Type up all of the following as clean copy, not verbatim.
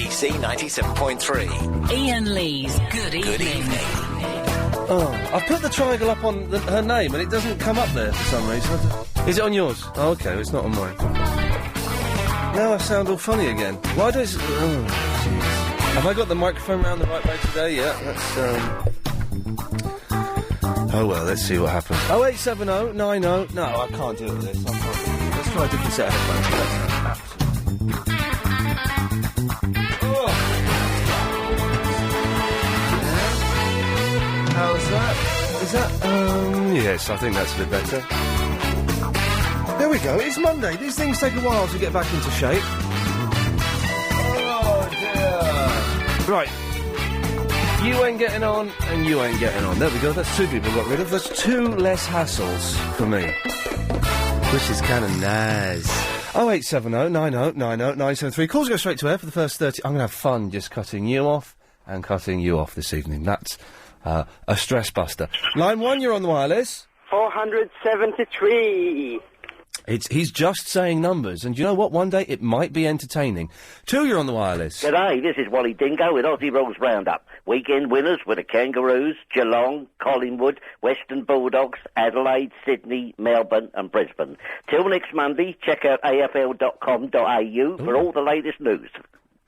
BBC 97.3. Iain Lee's Good Evening. Oh, I've put the triangle up on her name and it doesn't come up there for some reason. Is it on yours? Oh, okay, it's not on mine. Now I sound all funny again. Why does... Oh, jeez. Have I got the microphone round the right way today? Yeah, that's, Oh, well, let's see what happens. 0870 90... No, I can't do it with this. I can't. Let's try a different set of headphones. Oh. How's that? Is that... Yes, I think that's a bit better. There we go. It's Monday. These things take a while to get back into shape. Oh, dear. Right. You ain't getting on, and you ain't getting on. There we go. That's two people got rid of. That's two less hassles for me. Which is kind of nice. 0870 90 90 973. Calls go straight to air for the first 30. I'm going to have fun just cutting you off and cutting you off this evening. That's a stress buster. Line 1, you're on the wireless. 473. He's just saying numbers, and you know what? One day it might be entertaining. 2, you're on the wireless. G'day, this is Wally Dingo with Aussie Rules Roundup. Weekend winners were the Kangaroos, Geelong, Collingwood, Western Bulldogs, Adelaide, Sydney, Melbourne and Brisbane. Till next Monday, check out afl.com.au for all the latest news.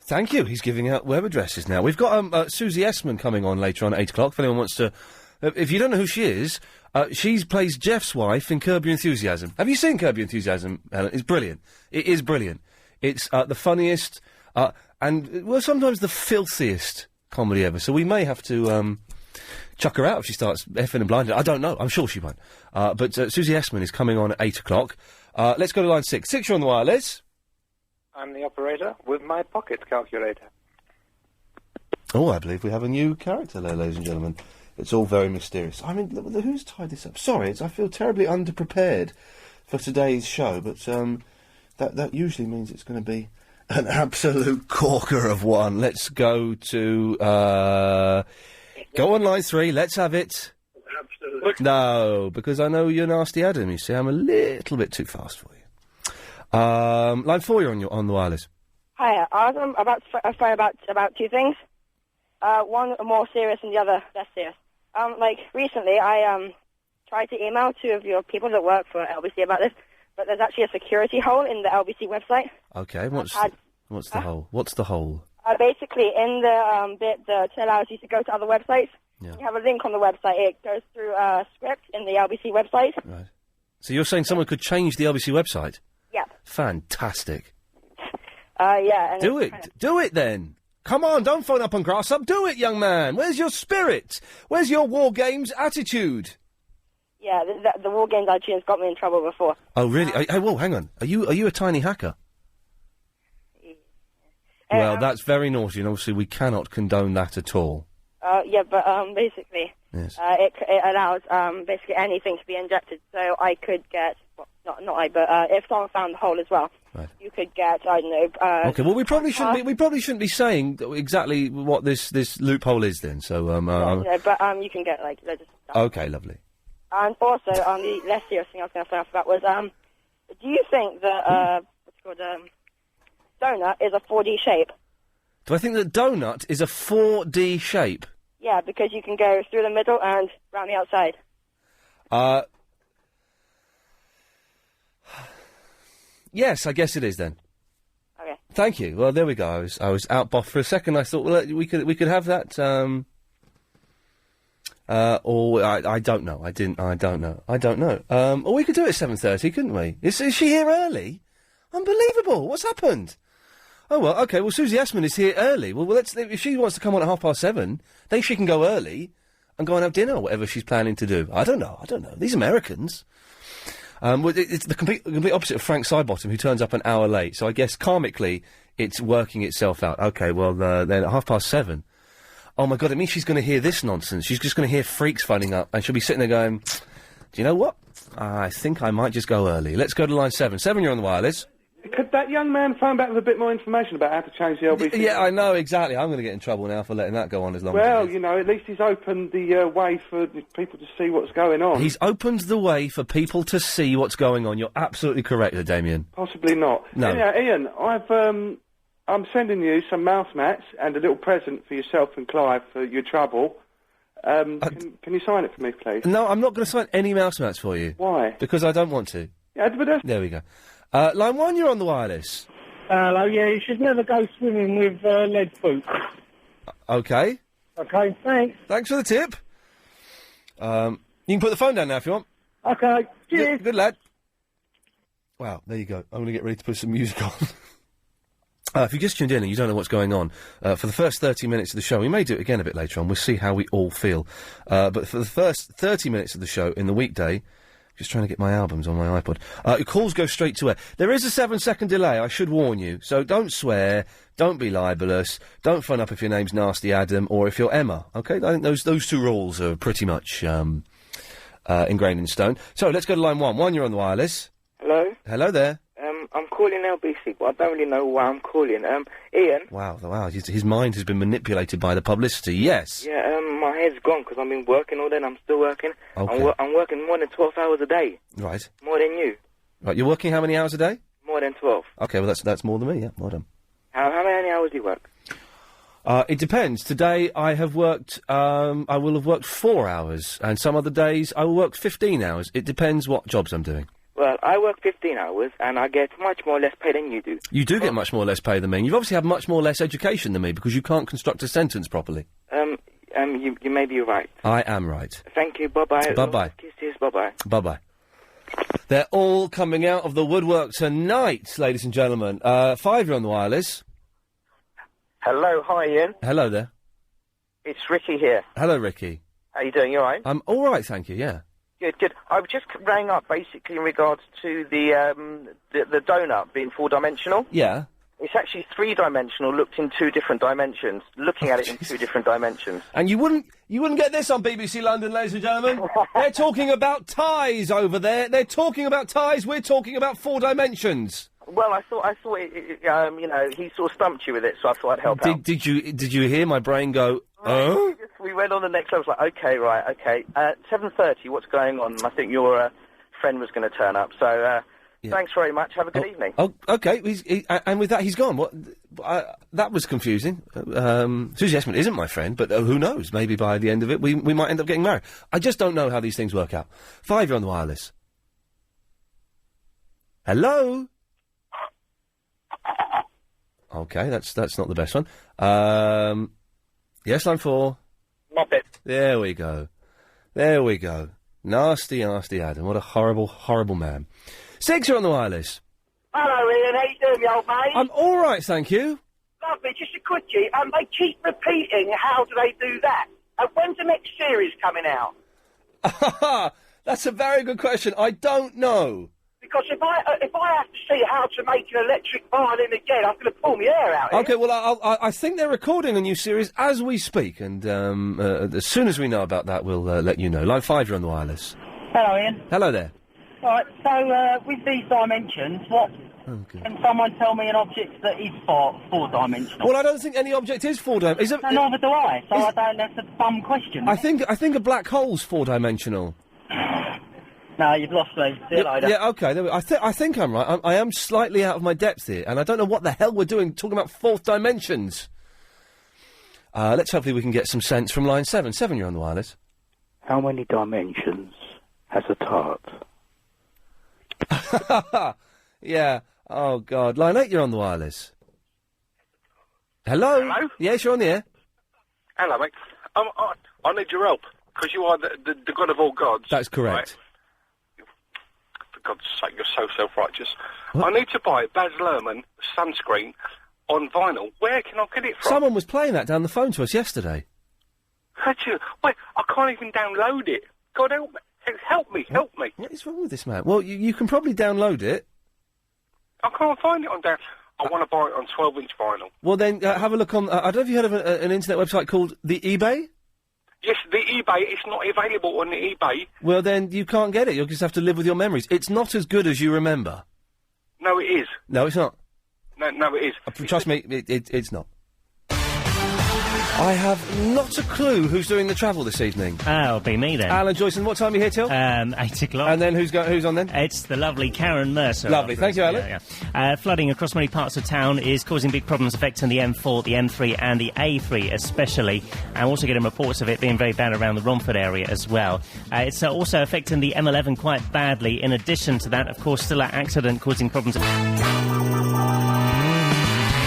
Thank you. He's giving out web addresses now. We've got Susie Essman coming on later on at 8 o'clock, if anyone wants to... if you don't know who she is... she plays Jeff's wife in Curb Your Enthusiasm. Have you seen Curb Your Enthusiasm, Helen? It's brilliant. It is brilliant. It's the funniest and, well, sometimes the filthiest comedy ever. So we may have to chuck her out if she starts effing and blinding. I don't know. I'm sure she won't. But Susie Essman is coming on at 8 o'clock. Let's go to line 6. 6, you're on the wireless. I'm the operator with my pocket calculator. Oh, I believe we have a new character there, ladies and gentlemen. It's all very mysterious. I mean, who's tied this up? Sorry, I feel terribly underprepared for today's show, but that usually means it's going to be an absolute corker of one. Let's go to... go on line 3, let's have it. Absolutely. No, because I know you're Nasty Adam, you see. I'm a little bit too fast for you. Line 4, you're on the wireless. Hi, I was about to phone about two things. One more serious and the other less serious. Recently I tried to email 2 of your people that work for LBC about this, but there's actually a security hole in the LBC website. Okay, what's the hole? What's the hole? Basically, in the bit that allows you to go to other websites, you have a link on the website. It goes through a script in the LBC website. Right. So you're saying someone could change the LBC website? Yep. Fantastic. Yeah. And do it. Do it then. Come on, don't phone up on grass up. Do it, young man. Where's your spirit? Where's your War Games attitude? Yeah, the War Games attitude has got me in trouble before. Oh, really? Whoa, hang on. Are you a tiny hacker? Well, that's very naughty, and obviously we cannot condone that at all. Yeah, but basically, yes. It allows basically anything to be injected. So I could get, well, not I, but if someone found the hole as well, right. You could get, I don't know. Okay, well we probably shouldn't be saying exactly what this loophole is then. So but you can get like loads of stuff. Okay, lovely. And also, the less serious thing I was going to ask about was, do you think that what's it called donut is a 4D shape? Do I think that donut is a 4D shape? Yeah, because you can go through the middle and round the outside. Yes, I guess it is then. Okay. Thank you. Well, there we go. I was out boff for a second. I thought, well, we could have that. Or I don't know. I don't know. Or we could do it at 7:30, couldn't we? Is she here early? Unbelievable. What's happened? Oh, well, okay. Well, Susie Essman is here early. Well, if she wants to come on at 7:30, then she can go early and go and have dinner or whatever she's planning to do. I don't know. These Americans. Well, it's the complete opposite of Frank Sidebottom, who turns up an hour late. So I guess karmically, it's working itself out. Okay, well, then at 7:30. Oh, my God, it means she's going to hear this nonsense. She's just going to hear freaks phoning up, and she'll be sitting there going, do you know what? I think I might just go early. Let's go to line 7. 7, you're on the wireless. Could that young man phone back with a bit more information about how to change the LBC? Yeah, I know, exactly. I'm going to get in trouble now for letting that go on as long as Well, you know, at least he's opened the way for people to see what's going on. He's opened the way for people to see what's going on. You're absolutely correct there, Damien. Possibly not. No. Yeah, Iain, I've I'm sending you some mouse mats and a little present for yourself and Clive for your trouble. Can you sign it for me, please? No, I'm not going to sign any mouse mats for you. Why? Because I don't want to. Yeah, but There we go. Line 1, you're on the wireless. Hello, yeah, you should never go swimming with lead boots. Okay. Okay, thanks. Thanks for the tip. You can put the phone down now if you want. Okay, cheers. Good lad. Wow, there you go. I'm going to get ready to put some music on. If you just tuned in and you don't know what's going on, for the first 30 minutes of the show, we may do it again a bit later on, we'll see how we all feel. But for the first 30 minutes of the show in the weekday, just trying to get my albums on my iPod, your calls go straight to air. There is a 7-second delay, I should warn you, so don't swear, don't be libelous, don't phone up if your name's Nasty Adam or if you're Emma, okay? I think those two rules are pretty much ingrained in stone. So, let's go to line 1. 1, you're on the wireless. Hello? Hello there. I'm calling LBC, but I don't really know why I'm calling. Iain? Wow, his mind has been manipulated by the publicity, yes. Yeah, my head's gone because I've been working all day and I'm still working. Okay. I'm working more than 12 hours a day. Right. More than you. Right, you're working how many hours a day? More than 12. Okay, well that's more than me, yeah, well done. How many hours do you work? It depends. Today I have worked, I will have worked 4 hours, and some other days I will work 15 hours. It depends what jobs I'm doing. Well, I work 15 hours and I get much more or less pay than you do. You do get much more or less pay than me. You've obviously had much more or less education than me because you can't construct a sentence properly. You may be right. I am right. Thank you, bye-bye. Bye-bye. Kisses, bye-bye. Bye-bye. They're all coming out of the woodwork tonight, ladies and gentlemen. 5, you're on the wireless. Hello, hi Iain. Hello there. It's Ricky here. Hello, Ricky. How you doing, you alright? I'm alright, thank you, yeah. Good. I just rang up basically in regards to the donut being 4-dimensional. Yeah. It's actually 3-dimensional, looked in 2 different dimensions. Looking at it in 2 different dimensions. And you wouldn't get this on BBC London, ladies and gentlemen. They're talking about ties over there. They're talking about ties. We're talking about 4 dimensions. Well, I thought he sort of stumped you with it, so I thought I'd help out. Did you hear my brain go? Oh. We went on the next level. I was like, okay, right, okay. 7:30. What's going on? I think your friend was going to turn up. So. Yeah. Thanks very much. Have a good evening. Oh, okay. And with that, he's gone. What? That was confusing. Susie Essman isn't my friend, but who knows? Maybe by the end of it, we might end up getting married. I just don't know how these things work out. 5, you're on the wireless. Hello. Okay, that's not the best one. Yes, line 4. Muppet. There we go. Nasty Adam. What a horrible, horrible man. 6, you're on the wireless. Hello, Iain. How you doing, you old mate? I'm all right, thank you. Lovely. Just a quickie. They keep repeating, how do they do that? When's the next series coming out? That's a very good question. I don't know. Because if I have to see how to make an electric violin again, I'm going to pull my hair out. Okay, well, I think they're recording a new series as we speak, and as soon as we know about that, we'll let you know. Line 5, you're on the wireless. Hello, Iain. Hello there. All right, so with these dimensions, can someone tell me an object that is four-dimensional? Well, I don't think any object is 4-dimensional. No, neither do I, so I don't, that's a dumb question. I think a black hole's 4-dimensional. No, you've lost me. See you later. Yeah, okay. I think I'm right. I am slightly out of my depth here, and I don't know what the hell we're doing talking about 4th dimensions. Let's hopefully we can get some sense from line 7. 7, you're on the wireless. How many dimensions has a tart? Yeah. Oh, God. Line 8, you're on the wireless. Hello? Hello? Yes, you're on the air. Hello, mate. I need your help, because you are the god of all gods. That's correct. Right? For God's sake, you're so self-righteous. What? I need to buy Baz Luhrmann sunscreen on vinyl. Where can I get it from? Someone was playing that down the phone to us yesterday. Wait, I can't even download it. God help me. Help me. What is wrong with this man? Well, you can probably download it. I can't find it on down. I want to buy it on 12-inch vinyl. Well, then, have a look on... I don't know if you heard of an internet website called the eBay? Yes, the eBay. It's not available on the eBay. Well, then, you can't get it. You'll just have to live with your memories. It's not as good as you remember. No, it is. No, it's not. No, it is. Trust me, it's not. I have not a clue who's doing the travel this evening. It'll be me then. Alan Joyce, and what time are you here till? 8 o'clock. And then who's on then? It's the lovely Karen Mercer. Lovely, thank you, Alan. Yeah. Flooding across many parts of town is causing big problems affecting the M4, the M3 and the A3 especially. I'm also getting reports of it being very bad around the Romford area as well. It's also affecting the M11 quite badly. In addition to that, of course, still an accident causing problems.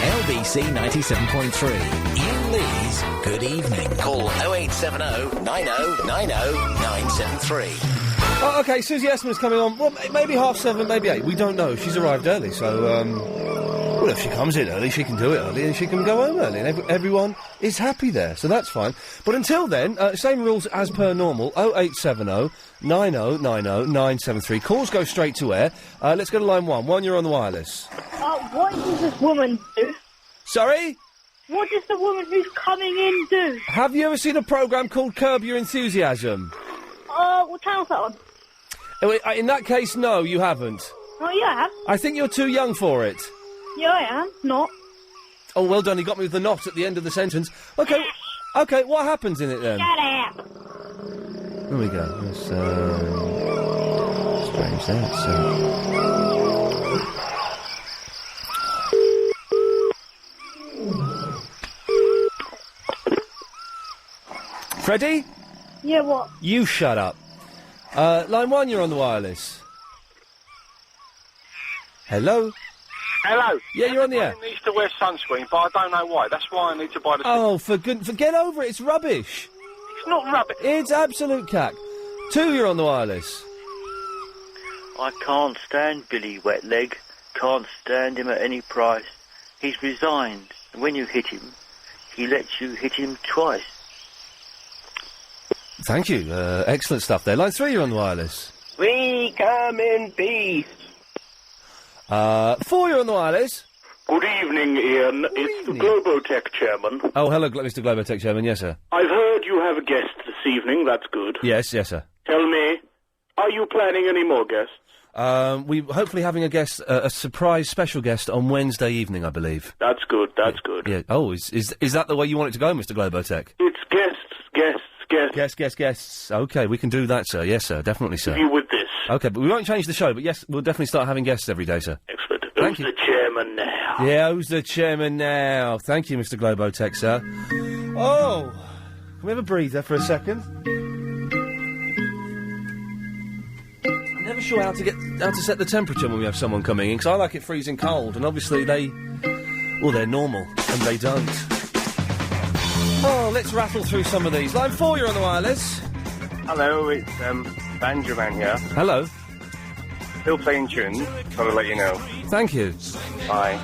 LBC 97.3. Iain Lee's Good Evening. Call 0870 90 90 973. Oh, OK, Susie Essman's coming on. Well, maybe 7:30, maybe 8. We don't know. She's arrived early, so, well, if she comes in early, she can do it early and she can go home early. And everyone is happy there, so that's fine. But until then, same rules as per normal. 0870 90 90 973. Calls go straight to air. Let's go to line 1. 1, you're on the wireless. What does this woman do? Sorry? What does the woman who's coming in do? Have you ever seen a programme called Curb Your Enthusiasm? What channel's that on? In that case, no, you haven't. Oh, yeah, I have. I think you're too young for it. Yeah, I am. Not. Oh, well done, you got me with the not at the end of the sentence. OK, OK, what happens in it then? Shut up. There we go. That's, strange that, Freddie? Yeah, what? You shut up. Line 1, you're on the wireless. Hello? Hello. Yeah, you're on the air. Everybody needs to wear sunscreen, but I don't know why. That's why I need to buy the... Oh, get over it. It's rubbish. It's not rubbish. It's absolute cack. 2, you're on the wireless. I can't stand Billy Wetleg. Can't stand him at any price. He's resigned. And when you hit him, he lets you hit him twice. Thank you. Excellent stuff there. Line 3, you're on the wireless. We come in peace. 4, you're on the wireless. Good evening, Iain. It's the Globotech chairman. Oh, hello, Mr. Globotech chairman. Yes, sir. I've heard you have a guest this evening. That's good. Yes, sir. Tell me, are you planning any more guests? We're hopefully having a guest, a surprise special guest on Wednesday evening, I believe. That's good. That's good. Yeah. Oh, is that the way you want it to go, Mr. Globotech? It's guests. Guests. OK, we can do that, sir. Yes, sir. Definitely, sir. You with this? OK, but we won't change the show, but yes, we'll definitely start having guests every day, sir. Excellent. Thank Who's you. the chairman now? Yeah, who's the chairman now? Thank you, Mr. Globotech, sir. Oh! Can we have a breather for a second? I'm never sure how to set the temperature when we have someone coming in, because I like it freezing cold, and obviously they're normal, and they don't. Oh, let's rattle through some of these. Line 4, you're on the wireless. Hello, it's Banjoman here. Hello. Still playing tunes, so I'll let you know. Thank you. Bye.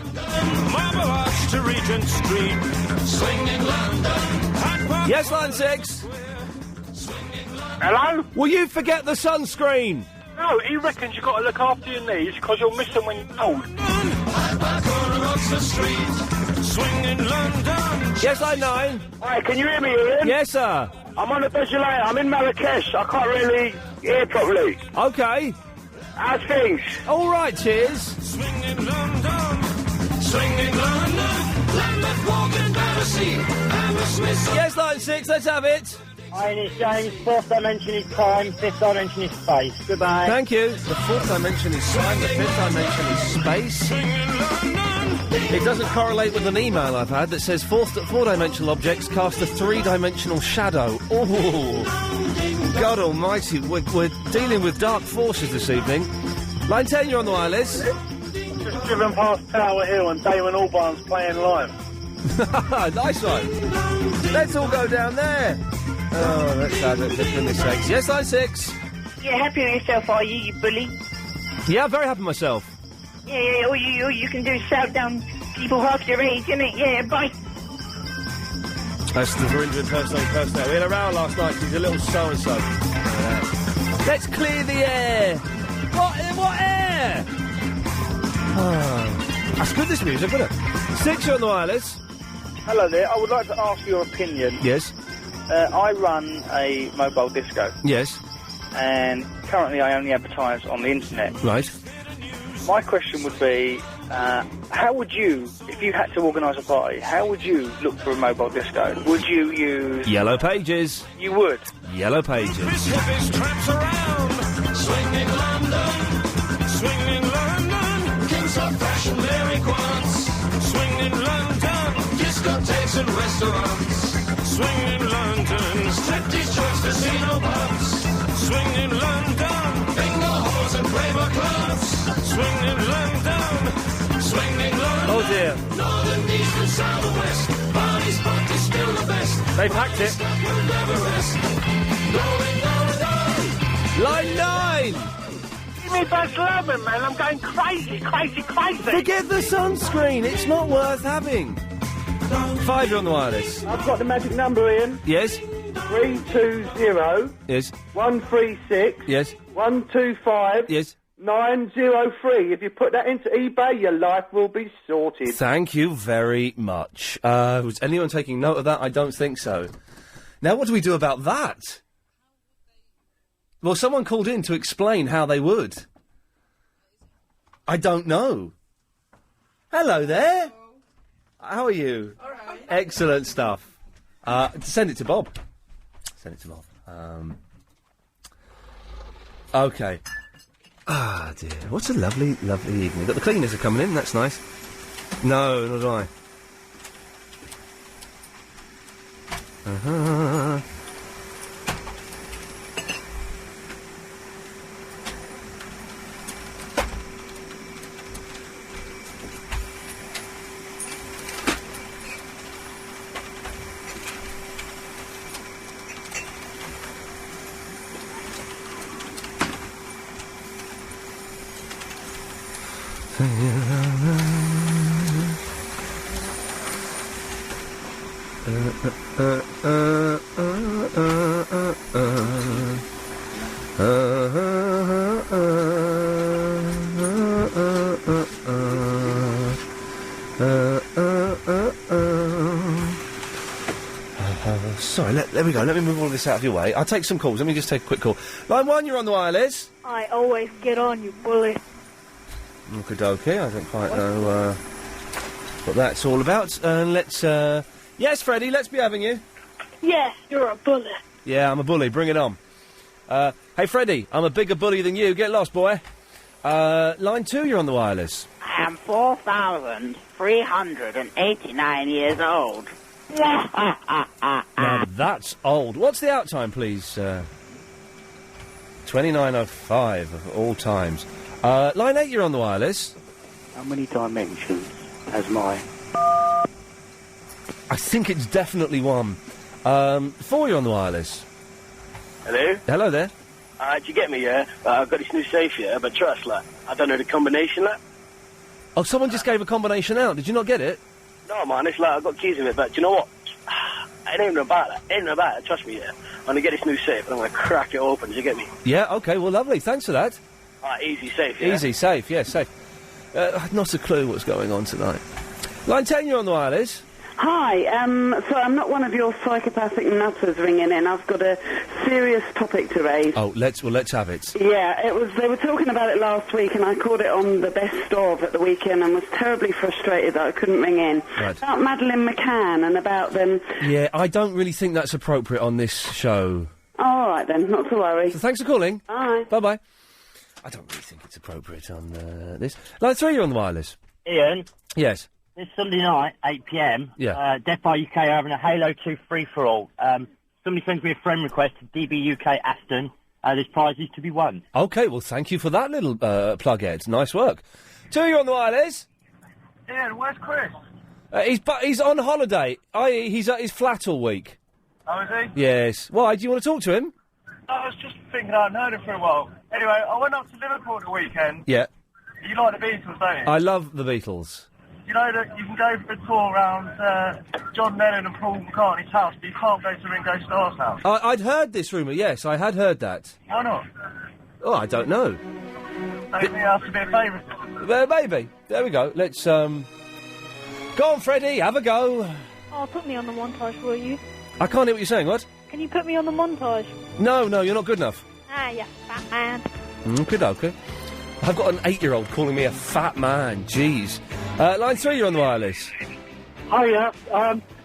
To Regent Street, swinging London. Yes, line 6. Hello? Will you forget the sunscreen? No, he reckons you've got to look after your knees because you'll miss them when you're old. The street, swinging London. Yes, line 9. Hi, can you hear me, Iain? Yes, sir. I'm on the Desert. I'm in Marrakesh. I can't really hear properly. OK. How's things? All right, cheers. Swinging London, Lambeth walking Battersea, Hammersmith. Yes, line 6, let's have it. Hi, it's James. 4th dimension is time, 5th dimension is space. Goodbye. Thank you. The 4th dimension is time, the 5th dimension is space. It doesn't correlate with an email I've had that says 4-dimensional objects cast a 3-dimensional shadow. Oh, God almighty, we're dealing with dark forces this evening. Line 10, you're on the wireless. Just driven past Tower Hill and Damon Albarn's playing live. Nice one. Let's all go down there. Oh, let's have it, for goodness sakes. Yes, line 6. Yeah, happy with yourself, are you bully? Yeah, I'm very happy with myself. Yeah, all you can do is shout down people half your age, innit? Yeah, bye. That's the Verinder impersonator. We had a row last night, she's a little so-and-so. Let's clear the air. What air? Oh, that's good, this music, isn't it? 6, you're on the wireless. Hello there, I would like to ask your opinion. Yes. I run a mobile disco. Yes. And currently I only advertise on the internet. Right. My question would be, How would you, if you had to organise a party, how would you look for a mobile disco? Would you use... Yellow Pages. You would? Yellow Pages. Hippies tramps around, swinging London, swinging London, kings of fashion, Mary Quants, swinging London, discotheques and restaurants, swinging London, striptease joints, casino pubs, swinging London, bingo halls and raver clubs, swinging London, swinging London. Oh dear. Northern, east and south and west, party spot is still the best. They packed it. You'll never rest. Going, going, going. Line 9! Give me Baz Luhrmann, man. I'm going crazy, crazy, crazy. Forget the sunscreen. It's not worth having. 5, you're on the wireless. I've got the magic number, Ian. Yes? 320. Yes? 136. Yes? 125. Yes? 903. If you put that into eBay, your life will be sorted. Thank you very much. Was anyone taking note of that? I don't think so. Now, what do we do about that? Well, someone called in to explain how they would. I don't know. Hello there. How are you? All right. Excellent stuff. Send it to Bob. Send it to Bob. Okay. Ah, dear. What a lovely, lovely evening. Got the cleaners are coming in. That's nice. No, not do I. Uh-huh. Sorry, there we go. Let me move all this out of your way. I'll take some calls. Let me just take a quick call. Line 1, you're on the wireless. I always get on, you bully. Okie-dokie. I don't quite know what that's all about. Let's... Yes, Freddie, let's be having you. Yes, you're a bully. Yeah, I'm a bully. Bring it on. Hey, Freddie, I'm a bigger bully than you. Get lost, boy. Line 2, you're on the wireless. I am 4,389 years old. Now, that's old. What's the out time, please? 29:05 of all times. Line 8, you're on the wireless. How many dimensions has my... I think it's definitely 1. 4, you're on the wireless. Hello? Hello there. Did you get me, yeah? I've got this new safe here, but trust, like, I don't know the combination, like. Oh, someone just gave a combination out. Did you not get it? No, man, it's like, I've got keys in it, but do you know what? It ain't even about that. It ain't about it, trust me, yeah. I'm gonna get this new safe, and I'm gonna crack it open, do you get me? Yeah, okay, well, lovely. Thanks for that. Easy safe, yeah? Easy, safe, yes, safe. Not a clue what's going on tonight. Line 10, you're on the wireless. Hi, so I'm not one of your psychopathic nutters ringing in. I've got a serious topic to raise. Oh, let's have it. Yeah, they were talking about it last week, and I caught it on the best of at the weekend and was terribly frustrated that I couldn't ring in. Right. About Madeleine McCann and about them... Yeah, I don't really think that's appropriate on this show. All right, then, not to worry. So thanks for calling. Bye. Bye-bye. I don't really think it's appropriate on this. Line 3, you're on the wireless. Ian? Yes. This Sunday night, 8 p.m, Yeah. Deaf Bar UK are having a Halo 2 free-for-all. Somebody sends me a friend request to DB UK Aston. There's prizes to be won. Okay, well, thank you for that little plug, Ed. Nice work. 2, you're on the wireless. Ian, where's Chris? He's on holiday. He's at his flat all week. Oh, is he? Yes. Why? Do you want to talk to him? I was just thinking I hadn't heard him for a while. Anyway, I went up to Liverpool the weekend. Yeah. You like the Beatles, don't you? I love the Beatles. You know that you can go for a tour around John Lennon and Paul McCartney's house, but you can't go to Ringo Starr's house. I'd heard this rumour, yes, I had heard that. Why not? Oh, I don't know. Don't you think it has to be a favourite? Maybe. There we go. Let's, Go on, Freddie, have a go. Oh, put me on the montage, will you? I can't hear what you're saying, what? Can you put me on the montage? No, you're not good enough. Ah, yeah, Batman. Okay. I've got an 8-year-old calling me a fat man. Jeez. Line 3, you're on the wireless. Hiya.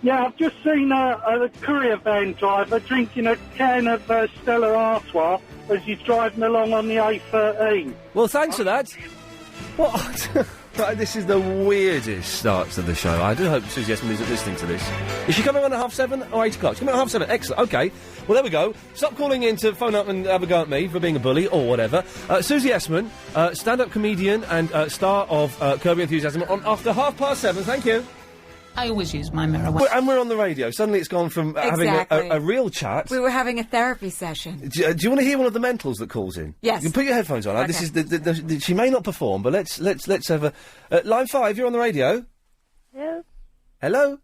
Yeah, I've just seen a courier van driver drinking a can of Stella Artois as he's driving along on the A13. Well, thanks for that. What? Right, this is the weirdest start to the show. I do hope Susie Essman isn't listening to this. Is she coming on at 7:30 or 8 o'clock? She's coming on at 7:30. Excellent. OK. Well, there we go. Stop calling in to phone up and have a go at me for being a bully or whatever. Susie Essman, stand-up comedian and star of Curb Your Enthusiasm on after 7:30. Thank you. I always use my marijuana. And we're on the radio. Suddenly it's gone from having a real chat. We were having a therapy session. Do you want to hear one of the mentals that calls in? Yes. You can put your headphones on. Okay. This is she may not perform, but let's have a line 5. You're on the radio. Hello. Hello.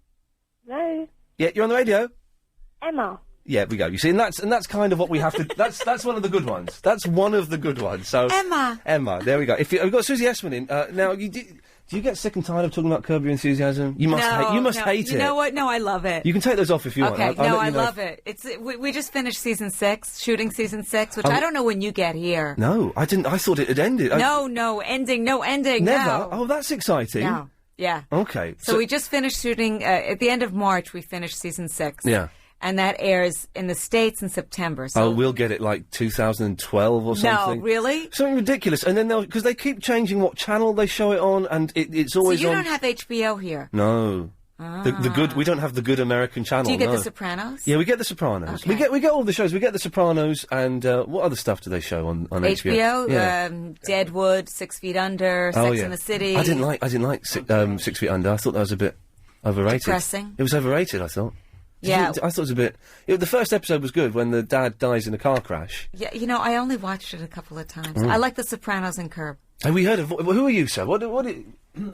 Hello. Yeah, you're on the radio. Emma. Yeah, we go. You see, and that's kind of what we have to. That's one of the good ones. That's one of the good ones. So Emma. There we go. We've got Susie Essman in now. Do you get sick and tired of talking about Curb Your Enthusiasm? You must hate it. You know what? No, I love it. You can take those off if you want. Okay, I love it. We just finished season 6, shooting season 6, which I don't know when you get here. No, I didn't. I thought it had ended. No ending. Never. No. Oh, that's exciting. No. Yeah. Okay. So we just finished shooting at the end of March. We finished season 6. Yeah. And that airs in the States in September. So we'll get it like 2012 or something. No, really? Something ridiculous. And then because they keep changing what channel they show it on, and it's always so you on. don't have HBO here? No. The good. We don't have the good American channel. Do you get no. The Sopranos? Yeah, we get The Sopranos. Okay. We get all the shows. We get The Sopranos, and what other stuff do they show on HBO? Yeah. Deadwood, 6 Feet Under, Sex in the City. I didn't like 6 Feet Under. I thought that was a bit overrated. Depressing. It was overrated, I thought. Yeah. I thought it was a bit... the first episode was good when the dad dies in a car crash. Yeah, I only watched it a couple of times. I like The Sopranos and Curb. Have we heard of... Who are you, sir?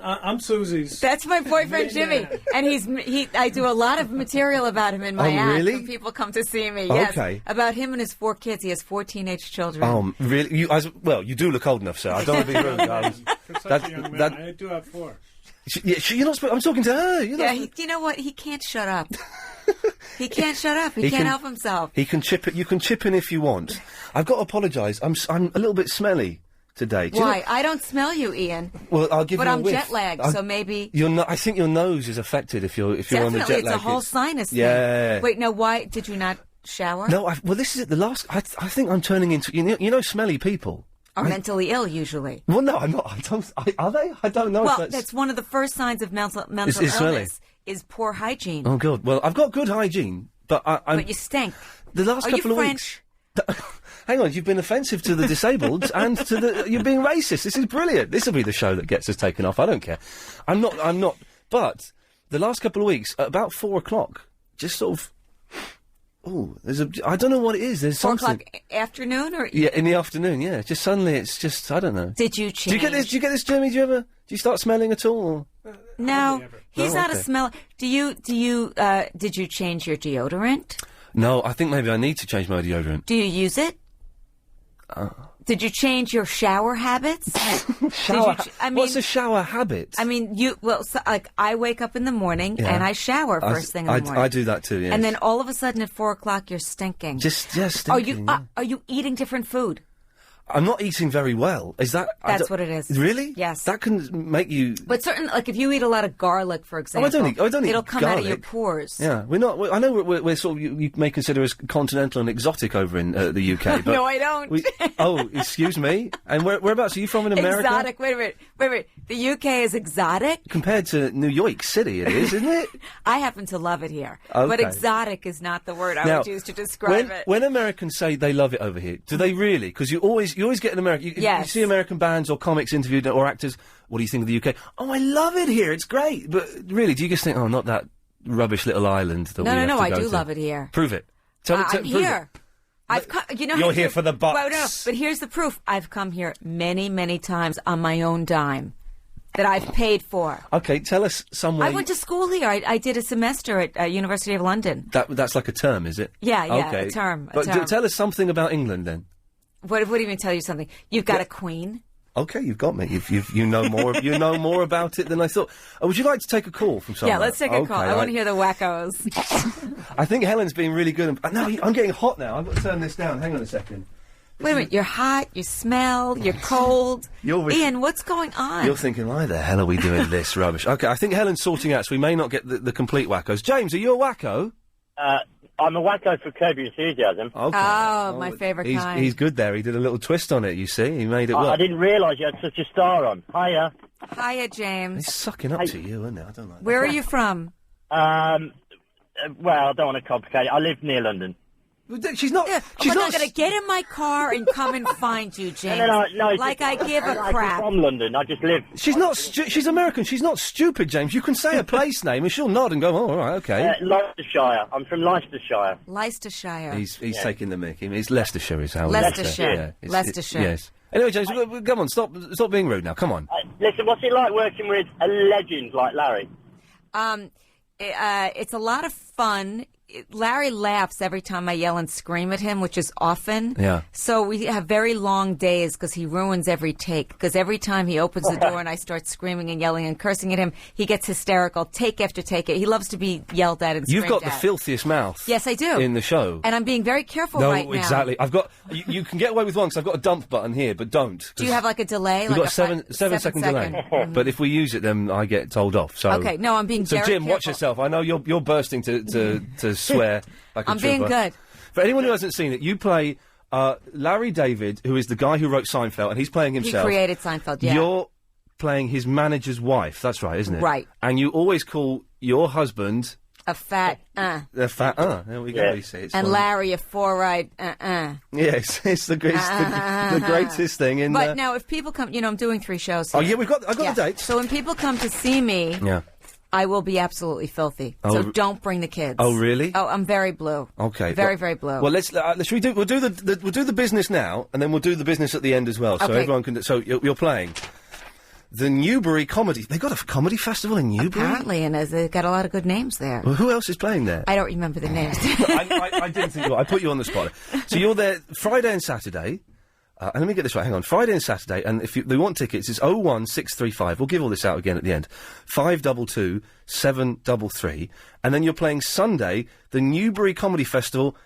I'm Susie's. That's my boyfriend, Jimmy. And I do a lot of material about him in my act really? when people come to see me. Okay. Yes. About him and his 4 kids. He has 4 teenage children. Oh, really? You do look old enough, sir. I don't want to be rude. For such a young man, I do have 4. You're not... I'm talking to her. You know what? He can't shut up. He can't shut up. He can't help himself. He can chip it. You can chip in if you want. I've got to apologise. I'm a little bit smelly today. Why? I don't smell you, Ian. Well, I'll give but you a I'm whiff. jet lagged, so maybe. I think your nose is affected if you're on the jet lag. Definitely, it's a whole sinus thing. Yeah. Wait, no. Why did you not shower? No. Well, this is it. The last. I think I'm turning into. You know, smelly people. Are mentally ill usually. Well, no, I'm not. Are they? I don't know. Well, that's one of the first signs of mental illness is poor hygiene. Oh God. Well, I've got good hygiene, but But you stink. The last couple of weeks. Hang on, you've been offensive to the disabled and you're being racist. This is brilliant. This will be the show that gets us taken off. I don't care. I'm not. But the last couple of weeks, at about 4 o'clock, just sort of. Oh, I don't know what it is. There's 4 something. o'clock afternoon or yeah, in the afternoon. Yeah, just suddenly it's just I don't know. Did you change? Do you get this, Jimmy? Do you start smelling at all? No, he's not a smeller. Did you change your deodorant? No, I think maybe I need to change my deodorant. Do you use it? Did you change your shower habits? What's a shower habit? I mean, I wake up in the morning and I shower first thing in the morning. I do that too, yes. And then all of a sudden at 4 o'clock you're stinking. Stinking. Are you eating different food? I'm not eating very well. Is that... That's what it is. Really? Yes. That can make you... But if you eat a lot of garlic, for example... I don't eat it'll come garlic. out of your pores. Yeah, we're not... I know we're sort of... You may consider us continental and exotic over in the UK, but... No, I don't. Excuse me? And whereabouts are you from in America? Exotic. Wait a minute. The UK is exotic? Compared to New York City, it is, isn't it? I happen to love it here. Okay. But exotic is not the word I would use to describe it. When Americans say they love it over here, do they really? Because you always get in America... You see American bands or comics interviewed or actors, what do you think of the UK? Oh, I love it here, it's great. But really, do you just think, oh, not that rubbish little island that we have to go to? No, I do love it here. Prove it. I'm here. You're here for the bucks. Well, no, but here's the proof. I've come here many, many times on my own dime that I've paid for. Okay, tell us somewhere... I went to school here. I did a semester at University of London. That's like a term, is it? Yeah, okay. a term. Tell us something about England, then. What do you mean? Tell you something? You've got a queen. Okay, you've got me. You know more. You know more about it than I thought. Would you like to take a call from someone? Yeah, let's take a call. I want to hear the wackos. I think Helen's being really good. No, I'm getting hot now. I've got to turn this down. Hang on a second. Wait a minute, you're hot, you smell, you're cold. Ian, what's going on? You're thinking, why the hell are we doing this rubbish? Okay, I think Helen's sorting out, so we may not get the complete wackos. James, are you a wacko? I'm a wacko for Curb Your Enthusiasm. Okay. Oh, my favourite kind. He's good there. He did a little twist on it, you see. He made it work. I didn't realise you had such a star on. Hiya. Hiya, James. He's sucking up to you, isn't it? I don't like that. Where are you from? Well, I don't want to complicate it. I live near London. She's not. I'm not going to get in my car and come and find you, James. No, like I give a crap. I'm from London. I just live. She's not. She's American. She's not stupid, James. You can say a place name and she'll nod and go, "Oh, all right, okay." Leicestershire. I'm from Leicestershire. Leicestershire. He's taking the mick. It's Leicestershire, is how. Leicestershire. Yeah, Leicestershire. Yes. Anyway, James, come on, stop being rude now. Come on. Listen, what's it like working with a legend like Larry? It's a lot of fun. Larry laughs every time I yell and scream at him, which is often. Yeah. So we have very long days because he ruins every take. Because every time he opens the door and I start screaming and yelling and cursing at him, he gets hysterical, take after take. He loves to be yelled at and screamed at. You've got the filthiest mouth. Yes, I do. In the show. And I'm being very careful right now. No, exactly. I've got. You can get away with one because I've got a dump button here, but don't. Do you have like a delay? We've like got a 7 second delay. But if we use it, then I get told off. So okay, no, I'm being very Jim, careful. watch yourself. I know you're bursting to swear. Like I'm being good. For anyone who hasn't seen it, you play Larry David, who is the guy who wrote Seinfeld, and he's playing himself. He created Seinfeld, yeah. You're playing his manager's wife. That's right, isn't it? Right. And you always call your husband a fat The fat There we go. You see, it's and fine. Larry a four-eyed Yes, it's the greatest thing in. But now, if people come, I'm doing 3 shows here. Oh yeah, I've got the dates. So when people come to see me, I will be absolutely filthy. Oh, so don't bring the kids. Oh really? Oh, I'm very blue. Okay. Very, very blue. Well, we'll do the business now, and then we'll do the business at the end as well, so everyone can. So you're playing the Newbury Comedy. They got a comedy festival in Newbury. Apparently, and they've got a lot of good names there. Well, who else is playing there? I don't remember the names. I didn't think. I put you on the spot. So you're there Friday and Saturday. And let me get this right. Hang on. Friday and Saturday, and if they want tickets, it's 01635. We'll give all this out again at the end. 522 733, and then you're playing Sunday, the Newbury Comedy Festival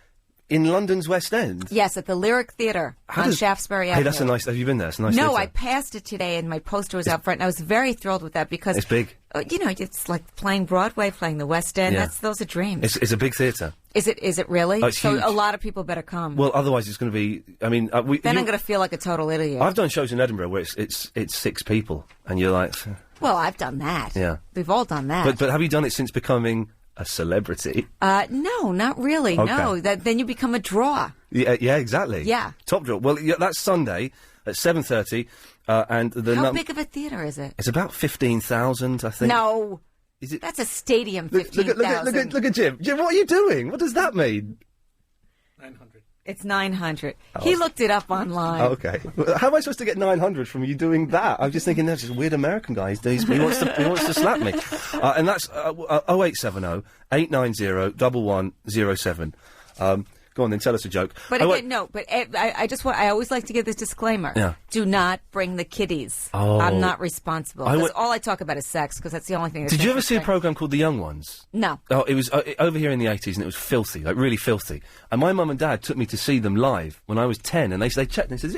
in London's West End. Yes, at the Lyric Theatre on Shaftesbury Avenue. Hey, that's a nice. Have you been there? It's a nice. No, theatre. I passed it today, and my poster was out front, and I was very thrilled with that because it's big. It's like playing Broadway, playing the West End. Yeah. Those are dreams. It's a big theatre. Is it really? Oh, it's so huge. a lot of people better come. Well, otherwise it's going to be. I mean, then I'm going to feel like a total idiot. I've done shows in Edinburgh where it's 6 people, and you're like. Well, I've done that. Yeah, we've all done that. But have you done it since becoming a celebrity? No, not really. Okay. No, then you become a draw. Yeah, exactly. Yeah. Top draw. Well, that's Sunday at 7:30, and how big of a theatre is it? It's about 15,000, I think. No. Is it? That's a stadium. 15,000. Look at Jim. Jim, what are you doing? What does that mean? 900. It's 900. He looked it up online. Oh, okay. Well, how am I supposed to get 900 from you doing that? I'm just thinking that's just a weird American guy. He wants to slap me. And that's 0870 890 1107. Go on then, tell us a joke. But again, I always like to give this disclaimer. Yeah. Do not bring the kiddies. Oh. I'm not responsible. Because all I talk about is sex, because that's the only thing that's Did you ever see a programme called The Young Ones? No. Oh, it was over here in the 80s, and it was filthy, like really filthy. And my mum and dad took me to see them live when I was 10, and they checked and they said, is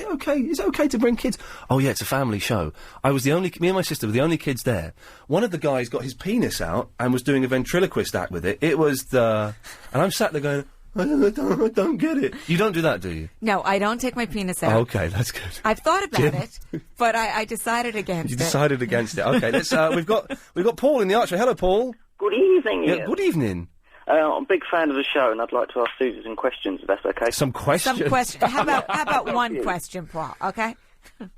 it okay to bring kids? Oh yeah, it's a family show. Me and my sister were the only kids there. One of the guys got his penis out and was doing a ventriloquist act with it. It was and I'm sat there going, I don't get it. You don't do that, do you? No, I don't take my penis out. Oh, okay, that's good. I've thought about it, but I decided against it. You decided against it. Okay, let's. We've got Paul in the archway. Hello, Paul. Good evening. Yeah, good evening. I'm a big fan of the show, and I'd like to ask Susie some questions, if that's okay. Some questions. How about one question, Paul? Okay.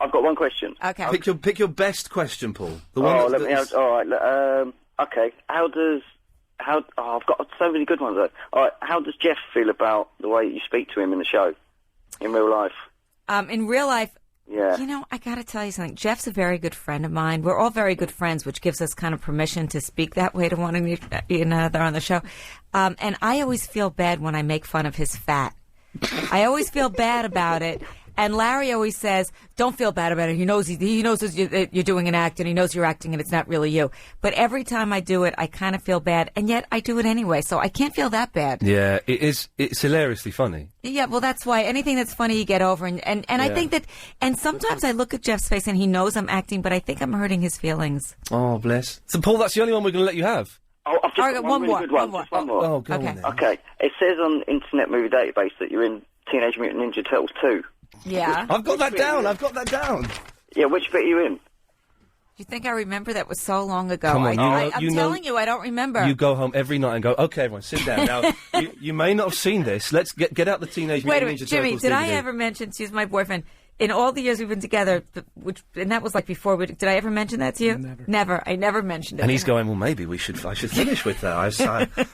I've got one question. Okay. Pick your best question, Paul. The all one. right. Okay. I've got so many good ones though. All right. How does Jeff feel about the way you speak to him in the show, in real life? In real life. Yeah. I got to tell you something. Jeff's a very good friend of mine. We're all very good friends, which gives us kind of permission to speak that way to one another on the show. And I always feel bad when I make fun of his fat. I always feel bad about it. And Larry always says, "Don't feel bad about it." He knows you're doing an act, and he knows you're acting, and it's not really you. But every time I do it, I kind of feel bad, and yet I do it anyway, so I can't feel that bad. Yeah, it is. It's hilariously funny. Yeah, well, that's why anything that's funny you get over, and I think that, and sometimes I look at Jeff's face and he knows I'm acting, but I think I'm hurting his feelings. Oh, bless. So, Paul, that's the only one we're going to let you have. Oh, I've just All right, got one really more, good one. one more. Just one more. Oh, go on then. Okay. It says on Internet Movie Database that you're in Teenage Mutant Ninja Turtles 2. Yeah. I've got that down. I've got that down. Yeah, which bit are you in? You think I remember? That was so long ago. Come on, I'm you know- telling you, I don't remember. You go home every night and go, okay, everyone, sit down. Now, you may not have seen this. Let's get out the Teenage Wait a Mutant minute, Ninja Jimmy, Turtles did I DVD. ever mention, she's my boyfriend, in all the years we've been together, and that was like before, did I ever mention that to you? Never. I never mentioned it. And he's going, well, maybe I should finish with that.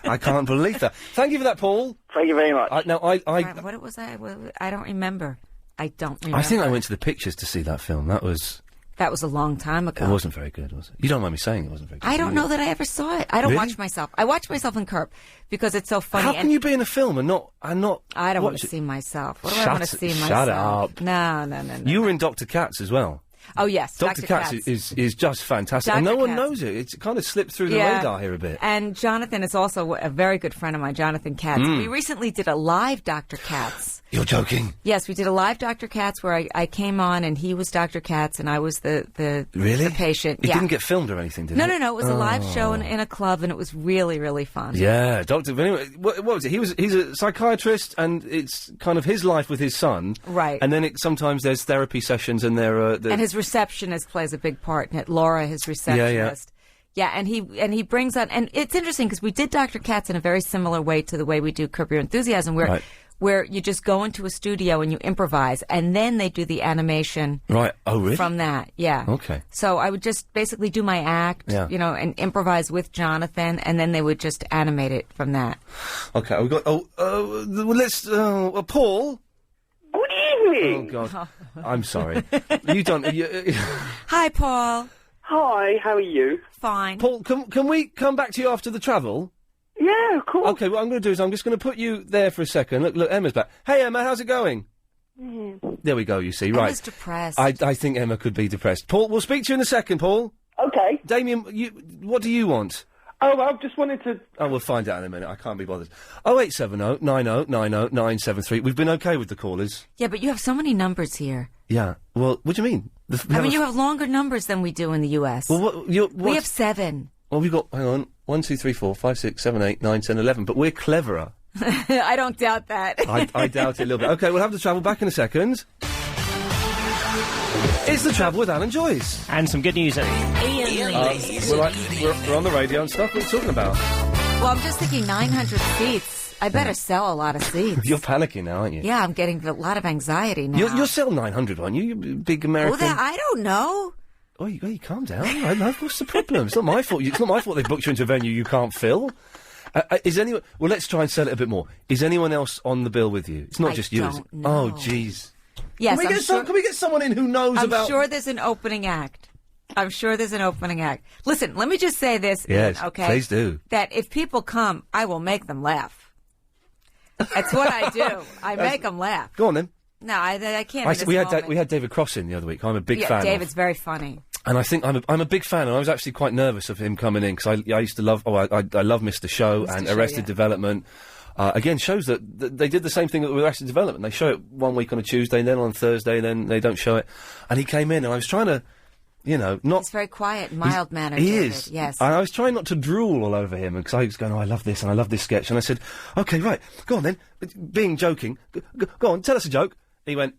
I can't believe that. Thank you for that, Paul. Thank you very much. Right, what was I? I don't remember. I don't remember. I think I went to the pictures to see that film. That was a long time ago. It wasn't very good, was it? You don't mind me saying it wasn't very good. I don't know that I ever saw it. I don't Really? watch myself. I watch myself in Curb because it's so funny. How can you be in a film and not? I don't want watch to it? see myself. What do I want to see myself? Shut up. No. You were in Dr. Katz as well. Oh yes, Dr. Katz is just fantastic, and Dr. no one Katz. knows it. It's kind of slipped through the Yeah. radar here a bit. And Jonathan is also a very good friend of mine, Jonathan Katz. Mm. We recently did a live Dr. Katz. You're joking. Yes, we did a live Dr. Katz where I came on and he was Dr. Katz and I was the Really? the patient. It yeah. didn't get filmed or anything, did No. it? It was a live show Oh. in a club and it was really, really fun. Yeah, Doctor. But anyway, what was it? He's a psychiatrist, and it's kind of his life with his son. Right. And then sometimes there's therapy sessions, and And his receptionist plays a big part in it. Laura, his receptionist. Yeah, and he brings on, and it's interesting because we did Dr. Katz in a very similar way to the way we do Curb Your Enthusiasm, where you just go into a studio and you improvise, and then they do the animation. Right. Oh, really? From that, yeah. Okay. So I would just basically do my act, Yeah. and improvise with Jonathan, and then they would just animate it from that. Okay, we've got. Let's. Paul. Good evening. Oh God, I'm sorry. You don't. Hi, Paul. Hi, how are you? Fine. Paul, can we come back to you after the travel? Yeah, of course. Okay, what I'm going to do is I'm just going to put you there for a second. Look, Emma's back. Hey, Emma, how's it going? There we go, you see, right. Emma's depressed. I think Emma could be depressed. Paul, we'll speak to you in a second, Paul. Okay. Damien, what do you want? Oh, I just wanted to... Oh, we'll find out in a minute. I can't be bothered. 0870 90 90 973. We've been okay with the callers. Yeah, but you have so many numbers here. Yeah. Well, what do you mean? You have longer numbers than we do in the U.S. Well, We have 7. Well, we've got, hang on, 1, 2, 3, 4, 5, 6, 7, 8, 9, 10, 11. But we're cleverer. I don't doubt that. I doubt it a little bit. Okay, we'll have the travel back in a second. It's the travel with Alan Joyce. And some good news. We're on the radio and stuff. What are you talking about? Well, I'm just thinking 900 seats. I better sell a lot of seats. You're panicking now, aren't you? Yeah, I'm getting a lot of anxiety now. You'll sell 900, aren't you? You big American. Well, I don't know. Oh, you calm down. I know. What's the problem? It's not my fault. It's not my fault they booked you into a venue you can't fill. Is anyone... Well, let's try and sell it a bit more. Is anyone else on the bill with you? It's not just you, is it? don't know. Oh, jeez. Yes, Can we get someone in who knows about... I'm sure there's an opening act. Listen, let me just say this. Yes, Ian, okay? please do. That if people come, I will make them laugh. That's what I do. I make them laugh. Go on, then. No, I can't. in this We moment. had David Cross in the other week. I'm a big fan David's of. very funny. And I think I'm a big fan, and I was actually quite nervous of him coming in, because I used to love... I love Mr. Show and Show, Arrested yeah. Development. Again, shows that they did the same thing with Arrested Development. They show it one week on a Tuesday, and then on Thursday, then they don't show it. And he came in, and I was trying to, not... He's very quiet, mild-mannered. He David. is. Yes. And I was trying not to drool all over him, because I was going, I love this, and I love this sketch. And I said, OK, right, go on then. Being joking. Go on, tell us a joke. He went,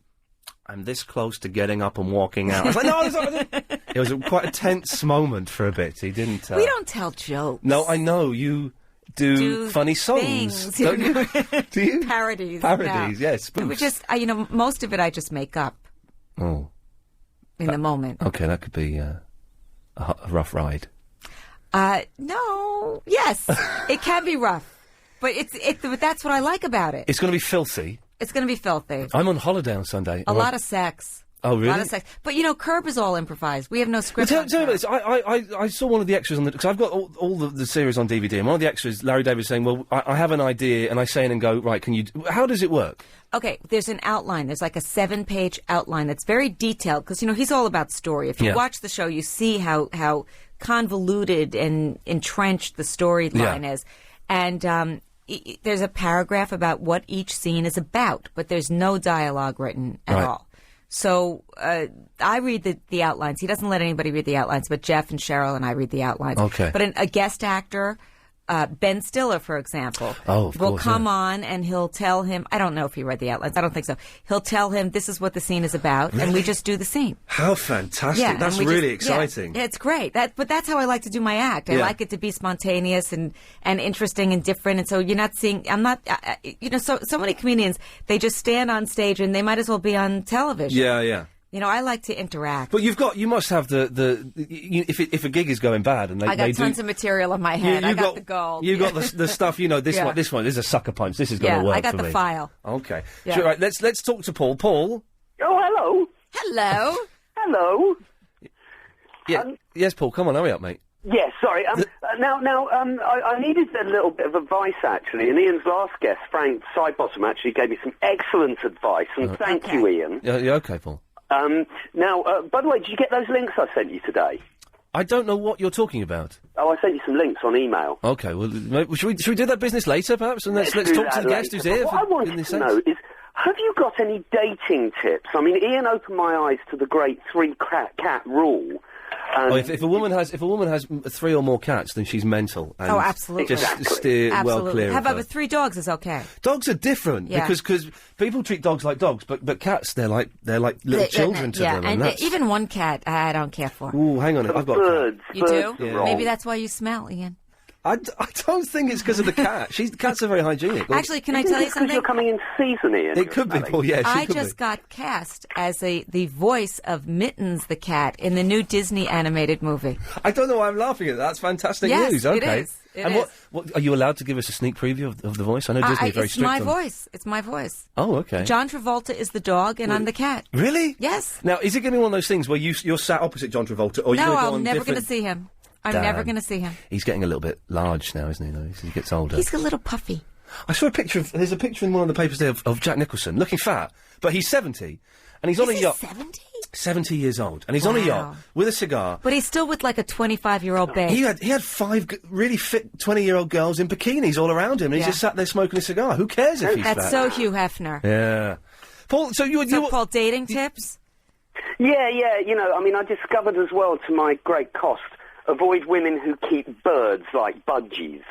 I'm this close to getting up and walking out. I was like, no, it was quite a tense moment for a bit. He didn't... we don't tell jokes. No, I know, you... Do funny songs, things, don't you? Do you? Parodies. Parodies, no. yes. It was just, most of it I just make up. Oh. In the moment. Okay, that could be a rough ride. No. Yes. It can be rough. But but that's what I like about it. It's going to be filthy. It's going to be filthy. I'm on holiday on Sunday. A lot of sex. Oh, really? A lot of sex. But, Curb is all improvised. We have no script. Well, tell me this. I saw one of the extras on the... Because I've got all the series on DVD, and one of the extras, Larry David, saying, well, I have an idea, and I say in and go, right, can you... How does it work? Okay, there's an outline. There's like a 7-page outline that's very detailed, because, he's all about story. If you watch the show, you see how convoluted and entrenched the storyline is. And there's a paragraph about what each scene is about, but there's no dialogue written at all. So I read the outlines. He doesn't let anybody read the outlines, but Jeff and Cheryl and I read the outlines. Okay. But a guest actor, Ben Stiller, for example, will come on and he'll tell him, I don't know if he read the outlines, I don't think so. He'll tell him this is what the scene is about, and we just do the scene. How fantastic. Yeah, that's really exciting. Yeah, it's great. But that's how I like to do my act. I like it to be spontaneous and interesting and different, and so you're not seeing, so many comedians, they just stand on stage and they might as well be on television. Yeah. I like to interact. But you must have if a gig is going bad and I got tons of material in my head. I got the gold. You got the stuff. This one is a sucker punch. This is going to work. I got for the me. file. Okay. Yeah. So, right. Let's talk to Paul. Paul. Oh, hello. Hello. Hello. Yeah. Yes, Paul. Come on, hurry up, mate. Yes, sorry. I needed a little bit of advice, actually. And Ian's last guest, Frank Sidebottom, actually gave me some excellent advice. And thank you, Ian. Yeah, okay, Paul. By the way, did you get those links I sent you today? I don't know what you're talking about. Oh, I sent you some links on email. Okay, well, should we do that business later, perhaps? And let's talk to the guest who's here. What I wanted to know is, have you got any dating tips? I mean, Ian opened my eyes to the great 3-cat rule. If a woman has 3 or more cats, then she's mental. And absolutely. Just steer well clear. How of her. about 3 dogs is okay? Dogs are different because people treat dogs like dogs, but cats they're like little children to them. And even one cat I don't care for. Ooh, hang on, I've got birds. You do? Yeah. Maybe that's why you smell, Ian. I don't think it's because of the cat. Cats are very hygienic. Actually, can I tell you something? You're coming in season, Ian. It could be, Paul. Yes, I just got cast as the voice of Mittens the cat in the new Disney animated movie. I don't know why I'm laughing at that. That's fantastic news. Okay. It is. What are you allowed to give us a sneak preview of the voice? I know Disney are very strict. It's my voice. Oh, okay. John Travolta is the dog, and I'm the cat. Really? Yes. Now, is it going to be one of those things where you're sat opposite John Travolta, or no? I'm never going to see him. I'm never going to see him. He's getting a little bit large now, isn't he? Though as he gets older. He's a little puffy. I saw a picture of. There's a picture in one of the papers there of Jack Nicholson looking fat, but he's 70, and he's on a yacht. 70? 70 years old, and he's on a yacht with a cigar. But he's still with like a 25-year-old babe. He had 5 really fit 20-year-old girls in bikinis all around him, and he's just sat there smoking a cigar. Who cares if he's fat? That's so Hugh Hefner. Yeah, Paul. So Paul, dating tips? Yeah. I discovered as well, to my great cost, avoid women who keep birds like budgies.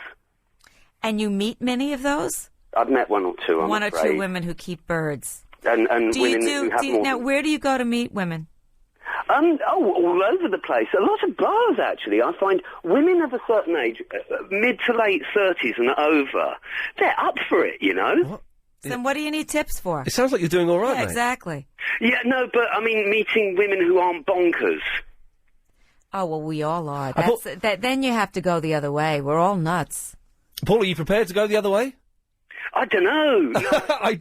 And you meet many of those? I've met 1 or 2. I'm One or afraid. 2 women who keep birds. And women who have more. Now, where do you go to meet women? All over the place. A lot of bars, actually. I find women of a certain age, mid to late 30s and over, they're up for it, What? Then what do you need tips for? It sounds like you're doing all right, Yeah, mate. exactly. Yeah, no, but I mean, meeting women who aren't bonkers. Oh, well, we all are. Then you have to go the other way. We're all nuts. Paul, are you prepared to go the other way? I don't know. I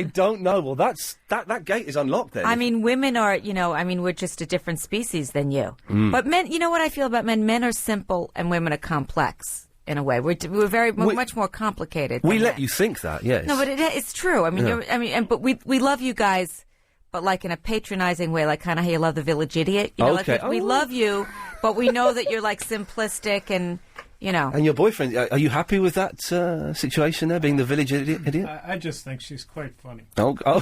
don't know. Well, that gate is unlocked then. I mean, women are, we're just a different species than you. Mm. But men, you know what I feel about men? Men are simple and women are complex in a way. We're much more complicated. We let you think that, yes. No, but it's true. I mean, but we love you guys, but like in a patronizing way, like kind of how you love the Village Idiot. Okay. Like we love you, but we know that you're like simplistic and. And your boyfriend, are you happy with that situation there, being the village idiot? I just think she's quite funny. Oh.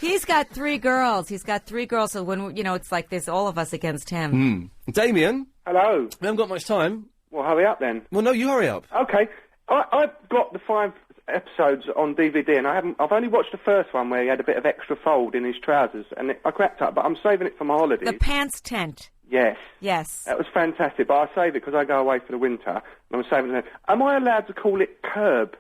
He's got 3 girls. So when, it's like there's all of us against him. Damien? Hello. We haven't got much time. Well, hurry up then. Well, no, you hurry up. Okay. I've got the 5 episodes on DVD, and I've only watched the first one where he had a bit of extra fold in his trousers, and I cracked up, but I'm saving it for my holiday. The pants tent. Yes. Yes. That was fantastic, but I save it because I go away for the winter, and I'm saving it. Am I allowed to call it Curb?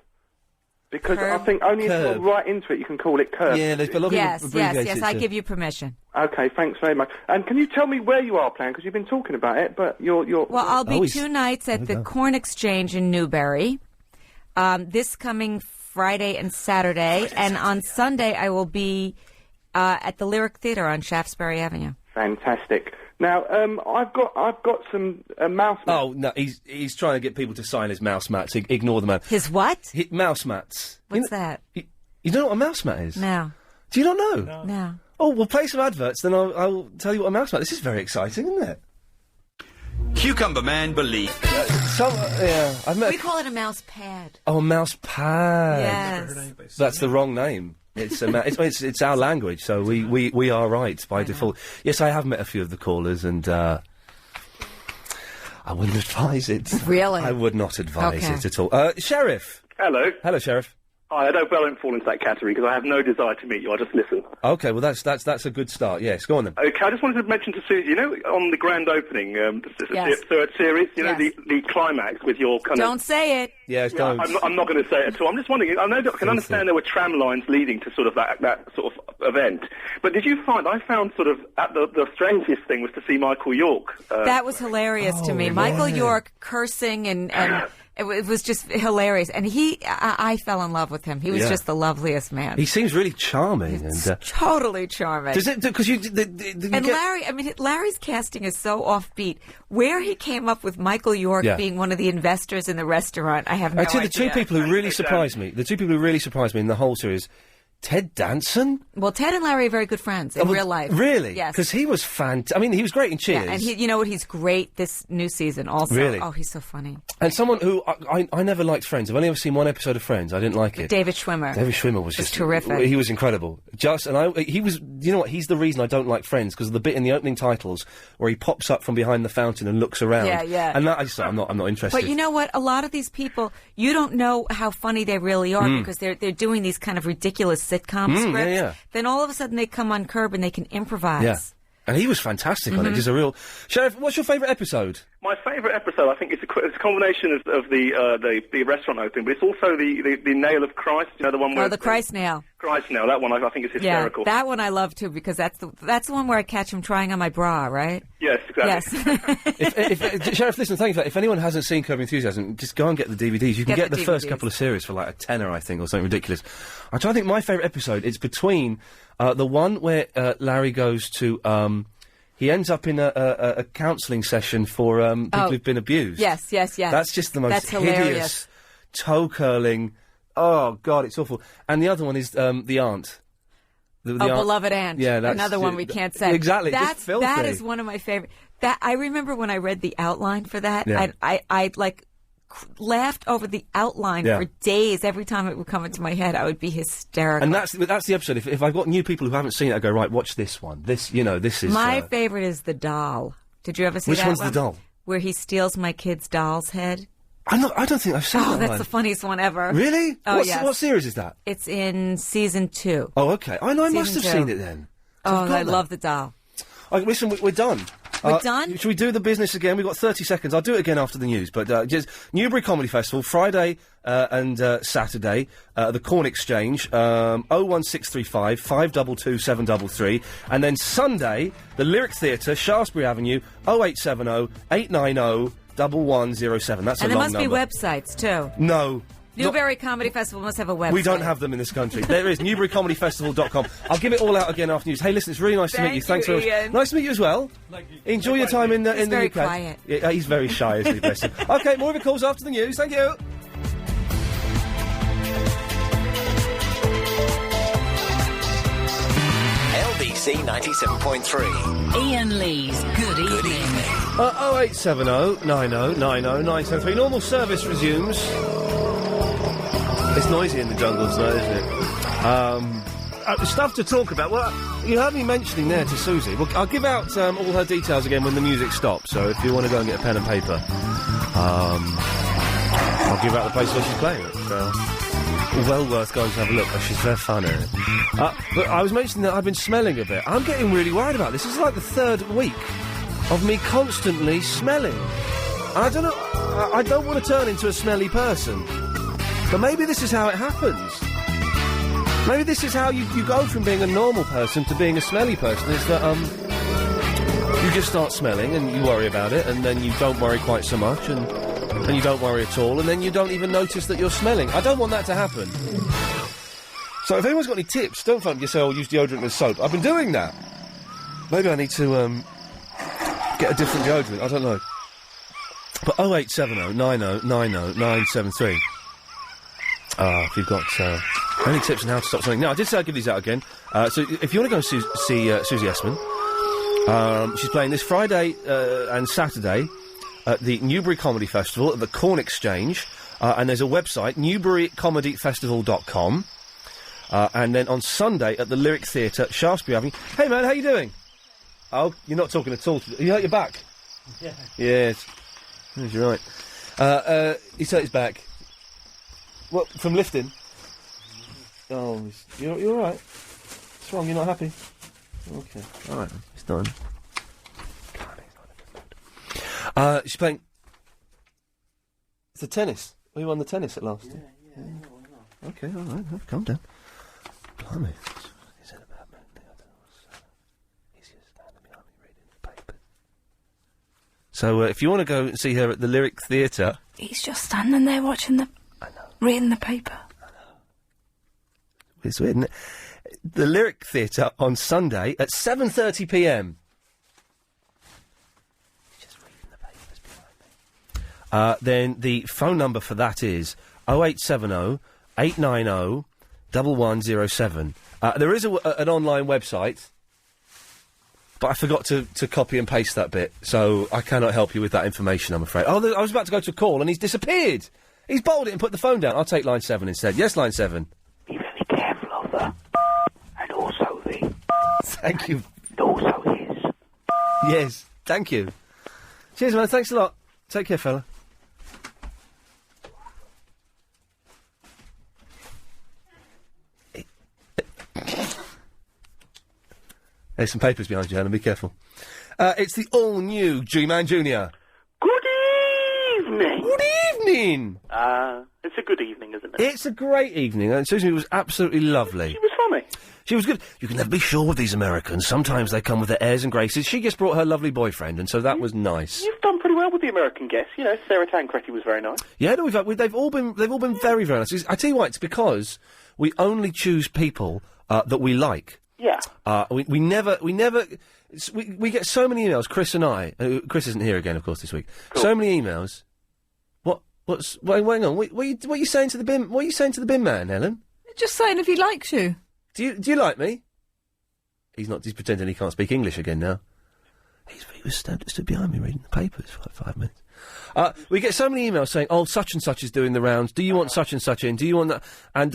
Because I think only if you're right into it you can call it Curb. Yeah, there's a lot of Yes, I give you permission. Okay, thanks very much. And can you tell me where you are playing? Because you've been talking about it, but you're... Well, I'll be 2 nights at the Corn Exchange in Newbury, this coming Friday and Saturday, and on Sunday I will be at the Lyric Theatre on Shaftesbury Avenue. Fantastic. Now, I've got some mouse mats. Oh no, he's trying to get people to sign his mouse mats. Ignore the man. His what? Mouse mats. What's that? You don't know what a mouse mat is? No. Do you not know? No. Oh, we'll play some adverts, then I'll tell you what a mouse mat. This is very exciting, isn't it? Cucumber Man believe. I've met. We call it a mouse pad. Oh, a mouse pad. Yes. That's the wrong name. It's it's our language, so we are right by default. Yes, I have met a few of the callers, and I wouldn't advise it. Really? I would not advise it at all. Sheriff. Hello. Hello, Sheriff. Hi, I don't fall into that category because I have no desire to meet you. I just listen. Okay, well that's a good start. Yes, go on then. Okay, I just wanted to mention to Susie, you know, on the grand opening, the third series, you know, the climax with your kind Don't say it. Yes, don't. I'm not going to say it at all. I'm just wondering. I can understand there were tram lines leading to sort of that sort of event, but did you find? I found sort of the strangest thing was to see Michael York. That was hilarious to me. Michael York cursing and it was just hilarious. And I fell in love with him. He was just the loveliest man. He seems really charming and totally charming. Does it? Because Larry, I mean, Larry's casting is so offbeat. Where he came up with Michael York being one of the investors in the restaurant, I have no idea. The two people who really surprised me in the whole series, Ted Danson. Well, Ted and Larry are very good friends in real life. Really? Yes. Because he was I mean, he was great in Cheers. Yeah, and you know what? He's great this new season also. Really? Oh, he's so funny. And someone who I never liked Friends. I've only ever seen one episode of Friends. I didn't like it. David Schwimmer. David Schwimmer was just terrific. He was incredible. He was. You know what? He's the reason I don't like Friends because of the bit in the opening titles where he pops up from behind the fountain and looks around. Yeah. And that I'm not interested. But you know what? A lot of these people, you don't know how funny they really are because they're doing these kind of ridiculous sitcom scripts. Yeah. Then all of a sudden they come on Curb and they can improvise. Yeah. And he was fantastic on it. He's a real... Sheriff, what's your favourite episode? My favourite episode, I think, it's a combination of the restaurant opening, but it's also the Nail of Christ. You know, the one where... Oh, the Christ Nail. Christ Nail. That one I think is hysterical. Yeah, that one I love too because that's the one where I catch him trying on my bra, right? Yes, exactly. Yes. Sheriff, listen, thank you for that. If anyone hasn't seen Curb Your Enthusiasm, just go and get the DVDs. You can get the first couple of series for like $10, I think, or something ridiculous. I'm trying to think my favourite episode. It's between the one where Larry goes to... he ends up in a counselling session for people who've been abused. Yes. That's just the most hideous, toe-curling... Oh, God, it's awful. And the other one is the aunt. The aunt. Beloved Aunt. Yeah, that's... Another one we can't say. Exactly, just filthy. That is one of my favorite... I remember when I read the outline for that, I laughed over the outline for days. Every time it would come into my head, I would be hysterical. And that's the episode. If I've got new people who haven't seen it, I go, right, watch this one. This is... My favourite is The Doll. Did you ever see that one? Which one's The Doll? Where he steals my kid's doll's head. I don't think I've seen that one. Oh, that's the funniest one ever. Really? Oh, yes. What series is that? It's in season 2. Oh, okay. I must have seen it then. Oh, I love The Doll. Listen, we're done. We're done? Should we do the business again? We've got 30 seconds. I'll do it again after the news. But just Newbury Comedy Festival, Friday and Saturday, the Corn Exchange, 01635 522 733. And then Sunday, the Lyric Theatre, Shaftesbury Avenue, 0870 890 1107. That's a long number. And there must be websites, too. No. Newbury Comedy Festival must have a website. We don't have them in this country. There is, newburycomedyfestival.com. I'll give it all out again after news. Hey, listen, it's really nice to meet you. Thanks very much. Iain. Nice to meet you as well. Enjoy your time in the UK. He's very quiet. Yeah, he's very shy, isn't he, bless him. Okay, more of your calls after the news. Thank you. LBC 97.3. Iain Lee's Good Evening. 0870 90 90 973. Normal service resumes. It's noisy in the jungles now, isn't it? Stuff to talk about. Well, you heard me mentioning there to Susie. Well, I'll give out all her details again when the music stops. So if you want to go and get a pen and paper, I'll give out the place where she's playing it. So well worth going to have a look. She's very funny. But I was mentioning that I've been smelling a bit. I'm getting really worried about this. This is like the third week of me constantly smelling. And I don't know. I don't want to turn into a smelly person. But maybe this is how it happens. Maybe this is how you go from being a normal person to being a smelly person, is that, you just start smelling and you worry about it, and then you don't worry quite so much, and you don't worry at all, and then you don't even notice that you're smelling. I don't want that to happen. So if anyone's got any tips, don't phone me, just say, oh, use deodorant and soap. I've been doing that. Maybe I need to, get a different deodorant, I don't know. But 0870 90 90 973. If you've got, any tips on how to stop something. Now, I did say I'd give these out again. So if you want to go and see Susie Essman, she's playing this Friday, and Saturday at the Newbury Comedy Festival at the Corn Exchange, and there's a website, newburycomedyfestival.com, and then on Sunday at the Lyric Theatre, Shaftesbury Avenue. Hey man, how you doing? Oh, you're not talking at all. You hurt your back? Yeah. Yes. Yes, you're right. He's hurt his back. What, from lifting? Oh, you're all right? What's wrong? You're not happy? Okay. All right, it's done. She's playing... It's the tennis. We won the tennis at last. Yeah. Okay, all right. Calm down. Blimey. Is it about me? He's just standing behind me reading the paper. So, if you want to go and see her at the Lyric Theatre... He's just standing there reading the paper. It's weird, isn't it? The Lyric Theatre on Sunday at 7:30pm. Then the phone number for that is 0870 890 1107. There is an online website, but I forgot to copy and paste that bit, so I cannot help you with that information, I'm afraid. Oh, I was about to go to a call and he's disappeared. He's bowled it and put the phone down. I'll take line 7 instead. Yes, line 7. Be very careful of her. And also the... Thank you. And also his. Yes, thank you. Cheers, man. Thanks a lot. Take care, fella. There's some papers behind you, Helen. Be careful. It's the all-new G-Man Jr. Good evening. Good evening. It's a good evening, isn't it? It's a great evening. And Susie was absolutely lovely. She was funny. She was good. You can never be sure with these Americans. Sometimes they come with their airs and graces. She just brought her lovely boyfriend, and so that was nice. You've done pretty well with the American guests. You know, Sarah Tancredi was very nice. Yeah, no, they've all been very, very nice. I tell you what, it's because we only choose people that we like. Yeah. We get so many emails. Chris and I. Chris isn't here again, of course, this week. Cool. So many emails. Hang on. What are you saying to the bin? What are you saying to the bin man, Helen? Just saying if he likes you. Do you like me? He's pretending he can't speak English again now. He was stood behind me reading the papers for like 5 minutes. We get so many emails saying, "Oh, such and such is doing the rounds. Do you want such and such in? Do you want that?" And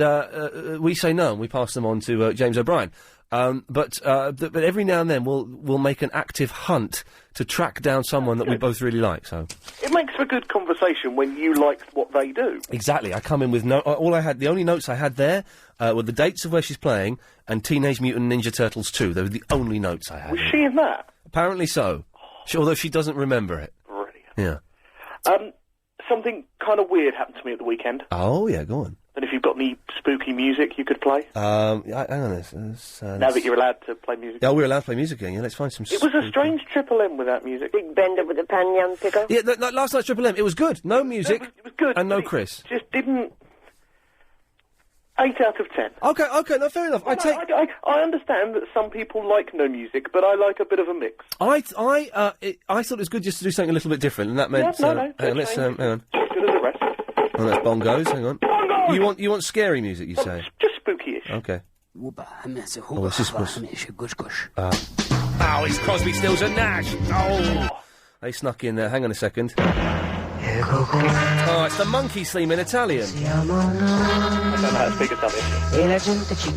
we say no, and we pass them on to James O'Brien. But every now and then we'll make an active hunt to track down someone that we both really like. So it makes for a good conversation when you like what they do. Exactly. I come in with the only notes I had there were the dates of where she's playing and Teenage Mutant Ninja Turtles 2. They were the only notes I had. Was she in that? Apparently so. Although she doesn't remember it. Brilliant. Yeah. Something kind of weird happened to me at the weekend. Oh yeah, go on. And if you've got any spooky music you could play? Hang on, now that you're allowed to play music. Yeah, we're allowed to play music again. Yeah, let's find some. It was a strange Triple M without music. Big Bender with a panyan picker. Yeah, last night's Triple M. It was good. No music. It was good. And no Chris. Just didn't. 8 out of 10. Okay, no, fair enough. I understand that some people like no music, but I like a bit of a mix. I thought it was good just to do something a little bit different, and that meant. No, hang on, let's hang on. As good as the rest. Oh, that's bongos. Hang on. Bongos! You want scary music? You say? Just spooky-ish. Okay. Oh, this was. Oh, it's Crosby, Stills and Nash. Oh, they snuck in there. Hang on a second. Oh, it's the Monkeys theme in Italian. I don't know how to speak Italian.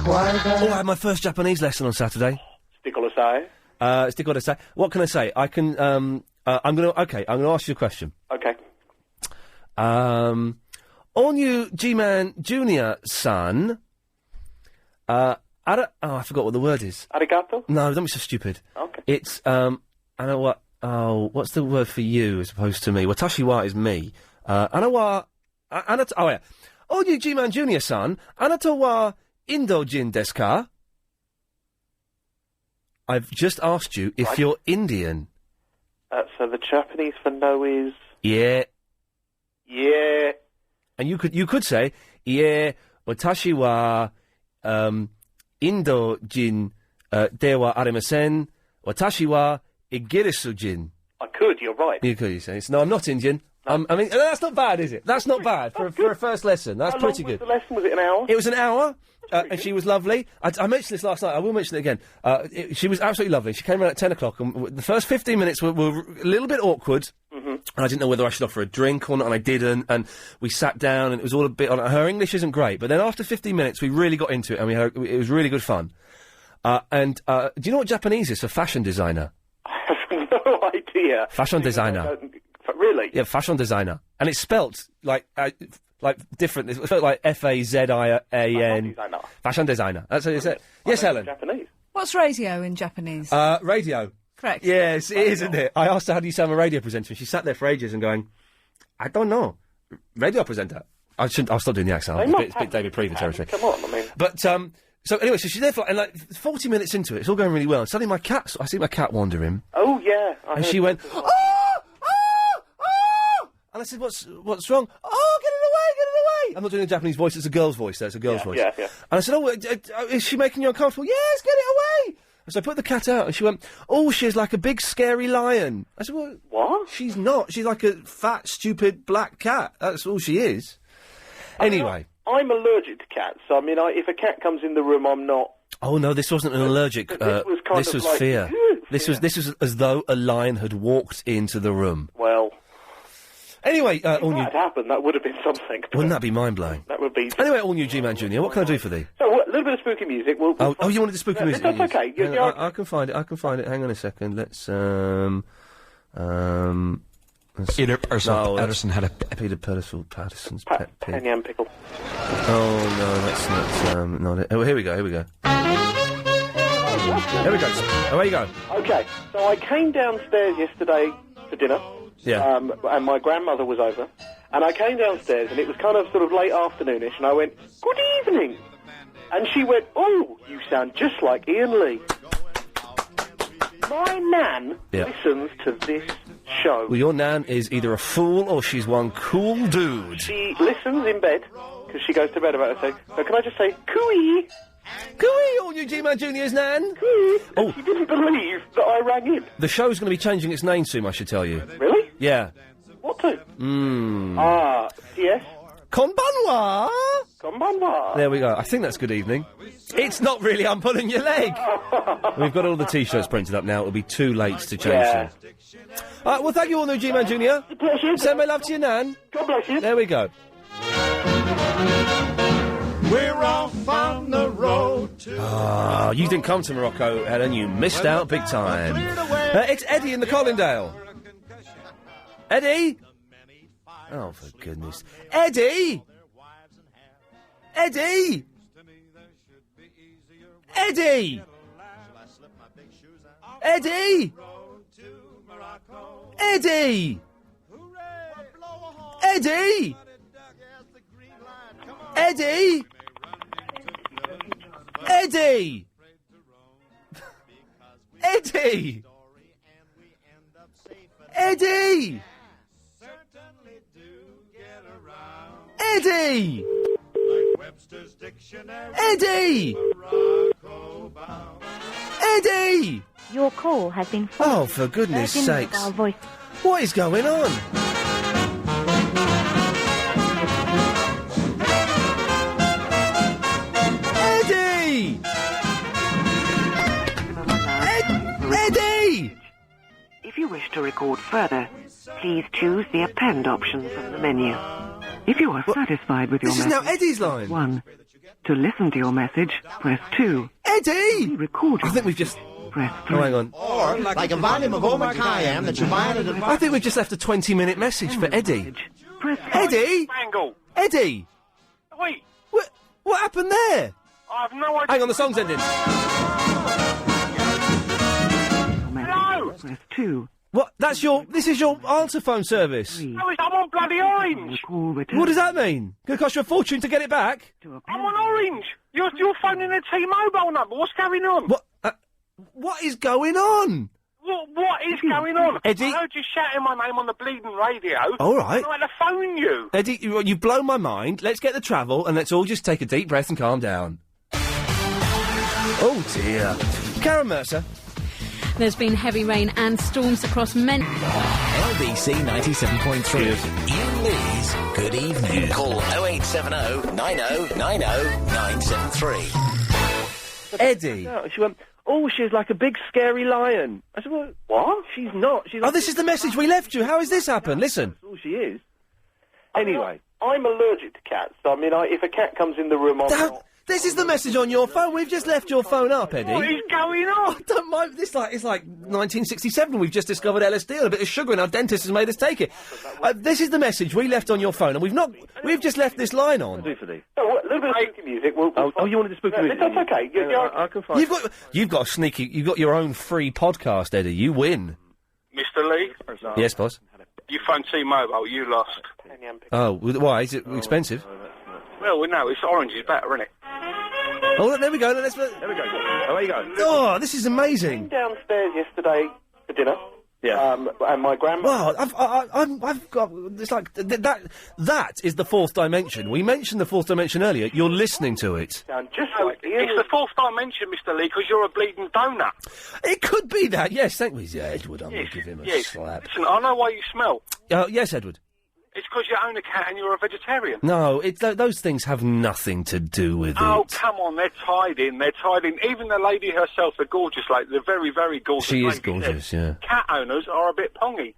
Oh, I had my first Japanese lesson on Saturday. Sticcolo sai. Sticcolo sai. What can I say? I can. I'm gonna ask you a question. Okay. All new G-Man Junior son. I forgot what the word is. Arigato? No, don't be so stupid. Okay. It's I know what. Oh, what's the word for you as opposed to me? Watashi wa is me. Ana wa... Oh, yeah. Oh, you G-Man Junior son, anata wa Indojin desu ka? I've just asked you if you're Indian. So the Japanese for no is... Yeah. Yeah. And you could say, yeah, watashi wa Indo jin dewa arimasen, watashi wa igirisu jin. I could, you're right. You could, you say. No, I'm not Indian. I mean, that's not bad, is it? That's not bad for a first lesson. That's pretty good. How long was the lesson? Was it an hour? It was an hour, and she was lovely. I mentioned this last night. I will mention it again. She was absolutely lovely. She came around at 10 o'clock, and the first 15 minutes were a little bit awkward. Mm-hmm. And I didn't know whether I should offer a drink or not, and I didn't. And we sat down, and it was all a bit on. Her English isn't great, but then after 15 minutes, we really got into it, and it was really good fun. And do you know what Japanese is? A fashion designer. I have no idea. Fashion designer. Really? Yeah, fashion designer. And it's spelt like different. It's spelt like F-A-Z-I-A-N. Fashion designer. That's how you say it. Yes, Helen? Japanese. What's radio in Japanese? Radio. Correct. Yes, it is, isn't it? I asked her, how do you sound a radio presenter? And she sat there for ages and going, I don't know. Radio presenter. I'll stop doing the accent. It's a bit David Prever territory. Come on, I mean. But, so anyway, so she's there for, and like, 40 minutes into it, it's all going really well. And suddenly I see my cat wander in. Oh, yeah. And she went, oh! And I said, what's wrong? Oh, get it away! I'm not doing a Japanese voice, it's a girl's voice, it's a girl's voice. Yeah. And I said, is she making you uncomfortable? Yes, get it away! And so I put the cat out, and she went, oh, she's like a big, scary lion. I said, what? She's not. She's like a fat, stupid, black cat. That's all she is. Anyway. I'm allergic to cats, so I mean, if a cat comes in the room, I'm not... Oh, no, this wasn't an allergic... this was like, fear. This was as though a lion had walked into the room. Well... Anyway, if that had happened, that would have been something. Wouldn't that be mind-blowing? That would be... Anyway, all new G-Man Jr., what can I do for thee? So, a little bit of spooky music. We'll you wanted the spooky music? That's okay. I can find it. Hang on a second. Let's, Peter Patterson had a... Peter Patterson's pet pig. Penny and pickle. Oh, no, that's not it. Oh, here we go. Here we go. Away you go. Okay, so I came downstairs yesterday for dinner. Yeah. And my grandmother was over. And I came downstairs, and it was kind of sort of late afternoonish, and I went, good evening. And she went, oh, you sound just like Iain Lee. My nan listens to this show. Well, your nan is either a fool or she's one cool dude. She listens in bed, because she goes to bed about it. So can I just say, cooey? Cooey, all you G-Man Junior's nan. Cooey. Oh. She didn't believe that I rang in. The show's going to be changing its name soon, I should tell you. Really? Yeah. What to? Yes? Konbanwa! Konbanwa. There we go. I think that's good evening. It's not really, I'm pulling your leg. We've got all the T-shirts printed up now. It'll be too late to change them. Well, thank you all, new G-Man Junior. Pleasure. Send my love to your nan. God bless you. There we go. We're off on the road to... you didn't come to Morocco, Helen. You missed out big time. It's Eddie in the Collindale. Eddie? Oh, for goodness. Eddie! Eddie! Eddie! Eddie! Eddie! Eddie! Eddie! Eddie! Eddie! Eddie! Eddie! Eddie! Eddie! Your call has been Oh, for goodness sakes. What is going on? Eddie! Eddie! If you wish to record further, please choose the append option from the menu. If you are satisfied with your This is message, now Eddie's line. 1. To listen to your message, press 2. Eddie! Record your I think we've just... Press 3. Oh, hang on. Or, like a volume of Omar Khayyam that you buy at a... I think we've just left a 20-minute message for Eddie. Press Eddie! Bangle. Eddie! Wait. What happened there? I have no idea. Hang on, the song's ending. Hello! Press 2. What? This is your answer phone service. No, I'm on bloody Orange. What does that mean? Gonna cost you a fortune to get it back? I'm on Orange. You're phoning a T-Mobile number. What's going on? What is going on? What is going on? Eddie? I heard you shouting my name on the bleeding radio. All right. I had to phone you. Eddie, you've blown my mind. Let's get the travel and let's all just take a deep breath and calm down. Oh, dear. Karen Mercer. There's been heavy rain and storms across many... LBC 97.3. Iain Lee's Good Evening. Call 0870 90 90 973. Eddie. She went, oh, she's like a big scary lion. I said, well, what? She's not. She's Oh, this is the message we left you. How has this happened? Listen. That's all she is. Anyway. I'm allergic to cats. So, I mean, if a cat comes in the room, I'm not... This is the message on your phone. We've just left your phone up, Eddie. What is going on? I don't mind. It's like 1967. We've just discovered LSD and a bit of sugar, and our dentist has made us take it. This is the message we left on your phone, and we've just left this line on. Do for thee. Oh, a little bit of spooky music. Oh, you wanted the spooky music? That's okay. I can find You've got a sneaky. You've got your own free podcast, Eddie. You win. Mr. Lee? Yes, boss. You phoned T-Mobile, you lost. Oh, why? Is it expensive? Well, we know, it's orange is better, isn't it? Oh, there we go. There we go. Away you go. Oh, this is amazing. I came downstairs yesterday for dinner. Yeah. And my grandma... Well, I've got... It's like... That is the fourth dimension. We mentioned the fourth dimension earlier. You're listening to it. Just like it's the fourth dimension, Mr. Lee, because you're a bleeding donut. It could be that, yes. Thank you. Yeah, Edward, I'm going to give him a slap. Listen, I know why you smell. Yes, Edward. It's because you own a cat and you're a vegetarian. No, those things have nothing to do with Oh, it. come on, they're tied in. Even the lady herself, the gorgeous lady, the very, very gorgeous She lady is gorgeous, yeah. Cat owners are a bit pongy.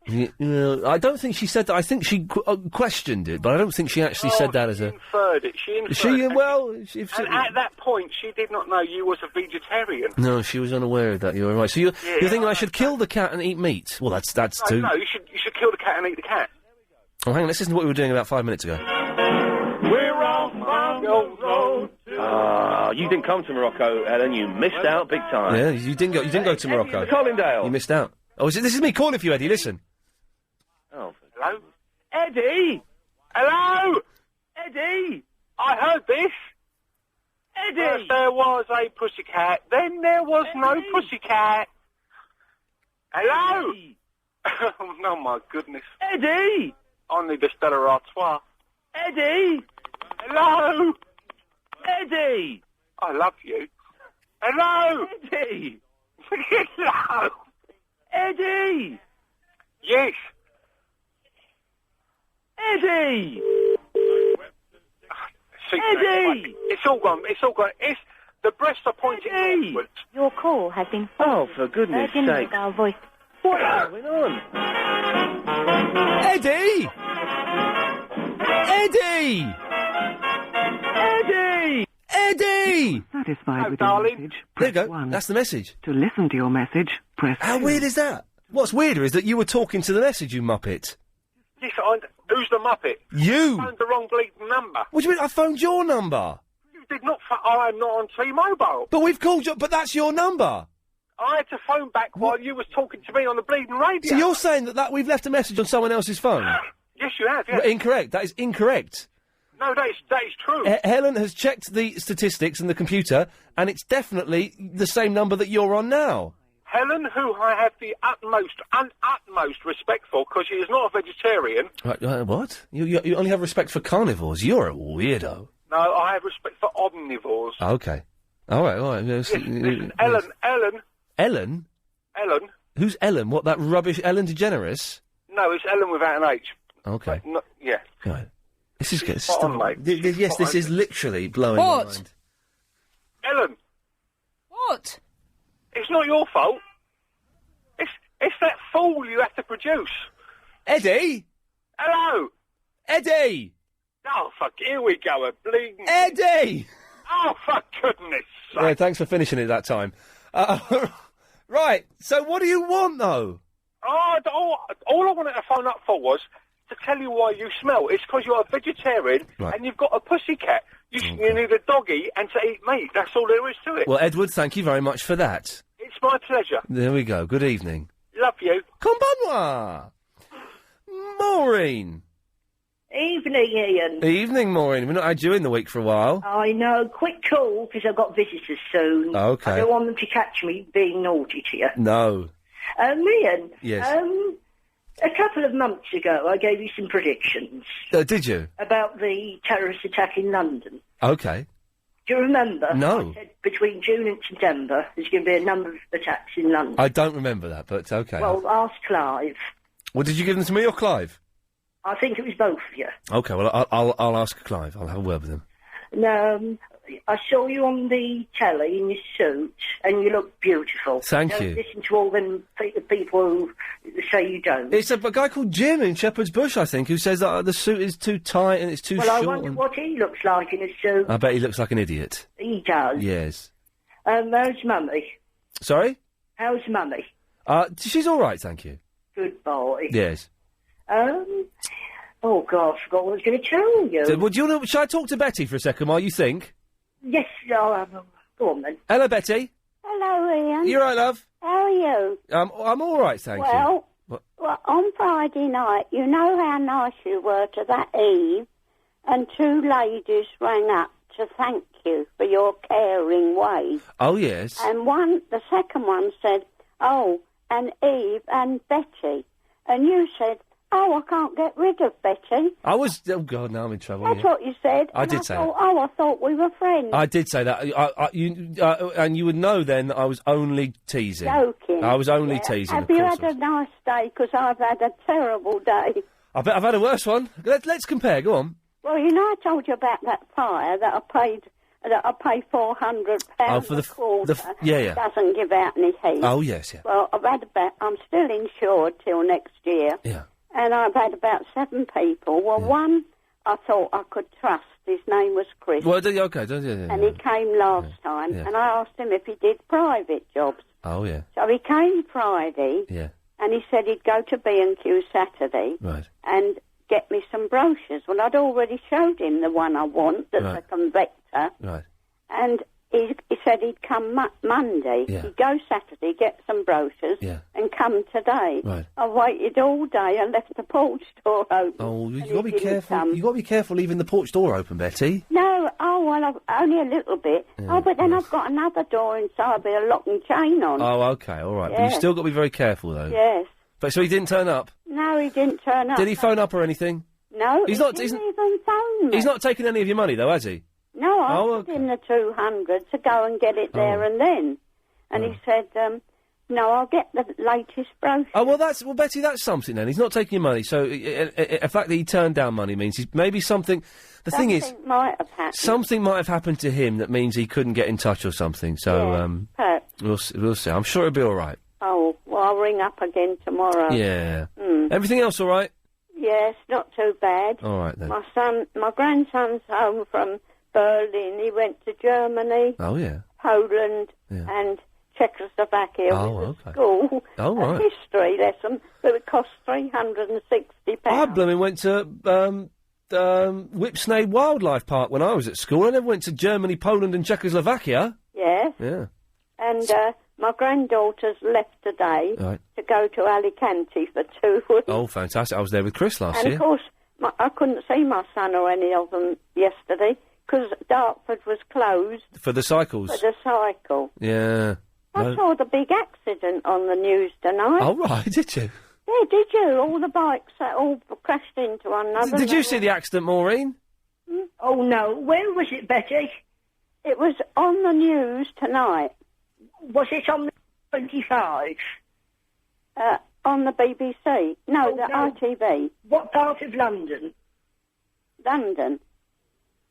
I don't think she said that. I think she questioned it, but I don't think she actually said that as a... Inferred it. She inferred it. And at that point, she did not know you was a vegetarian. No, she was unaware of that. You're right. So you're thinking I should kill the cat and eat meat? Well, that's too... No, you should kill the cat and eat the cat. Oh, hang on, let's listen to what we were doing about 5 minutes ago. We're off on the road. You didn't come to Morocco, Ellen. You missed out big time. Yeah, you didn't go to Morocco. Collindale. You missed out. Oh, this is me calling for you, Eddie. Listen. Oh, hello, Eddie. Hello, Eddie. I heard this. Eddie. First there was a pussycat, then there was no pussycat. Hello. Oh, my goodness. Eddie! I need a Stella Artois. Eddie! Hello! Eddie! I love you. Hello! Eddie! Hello! Eddie! Yes! Eddie! Eddie! It's all gone. It's the breasts are pointing outwards. Your call has been... Oh, for goodness sake. Mobile voice. What is going on? Eddie! Eddie! Eddie! Eddie! Satisfied with darling. your message, There you press go. 1. That's the message. To listen to your message, press How 2. weird is that? What's weirder is that you were talking to the message, you muppet. Yes, who's the Muppet? You! I phoned the wrong bleeding number. What do you mean? I phoned your number. You did not. I'm not on T-Mobile. But we've called you. But that's your number. I had to phone back while you was talking to me on the bleeding radio. So you're saying that we've left a message on someone else's phone? Yes, you have. Yes. Incorrect. That is incorrect. No, that is true. Helen has checked the statistics and the computer, and it's definitely the same number that you're on now. Helen, who I have the utmost respect for, because she is not a vegetarian. Right, what? You only have respect for carnivores. You're a weirdo. No, I have respect for omnivores. Okay. All right. Yes, listen, Ellen. Ellen? Ellen? Who's Ellen? What, that rubbish Ellen DeGeneres? No, it's Ellen without an H. Okay. No, yeah. Right. This is good. Mate. Yes, this is literally blowing my mind. Ellen. What? It's not your fault. It's that fool you have to produce. Eddie? Hello? Eddie! Oh, fuck, here we go, a bleeding... Eddie! Oh, for goodness sake. Yeah, thanks for finishing it that time. Right, so what do you want, though? All I wanted to phone up for was to tell you why you smell. It's because you're a vegetarian and you've got a pussycat. You need a doggy and to eat meat. That's all there is to it. Well, Edward, thank you very much for that. It's my pleasure. There we go. Good evening. Love you. Konbanwa! Maureen. Evening, Ian. Evening, Maureen. We've not had you in the week for a while. I know. Quick call, because I've got visitors soon. Okay. I don't want them to catch me being naughty to you. No. Ian. Yes. A couple of months ago, I gave you some predictions. Did you? About the terrorist attack in London. Okay. Do you remember? No. I said between June and September, there's going to be a number of attacks in London. I don't remember that, but okay. Well, ask Clive. Well, did you give them to me or Clive? I think it was both of you. Okay, well, I'll ask Clive. I'll have a word with him. No, I saw you on the telly in your suit, and you look beautiful. Thank Don't you. listen to all them people who say you don't. It's a guy called Jim in Shepherd's Bush, I think, who says that the suit is too tight and it's too Well, short. I wonder what he looks like in a suit. I bet he looks like an idiot. He does. Yes. How's Mummy? Sorry? How's Mummy? She's all right, thank you. Good boy. Yes. Oh, God, I forgot what I was going to tell you. So, well, shall I talk to Betty for a second while you think? Yes, go on then. Hello, Betty. Hello, Ian. You all right, love? How are you? I'm all right, thank you. Well, What? on Friday night, you know how nice you were to that Eve, and two ladies rang up to thank you for your caring ways. Oh, yes. And the second one said, oh, and Eve and Betty. And you said, oh, I can't get rid of Betty. Oh, God, now I'm in trouble. That's what you said. I and did say thought, that. oh, I thought we were friends. I did say that. And you would know then that I was only teasing. Joking. I was only Yeah. teasing, Have of you course. had a nice day? Because I've had a terrible day. I bet I've had a worse one. Let's compare, go on. Well, you know, I told you about that fire that I pay £400 for a quarter. yeah. Doesn't give out any heat. Oh, yes, yeah. Well, I'm still insured till next year. Yeah. And I've had about 7 people. Well, one I thought I could trust. His name was Chris. Well, okay, yeah. And he came last time, yeah. and I asked him if he did private jobs. Oh, yeah. So he came Friday, Yeah. and he said he'd go to B&Q Saturday Right. and get me some brochures. Well, I'd already showed him the one I want, that's Right. a convector, Right. and he said he'd come Monday. Yeah. He'd go Saturday, get some brochures, Yeah. and come today. Right. I waited all day and left the porch door open. Oh, you and got to he be didn't careful. come. You got to be careful leaving the porch door open, Betty. No, only a little bit. Yeah, but then I've got another door inside with a lock and chain on. Oh, okay, all right. But Yeah. you've still got to be very careful, though. Yes. But so he didn't turn up. No, he didn't turn up. Did he phone up or anything? No, He's he not- didn't he's- even phone me. He's not taking any of your money, though, has he? No, I Oh, offered him the 200 to go and get it there and then. And he said, no, I'll get the latest brochure. Oh, well, Betty, that's something then. He's not taking your money, so the fact that he turned down money means he's maybe something... The thing is, Something might have happened. something might have happened to him that means he couldn't get in touch or something, so, Perhaps. we'll see. I'm sure it'll be all right. Oh, well, I'll ring up again tomorrow. Yeah. Mm. Everything else all right? Yes, not too bad. All right, then. My grandson's home from Berlin. He went to Germany, Oh, yeah. Poland, and Czechoslovakia with a school. Oh, a right. history lesson that would cost £360. I blooming went to Whipsnade Wildlife Park when I was at school. I never went to Germany, Poland and Czechoslovakia. Yes. Yeah. And my granddaughter's left today Right. to go to Alicante for 2 weeks. Oh, fantastic. I was there with Chris last And year. of course, I couldn't see my son or any of them yesterday because Dartford was closed For the cycles. for the cycle. Yeah. I No. saw the big accident on the news tonight. Oh, right, did you? Yeah, did you? All the bikes that all crashed into one another. Did you see the accident, Maureen? Oh, no. Where was it, Betty? It was on the news tonight. Was it on the 25? On the BBC. No, the ITV. What part of London? London.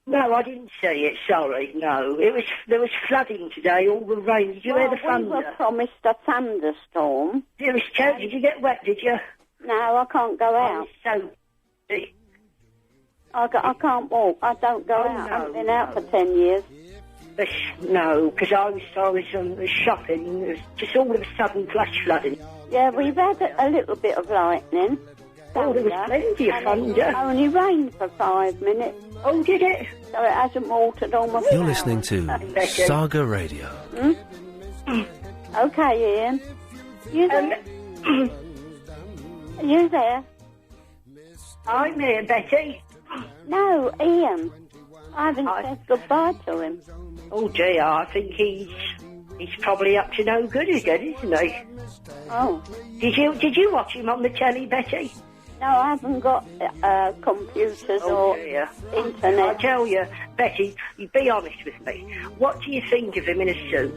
No, I didn't see it, sorry, no. There was flooding today, all the rain. Did you hear the thunder? We were promised a thunderstorm. Dearest child, did you get wet, did you? No, I can't go out. So, I can't walk. I don't go out. I haven't been out for 10 years. No, because I was shopping, and there was just all of a sudden flash flooding. Yeah, we've had a little bit of lightning. Oh, there was plenty of and thunder. It only rained for 5 minutes. Oh, did it? So it hasn't watered all my You're flowers. listening to Saga Radio. Hmm? Okay, Ian. You there? Are you there? I'm here, Betty. No, Ian. I haven't said goodbye to him. Oh dear, I think he's probably up to no good again, isn't he? Oh. Did you watch him on the telly, Betty? No, I haven't got computers or internet. I tell you, Betty, you be honest with me. What do you think of him in a suit?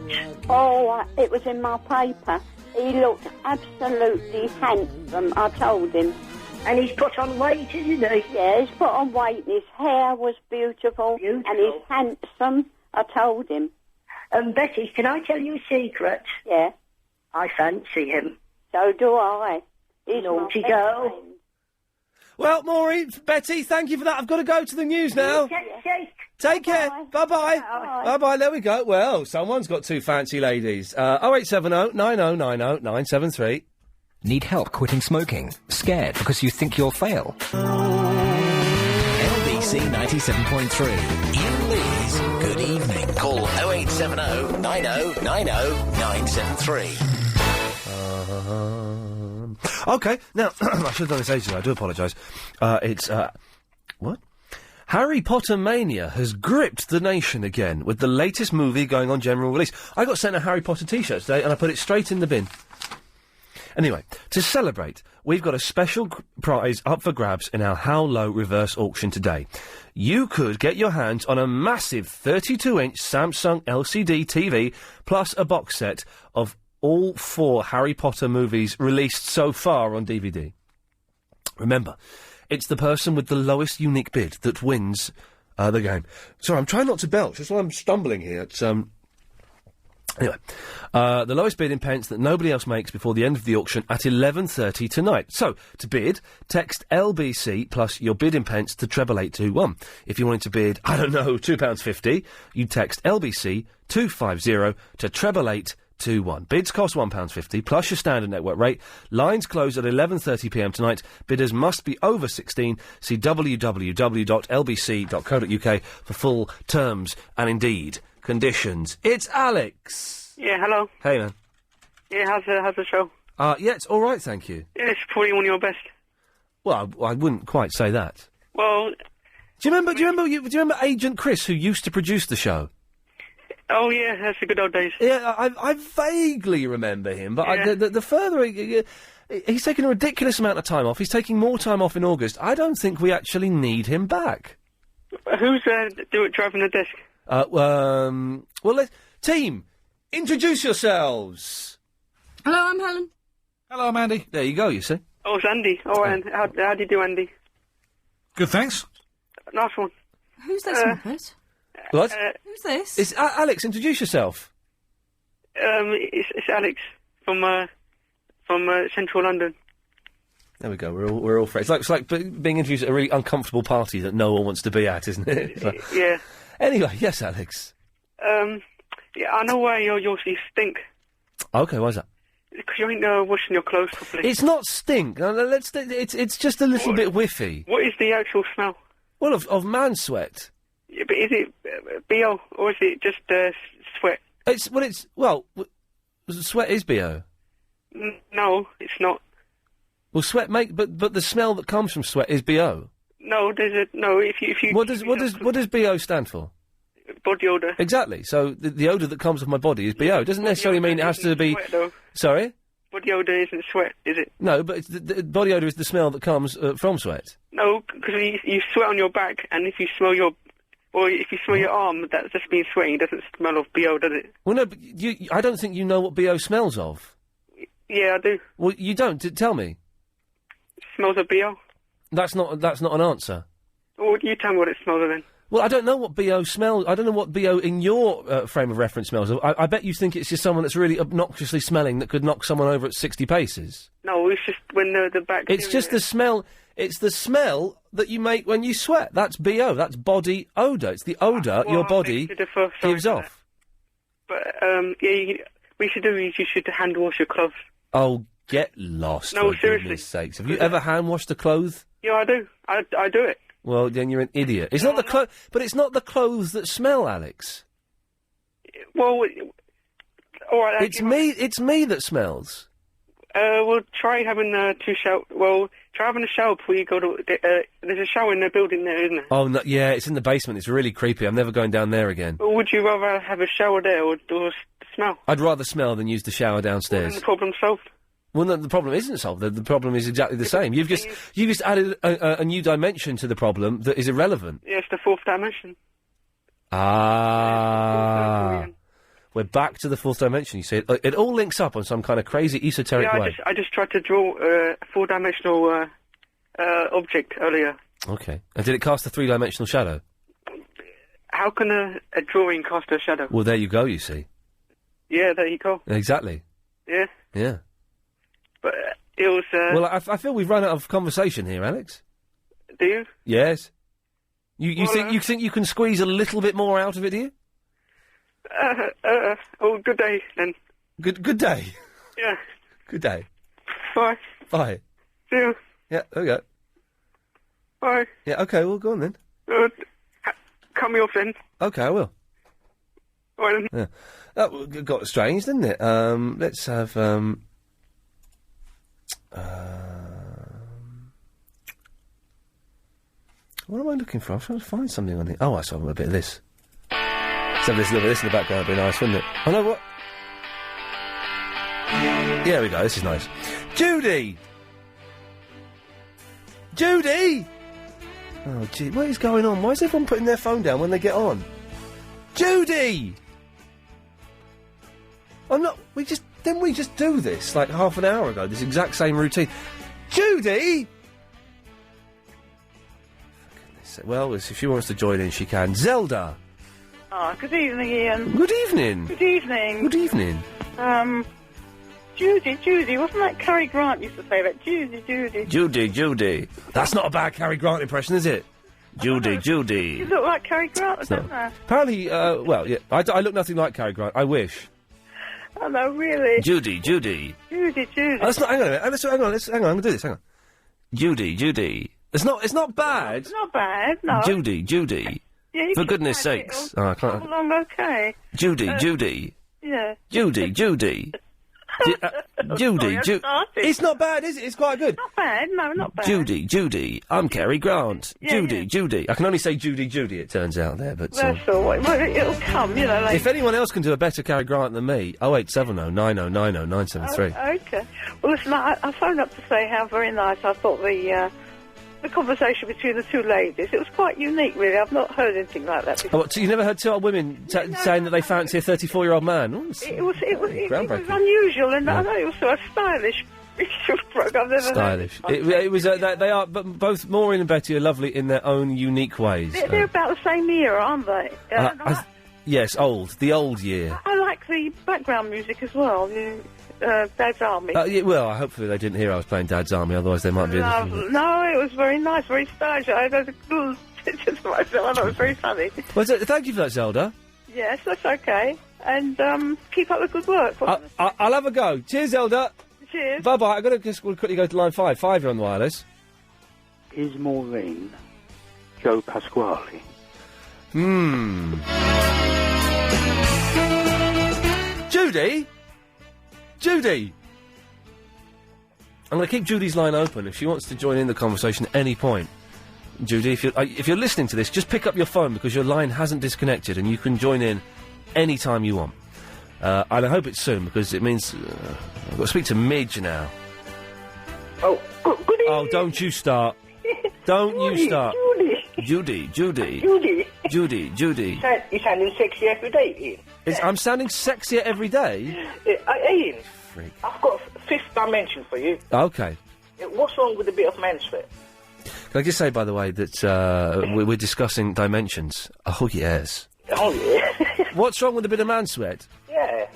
Oh, it was in my paper. He looked absolutely handsome, I told him. And he's put on weight, isn't he? Yeah, he's put on weight and his hair was beautiful. And he's handsome, I told him. Betty, can I tell you a secret? Yeah. I fancy him. So do I. He's naughty my girl. best friend. Well, Maureen, Betty, thank you for that. I've got to go to the news now. Take care. Bye-bye. Bye-bye. There we go. Well, someone's got two fancy ladies. 0870 9090 973. Need help quitting smoking? Scared because you think you'll fail? LBC 97.3. Iain Lee's Good Evening. Call 0870 9090 973. Okay, now, I should have done this ages ago, I do apologise. What? Harry Potter mania has gripped the nation again, with the latest movie going on general release. I got sent a Harry Potter t-shirt today, and I put it straight in the bin. Anyway, to celebrate, we've got a special prize up for grabs in our How Low reverse auction today. You could get your hands on a massive 32-inch Samsung LCD TV, plus a box set of all 4 Harry Potter movies released so far on DVD. Remember, it's the person with the lowest unique bid that wins the game. Sorry, I'm trying not to belch. That's why I'm stumbling here. It's, Anyway, the lowest bid in pence that nobody else makes before the end of the auction at 11:30 tonight. So, to bid, text LBC plus your bid in pence to 88821. If you wanted to bid, I don't know, £2.50, you text LBC 250 to 88821. Bids cost £1.50 plus your standard network rate. Lines close at 11:30pm tonight. Bidders must be over 16. See www.lbc.co.uk for full terms and indeed conditions. It's Alex. Yeah, hello. Hey, man. Yeah, how's the show? Yeah, it's all right, thank you. Yeah, it's probably one of your best. Well, I wouldn't quite say that. Well, Do you remember Agent Chris, who used to produce the show? oh yeah, that's the good old days. Yeah, I vaguely remember him, but Yeah. the further he's taking a ridiculous amount of time off. He's taking more time off in August. I don't think we actually need him back. Who's driving the desk? Well, team, introduce yourselves. Hello, I'm Helen. Hello, I'm Andy. There you go, you see. Oh, it's Andy. Oh, and how do you do, Andy? Good, thanks. Nice one. Who's this, Muppet? What? Who's this? It's Alex, introduce yourself. It's Alex from Central London. There we go, we're all friends. It's like being introduced at a really uncomfortable party that no one wants to be at, isn't it? So- Yeah. Anyway, yes, Alex. Yeah, I know why you stink. Okay, why's that? Because you ain't washing your clothes properly. It's not stink. It's just a little bit whiffy. What is the actual smell? Well, of man sweat. Yeah, but is it BO or is it just sweat? Sweat is BO. No, it's not. Well, sweat but the smell that comes from sweat is BO. No, If you What does BO stand for? Body odour. Exactly. So the odour that comes off my body is BO. It doesn't necessarily mean it has to be. Sweat, though. Sorry. Body odour isn't sweat, is it? No, but the body odour is the smell that comes from sweat. No, because you sweat on your back, and if you smell your arm, that's just being sweating. It doesn't smell of BO, does it? Well, no, but I don't think you know what BO smells of. Yeah, I do. Well, you don't. Tell me. Smells of BO. That's not an answer. Well, you tell me what it smells of then. Well, I don't know what BO smells. I don't know what BO in your frame of reference smells of. I bet you think it's just someone that's really obnoxiously smelling that could knock someone over at 60 paces. No, it's just when the bacteria... It's just the smell. It's the smell that you make when you sweat. That's BO. That's body odour. It's the odour your body gives off. But, what you should do is you should hand wash your clothes. Oh, get lost. No, for seriously. goodness sakes. Have you ever hand washed the clothes? Yeah, I do. I do it. Well, then you're an idiot. It's not the clothes, but it's not the clothes that smell, Alex. Well, all right. It's me that smells. Well, try having try having a shower before you go to. There's a shower in the building there, isn't there? Oh, no, yeah, it's in the basement. It's really creepy. I'm never going down there again. Well, would you rather have a shower there or smell? I'd rather smell than use the shower downstairs. And the problem solved. Well, no, the problem isn't solved. The problem is exactly the same. You've just added a new dimension to the problem that is irrelevant. Yeah, it's the fourth dimension. Ah. We're back to the fourth dimension, you see. It all links up on some kind of crazy esoteric way. I just tried to draw a four-dimensional object earlier. Okay. And did it cast a three-dimensional shadow? How can a drawing cast a shadow? Well, there you go, you see. Yeah, there you go. Exactly. Yeah. Yeah. But it was... Well, I feel we've run out of conversation here, Alex. Do you? Yes. You think you can squeeze a little bit more out of it, do you? Good day, then. Good day. Yeah. Good day. Bye. Bye. See you. Yeah, there we go. Bye. Yeah, okay, well, go on then. Cut me off then. Okay, I will. Right then. Yeah. That got strange, didn't it? Let's have, what am I looking for? I'm trying to find something on it. Oh, I saw a bit of this. Let's have this, a little bit of this in the background. It'd be nice, wouldn't it? Oh, no, what? Yeah, there we go. This is nice. Judy! Judy! Oh, gee, what is going on? Why is everyone putting their phone down when they get on? Judy! I'm not... Didn't we just do this, like, half an hour ago? This exact same routine. Judy! For goodness sake. Well, if she wants to join in, she can. Zelda! Ah, good evening, Ian. Good evening. Good evening. Good evening. Judy, wasn't that Cary Grant used to say that? Judy. That's not a bad Cary Grant impression, is it? Judy. You look like Cary Grant, don't you? Apparently, well, yeah, I look nothing like Cary Grant. I wish. Oh, no, really? Judy. That's not, hang on a minute. Hang on, I'm gonna do this, hang on. Judy. It's not bad. It's not bad, no. Judy. Yeah, you For can goodness find it. sakes. Oh, I can't. All along okay. Judy. Yeah. Judy. Sorry, I started. It's not bad, is it? It's quite good. Not bad, no, not bad. Judy. I'm Cary Grant. Yeah, Judy. I can only say Judy, it turns out there, but... That's all right. Well, it'll come, you know, like... If anyone else can do a better Cary Grant than me, 0870 9090 973. Okay. Well, listen, I phoned up to say how very nice I thought the conversation between the two ladies, it was quite unique, really. I've not heard anything like that before. Oh, so you never heard two old women saying that they fancy a 34-year-old man? Oh, It was groundbreaking. unusual, and Yeah. I know it was so stylish. I've never Stylish. heard It was. They are, but both Maureen and Betty are lovely in their own unique ways. They're about the same era, aren't they? Yes, old. The old year. I like the background music as well. Dad's Army. Yeah, well, hopefully they didn't hear I was playing Dad's Army, otherwise they might be... No, it was very nice, very stylish. I had a little picture to myself. I thought it was very funny. Well, thank you for that, Zelda. Yes, that's okay. And keep up the good work. I'll have a go. Cheers, Zelda. Cheers. Bye-bye. I've got to just quickly go to line 5. 5, you're on the wireless. Is Maureen Joe Pasquale? Judy! I'm going to keep Judy's line open if she wants to join in the conversation at any point. Judy, if you're listening to this, just pick up your phone because your line hasn't disconnected and you can join in any time you want. And I hope it's soon because it means I've got to speak to Midge now. Oh, good evening. Oh, don't you start. Don't you start. Judy. You're sounding sexy every day, Ian. I'm sounding sexier every day? Ian, I've got a fifth dimension for you. Okay. What's wrong with a bit of man sweat? Can I just say, by the way, that we're discussing dimensions? Oh, yes. Oh, yeah. What's wrong with a bit of man sweat? Yeah.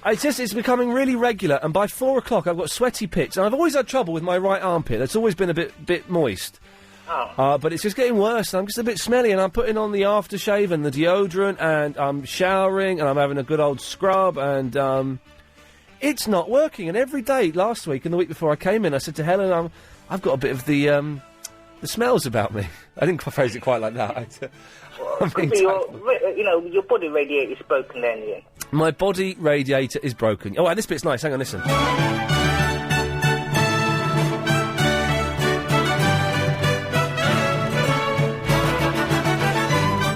It's becoming really regular, and by 4 o'clock I've got sweaty pits, and I've always had trouble with my right armpit. That's always been a bit moist. Oh. But it's just getting worse, and I'm just a bit smelly, and I'm putting on the aftershave and the deodorant, and I'm showering, and I'm having a good old scrub, and it's not working. And every day, last week and the week before I came in, I said to Helen, I've got a bit of the smells about me. I didn't phrase it quite like that. Your body radiator is broken then, Ian. My body radiator is broken. Oh, and this bit's nice. Hang on, listen.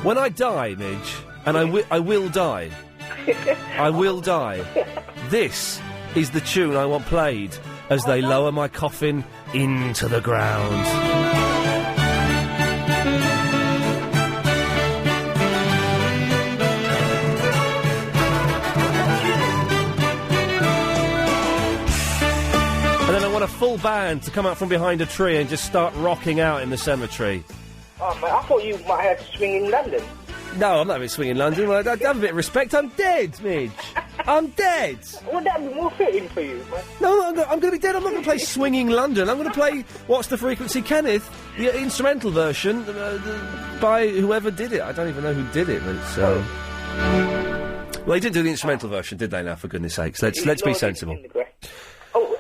When I die, Midge, and I will die, I will die, this is the tune I want played as they lower my coffin into the ground. And then I want a full band to come out from behind a tree and just start rocking out in the cemetery. Oh, man, I thought you might have to swing in London. No, I'm not having a swing in London. I have a bit of respect. I'm dead, Midge. I'm dead. Would that be more fitting for you, man? No, I'm going to be dead. I'm not going to play Swinging London. I'm going to play What's the Frequency, Kenneth, the instrumental version by whoever did it. I don't even know who did it, but it's... Well, they didn't do the instrumental version, did they, now, for goodness sakes? Let's be sensible. Oh,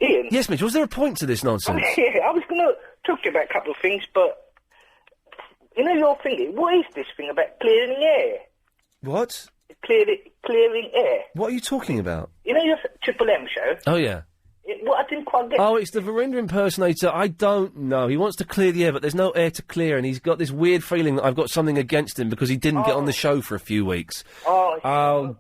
Ian? Yes, Mitch, was there a point to this nonsense? Yeah, I was going to talk to you about a couple of things, but... You know, you're thinking, what is this thing about clearing air? What? Clearing air. What are you talking about? You know your Triple M show? Oh, yeah. What I didn't quite get... Oh, it's the Verinder impersonator. I don't know. He wants to clear the air, but there's no air to clear, and he's got this weird feeling that I've got something against him because he didn't get on the show for a few weeks. I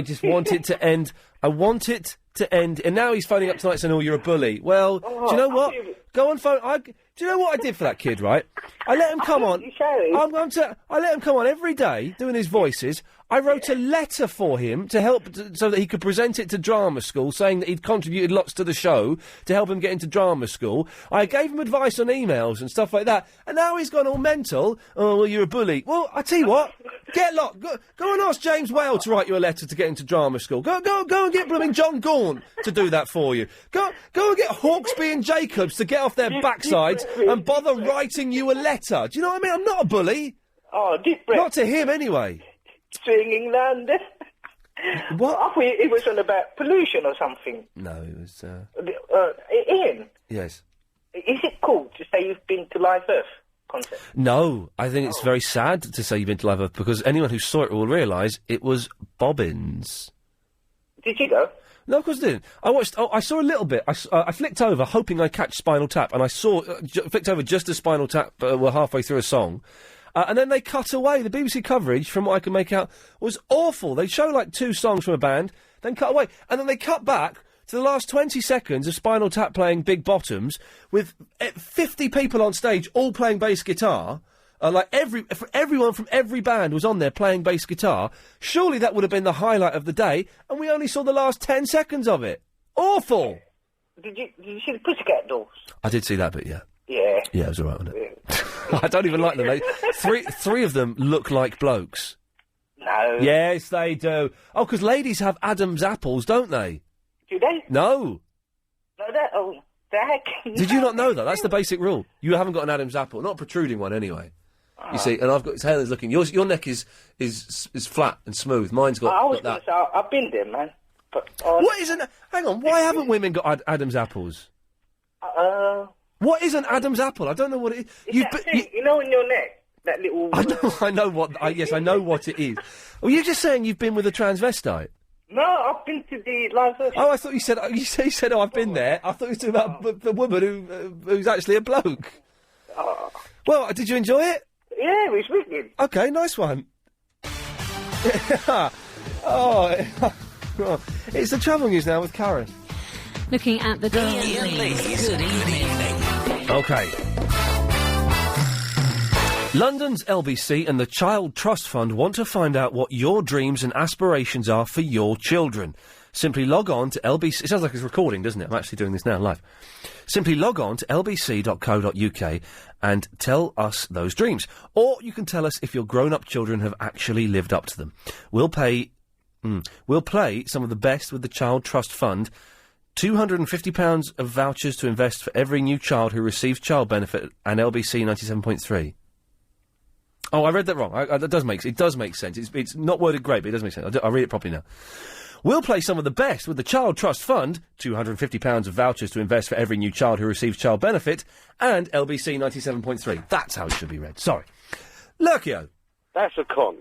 just want it to end. I want it to end. And now he's phoning up tonight saying, "Oh, you're a bully." Well, do you know what? Go on phone. Do you know what I did for that kid, right? I let him come on. I let him come on every day doing his voices. I wrote a letter for him to help so that he could present it to drama school, saying that he'd contributed lots to the show to help him get into drama school. I gave him advice on emails and stuff like that, and now he's gone all mental. Oh, well, you're a bully. Well, I tell you what, get locked. Go and ask James Whale to write you a letter to get into drama school. Go and get blooming John Gaunt to do that for you. Go and get Hawksby and Jacobs to get off their backsides and bother writing you a letter. Do you know what I mean? I'm not a bully. Oh, deep breath. Not to him, anyway. Swinging London. What? I thought it was all about pollution or something. No, it was... Ian? Yes. Is it cool to say you've been to Live Earth concert? No, I think it's very sad to say you've been to Live Earth because anyone who saw it will realise it was bobbins. Did you go? No, of course I didn't. I saw a little bit. I flicked over, hoping I'd catch Spinal Tap, and I saw... flicked over just as Spinal Tap were halfway through a song. And then they cut away. The BBC coverage, from what I can make out, was awful. They show, like, 2 songs from a band, then cut away. And then they cut back to the last 20 seconds of Spinal Tap playing Big Bottoms, with 50 people on stage all playing bass guitar. Everyone from every band was on there playing bass guitar. Surely that would have been the highlight of the day, and we only saw the last 10 seconds of it. Awful! Did you see the Pussycat Dolls? I did see that bit, yeah. Yeah. Yeah, it was alright, wasn't it? I don't even like them, mate. Three of them look like blokes. No. Yes, they do. Oh, because ladies have Adam's apples, don't they? Do they? No. No, Did you not know that? That's the basic rule. You haven't got an Adam's apple. Not a protruding one, anyway. You see, and I've got... Helen's looking... Your neck is flat and smooth. Mine's got... I was got that. going to say, I've been there, man. But, what is an... Hang on, why haven't women got Adam's apples? What is an Adam's apple? I don't know what it is. You know in your neck, that little... I know what... yes, I know what it is. Were you just saying you've been with a transvestite? No, I've been to the Live Earth. Oh, I thought you said... You said, oh, I've been there. I thought you were talking about the woman who's actually a bloke. Well, did you enjoy it? Yeah, it was wicked. Okay, nice one. Oh, it's the travel news now with Karen. Looking at the... Ian Lee's Good Evening. Okay. London's LBC and the Child Trust Fund want to find out what your dreams and aspirations are for your children. Simply log on to LBC... It sounds like it's recording, doesn't it? I'm actually doing this now live. Simply log on to lbc.co.uk and tell us those dreams. Or you can tell us if your grown-up children have actually lived up to them. We'll play some of the best with the Child Trust Fund. £250 of vouchers to invest for every new child who receives child benefit and LBC 97.3. Oh, I read that wrong. It does make sense. It's not worded great, but it does make sense. I'll read it properly now. We'll play some of the best with the Child Trust Fund, £250 of vouchers to invest for every new child who receives child benefit, and LBC 97.3. That's how it should be read. Sorry. Lurkio. That's a con.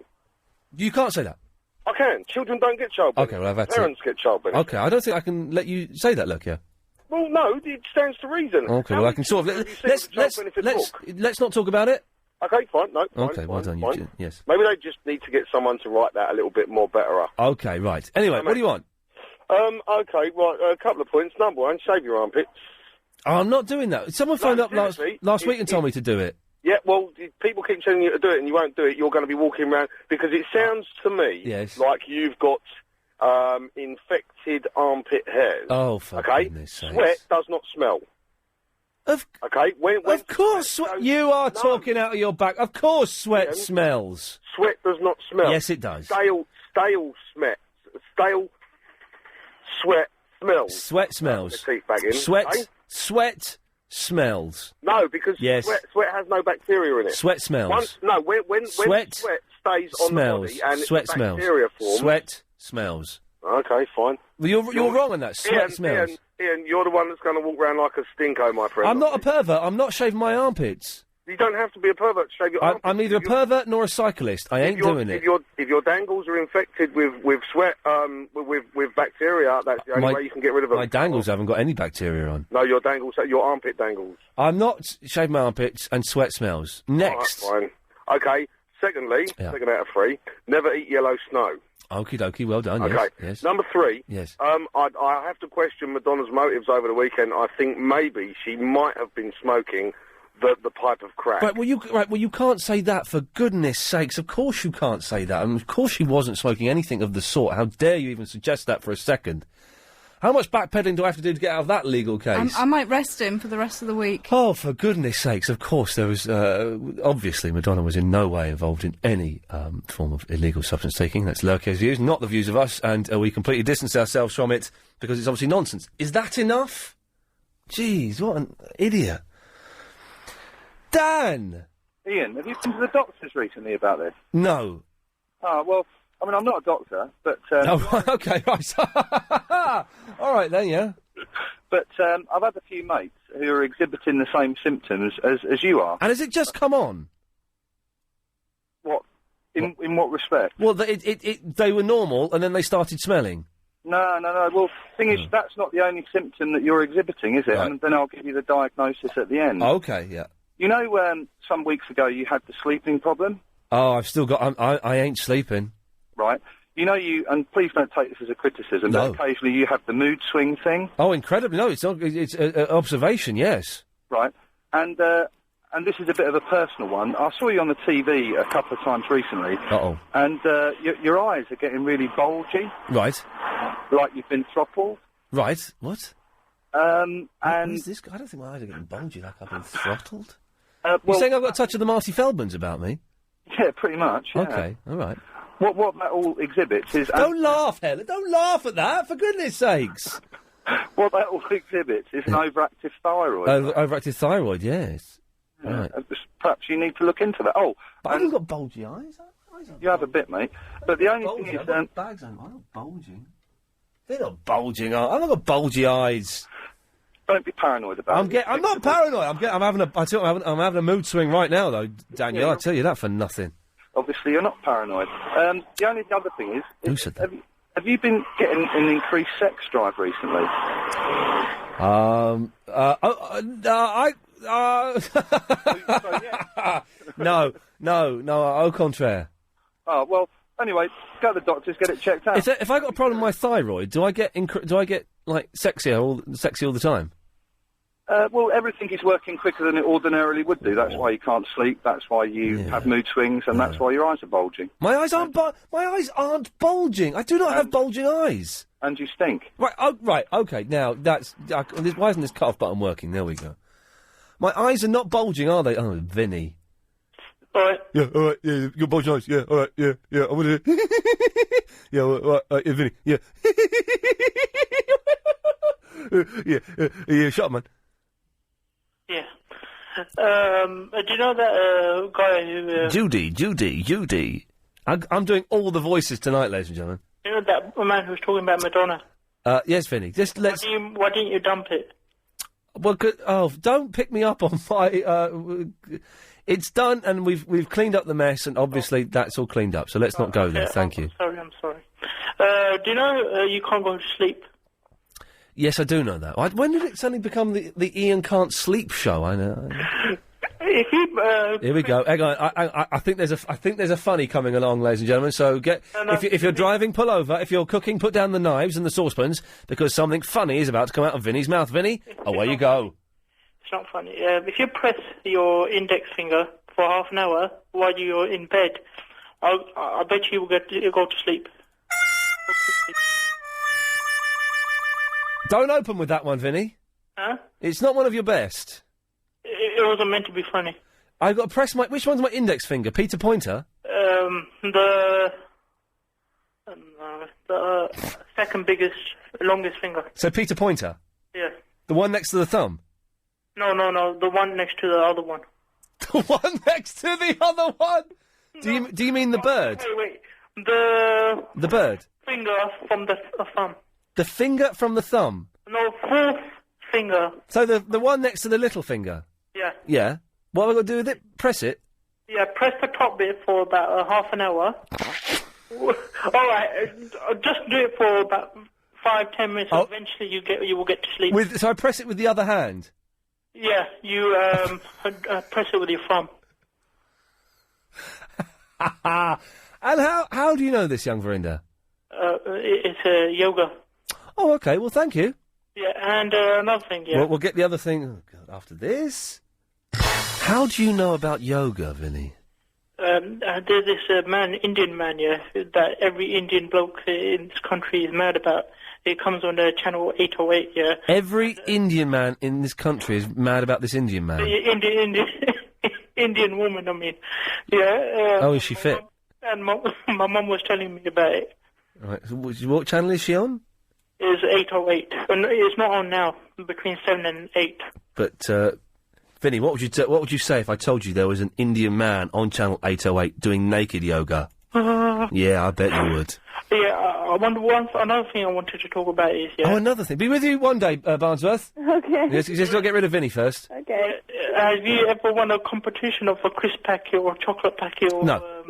You can't say that. I can. Children don't get child benefit. Okay, well, I've had to... Parents get child benefit. Okay, I don't think I can let you say that, Lurkio. Well, no, it stands to reason. Okay, well, I can sort of... Let's not talk about it. Okay, fine, no. Okay, well done, you. Yes. Maybe they just need to get someone to write that a little bit more better up. Okay, right. Anyway, what do you want? Okay, right, a couple of points. Number one, shave your armpits. Oh, I'm not doing that. Someone phoned up last week and told me to do it. Yeah, well, people keep telling you to do it and you won't do it. You're going to be walking around because it sounds to me like you've got infected armpit hairs. Oh, for goodness sakes. Sweat does not smell. Of course, you are talking out of your back. Of course, sweat smells. Sweat does not smell. Yes, it does. Stale sweat smells. Sweat smells. Teeth back in, Sweat smells. No, because sweat has no bacteria in it. Sweat smells. When sweat stays on smells. the body and Sweat it's smells. bacteria form. Sweat smells. Okay, fine. Well, you're wrong on that. Sweat smells. Ian, you're the one that's going to walk around like a stinko, my friend. I'm not a pervert. I'm not shaving my armpits. You don't have to be a pervert to shave your armpits. I'm neither a pervert nor a cyclist. I ain't doing it. If your dangles are infected with sweat, with bacteria, that's the only way you can get rid of them. My dangles haven't got any bacteria on. No, your armpit dangles. I'm not shaving my armpits and sweat smells. Next. All right, fine. Okay. Secondly, second out of 3, never eat yellow snow. Okie dokie, well done. Okay. Yes. Number 3. Yes. I have to question Madonna's motives over the weekend. I think maybe she might have been smoking the pipe of crack. Right, well, you can't say that, for goodness sakes. Of course you can't say that. And of course she wasn't smoking anything of the sort. How dare you even suggest that for a second? How much backpedaling do I have to do to get out of that legal case? I might rest him for the rest of the week. Oh, for goodness sakes, of course there was... obviously, Madonna was in no way involved in any form of illegal substance taking. That's Lurke's views, not the views of us, and we completely distance ourselves from it because it's obviously nonsense. Is that enough? Jeez, what an idiot. Dan! Ian, have you been to the doctors recently about this? No. Oh, well, I mean, I'm not a doctor, but... okay, right. All right, then, yeah. But I've had a few mates who are exhibiting the same symptoms as you are. And has it just come on? What? In what respect? Well, they were normal, and then they started smelling. No. Well, the thing is, that's not the only symptom that you're exhibiting, is it? Right. And then I'll give you the diagnosis at the end. Okay, yeah. You know, some weeks ago you had the sleeping problem? Oh, I've still got... I ain't sleeping. Right. You know, and please don't take this as a criticism, No. but occasionally you have the mood swing thing. Oh, incredibly. No, it's observation, yes. Right. And this is a bit of a personal one. I saw you on the TV a couple of times recently. Uh-oh. And your eyes are getting really bulgy. Right. Like you've been throttled. Right. What? And... What is this? I don't think my eyes are getting bulgy like I've been throttled. well, You're saying I've got a touch of the Marty Feldmans about me? Yeah, pretty much, yeah. Okay, all right. What that all exhibits is... Don't laugh, Helen. Don't laugh at that, for goodness sakes. What that all exhibits is an overactive thyroid. Overactive thyroid, yes. Yeah, Right. Perhaps you need to look into that. Oh, but I haven't got bulgy eyes. You have a bit, mate. But the only thing is... I've got bags on. I'm not bulging. They're not bulging. I've not got bulgy eyes. Don't be paranoid about it. I'm not paranoid. I'm having a mood swing right now, though, Daniel. Yeah. I'll tell you that for nothing. Obviously, you're not paranoid. The only other thing is... Who said that? Have you been getting an increased sex drive recently? No, au contraire. Oh, well, anyway, go to the doctors, get it checked out. If I got a problem with my thyroid, do I get like sexy all the time? Well, everything is working quicker than it ordinarily would do. That's why you can't sleep. That's why you have mood swings, and that's why your eyes are bulging. My eyes aren't bulging. I do not have bulging eyes. And you stink. Right. Oh, right. Okay. Now that's why isn't this cut-off button working? There we go. My eyes are not bulging, are they? Oh, Vinny. All right. Yeah. All right. Yeah. You got bulging eyes. Yeah. All right. Yeah. Yeah. I want to. Yeah. All right. Yeah. Vinny. Yeah. Yeah. Shut up, man. Yeah. Do you know that guy who... Judy. I'm doing all the voices tonight, ladies and gentlemen. You know that man who was talking about Madonna? Yes, Vinny. Just let's... Why didn't you dump it? Well, don't pick me up on my... it's done, and we've cleaned up the mess, and obviously that's all cleaned up, so let's not go there. Thank you. I'm sorry. Do you know you can't go to sleep? Yes, I do know that. When did it suddenly become the Iain Can't Sleep show? I know. If you, Here we go. Hang on. I think there's a funny coming along, ladies and gentlemen. So if you're driving, pull over. If you're cooking, put down the knives and the saucepans because something funny is about to come out of Vinny's mouth. Vinny, away you go. It's not funny. If you press your index finger for half an hour while you're in bed, I bet you'll go to sleep. Don't open with that one, Vinny. Huh? It's not one of your best. It wasn't meant to be funny. I've got to press which one's my index finger? Peter Pointer? The second biggest, longest finger. So Peter Pointer? Yeah. The one next to the thumb? No, the one next to the other one. The one next to the other one? No. Do you mean the bird? Wait. The bird? Finger from the thumb. The finger from the thumb? No, fourth finger. So the one next to the little finger? Yeah. Yeah. What have I got to do with it? Press it? Yeah, press the top bit for about half an hour. Alright, just do it for about 5-10 minutes. Oh. Eventually you will get to sleep. So I press it with the other hand? Yeah, you press it with your thumb. And how do you know this, young Verinda? It's yoga. Oh, okay. Well, thank you. Yeah, and another thing, yeah. We'll get the other thing after this. How do you know about yoga, Vinny? There's this Indian man, yeah, that every Indian bloke in this country is mad about. It comes on channel 808, yeah. Every Indian man in this country is mad about this Indian man. Indian woman, I mean. Yeah. Is she fit? And my mum was telling me about it. Right. So what channel is she on? It's 808. It's not on now, between 7 and 8. But, Vinny, what would you say if I told you there was an Indian man on channel 808 doing naked yoga? Yeah, I bet you would. Yeah, I wonder another thing I wanted to talk about is, yeah. Oh, another thing. Be with you one day, Barnsworth. Okay. You just got to get rid of Vinny first. Okay. Have you ever won a competition of a crisp packet or a chocolate packet or... No.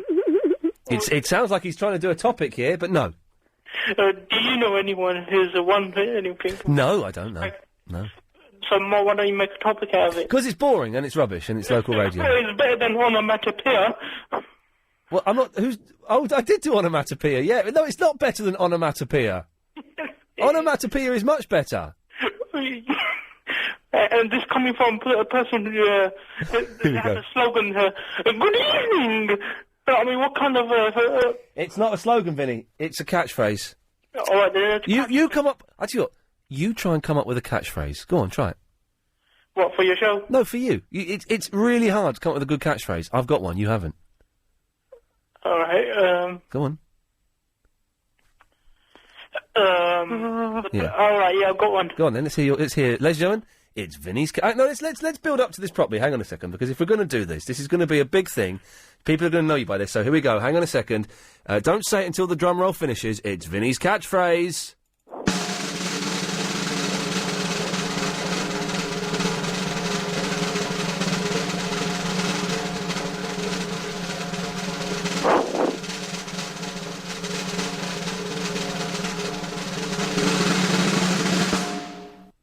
It sounds like he's trying to do a topic here, but no. Do you know anyone who's won anything? No, I don't know. No. So why don't you make a topic out of it? Because it's boring and it's rubbish and it's local radio. Well, it's better than onomatopoeia. Well, I'm not... I did do onomatopoeia, yeah. No, it's not better than onomatopoeia. Onomatopoeia is much better. And this coming from a person who has a slogan, good evening. I mean, what kind of... It's not a slogan, Vinny. It's a catchphrase. All right, then. You come up... I tell you what, you try and come up with a catchphrase. Go on, try it. What, for your show? No, for you. It's really hard to come up with a good catchphrase. I've got one, you haven't. All right, Go on. Yeah. All right, yeah, I've got one. Go on then, let's hear, ladies and gentlemen, it's Vinny's... No, let's build up to this properly. Hang on a second, because if we're going to do this is going to be a big thing. People are going to know you by this, so here we go. Hang on a second. Don't say it until the drum roll finishes. It's Vinny's catchphrase.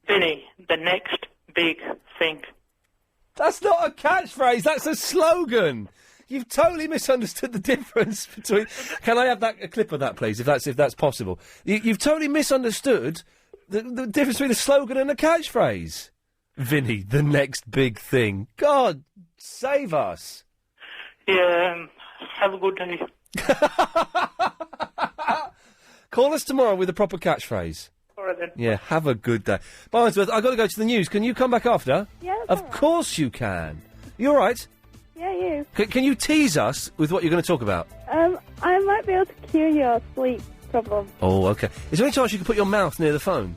Vinny, the next big thing. That's not a catchphrase, that's a slogan. You've totally misunderstood the difference between... Can I have a clip of that, please, if that's possible? You've totally misunderstood the difference between a slogan and a catchphrase. Vinny, the next big thing. God, save us. Yeah, have a good day. Call us tomorrow with a proper catchphrase. All right, then. Yeah, have a good day. Barnsworth, I've got to go to the news. Can you come back after? Yeah, of course you can. You all right? Yeah, you. Can you tease us with what you're going to talk about? I might be able to cure your sleep problem. Oh, OK. Is there any chance you can put your mouth near the phone?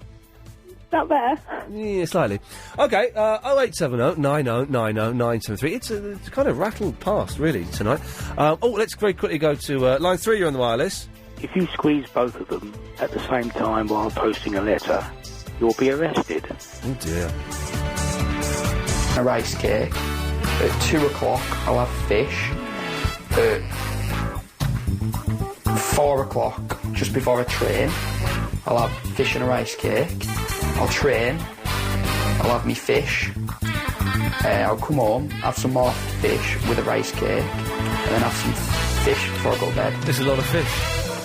Not better. Yeah, slightly. OK, 0870 90 90 973. It's kind of rattled past, really, tonight. Let's very quickly go to line 3. You're on the wireless. If you squeeze both of them at the same time while posting a letter, you'll be arrested. Oh, dear. A rice cake. At 2 o'clock, I'll have fish. At 4 o'clock, just before I train, I'll have fish and a rice cake. I'll train. I'll have me fish. I'll come home, have some more fish with a rice cake, and then have some fish before I go to bed. There's a lot of fish.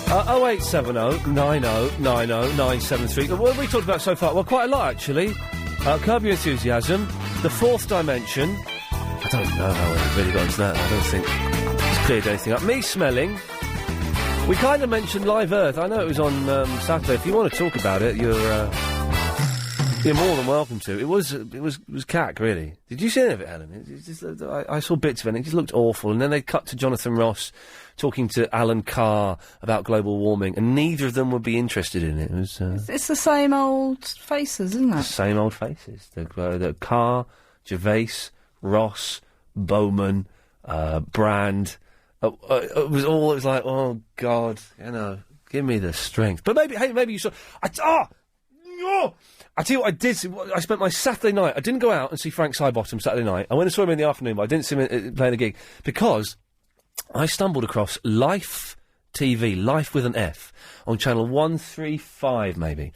0870 90 90 973. What have we talked about so far? Well, quite a lot, actually. Curb Your Enthusiasm, The Fourth Dimension. I don't know how we really got into that. I don't think it's cleared anything up. Me smelling. We kind of mentioned Live Earth. I know it was on Saturday. If you want to talk about it, you're more than welcome to. It was cack, really. Did you see any of it, Helen? It's just, I saw bits of it, and it just looked awful. And then they cut to Jonathan Ross talking to Alan Carr about global warming, and neither of them would be interested in it. It was It's the same old faces, isn't it? same old faces. The Carr, Gervais, Ross, Bowman, Brand. It was like, oh God, give me the strength. But maybe you saw. I tell you what I did see. I spent my Saturday night. I didn't go out and see Frank Sidebottom Saturday night. I went and saw him in the afternoon, but I didn't see him playing a gig because I stumbled across Life TV, Life with an F, on channel 135 maybe.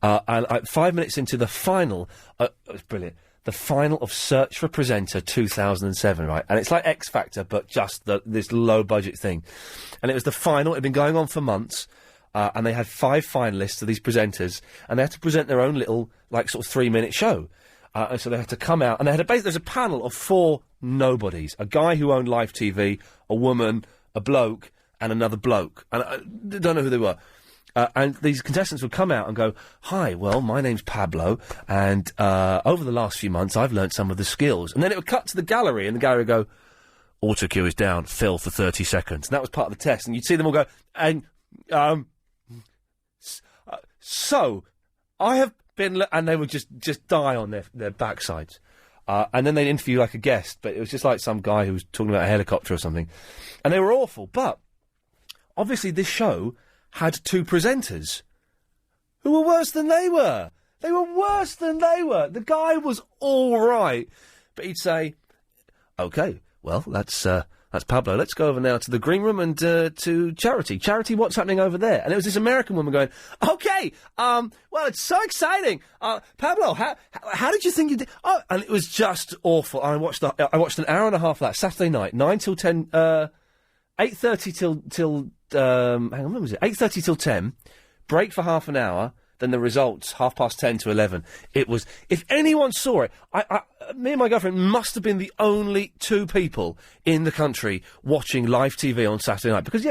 And 5 minutes into the final, it was brilliant. The final of Search for Presenter 2007, right? And it's like X Factor, but just this low-budget thing. And it was the final. It had been going on for months. And they had 5 finalists of these presenters, and they had to present their own little, sort of 3-minute show. And so they had to come out, and there's a panel of 4 nobodies. A guy who owned Live TV, a woman, a bloke, and another bloke. And I don't know who they were. And these contestants would come out and go, hi, well, my name's Pablo, and over the last few months I've learnt some of the skills. And then it would cut to the gallery, and the gallery would go, auto cue is down, fill for 30 seconds. And that was part of the test. And you'd see them all go, and, so, I have been... and they would just die on their backsides. And then they'd interview like a guest, but it was just like some guy who was talking about a helicopter or something. And they were awful, but obviously this show had 2 presenters who were worse than they were. They were worse than they were. The guy was all right, but he'd say, OK, well, that's Pablo. Let's go over now to the green room and to Charity. Charity, what's happening over there? And it was this American woman going, OK, well, it's so exciting. Pablo, how did you think you did? Oh, and it was just awful. I watched an hour and a half of that Saturday night, 9 till 10, 8:30 till hang on, when was it? 8:30 till 10, break for half an hour, then the results, 10:30 to 11. It was, if anyone saw it, me and my girlfriend must have been the only 2 people in the country watching Live TV on Saturday night. Because,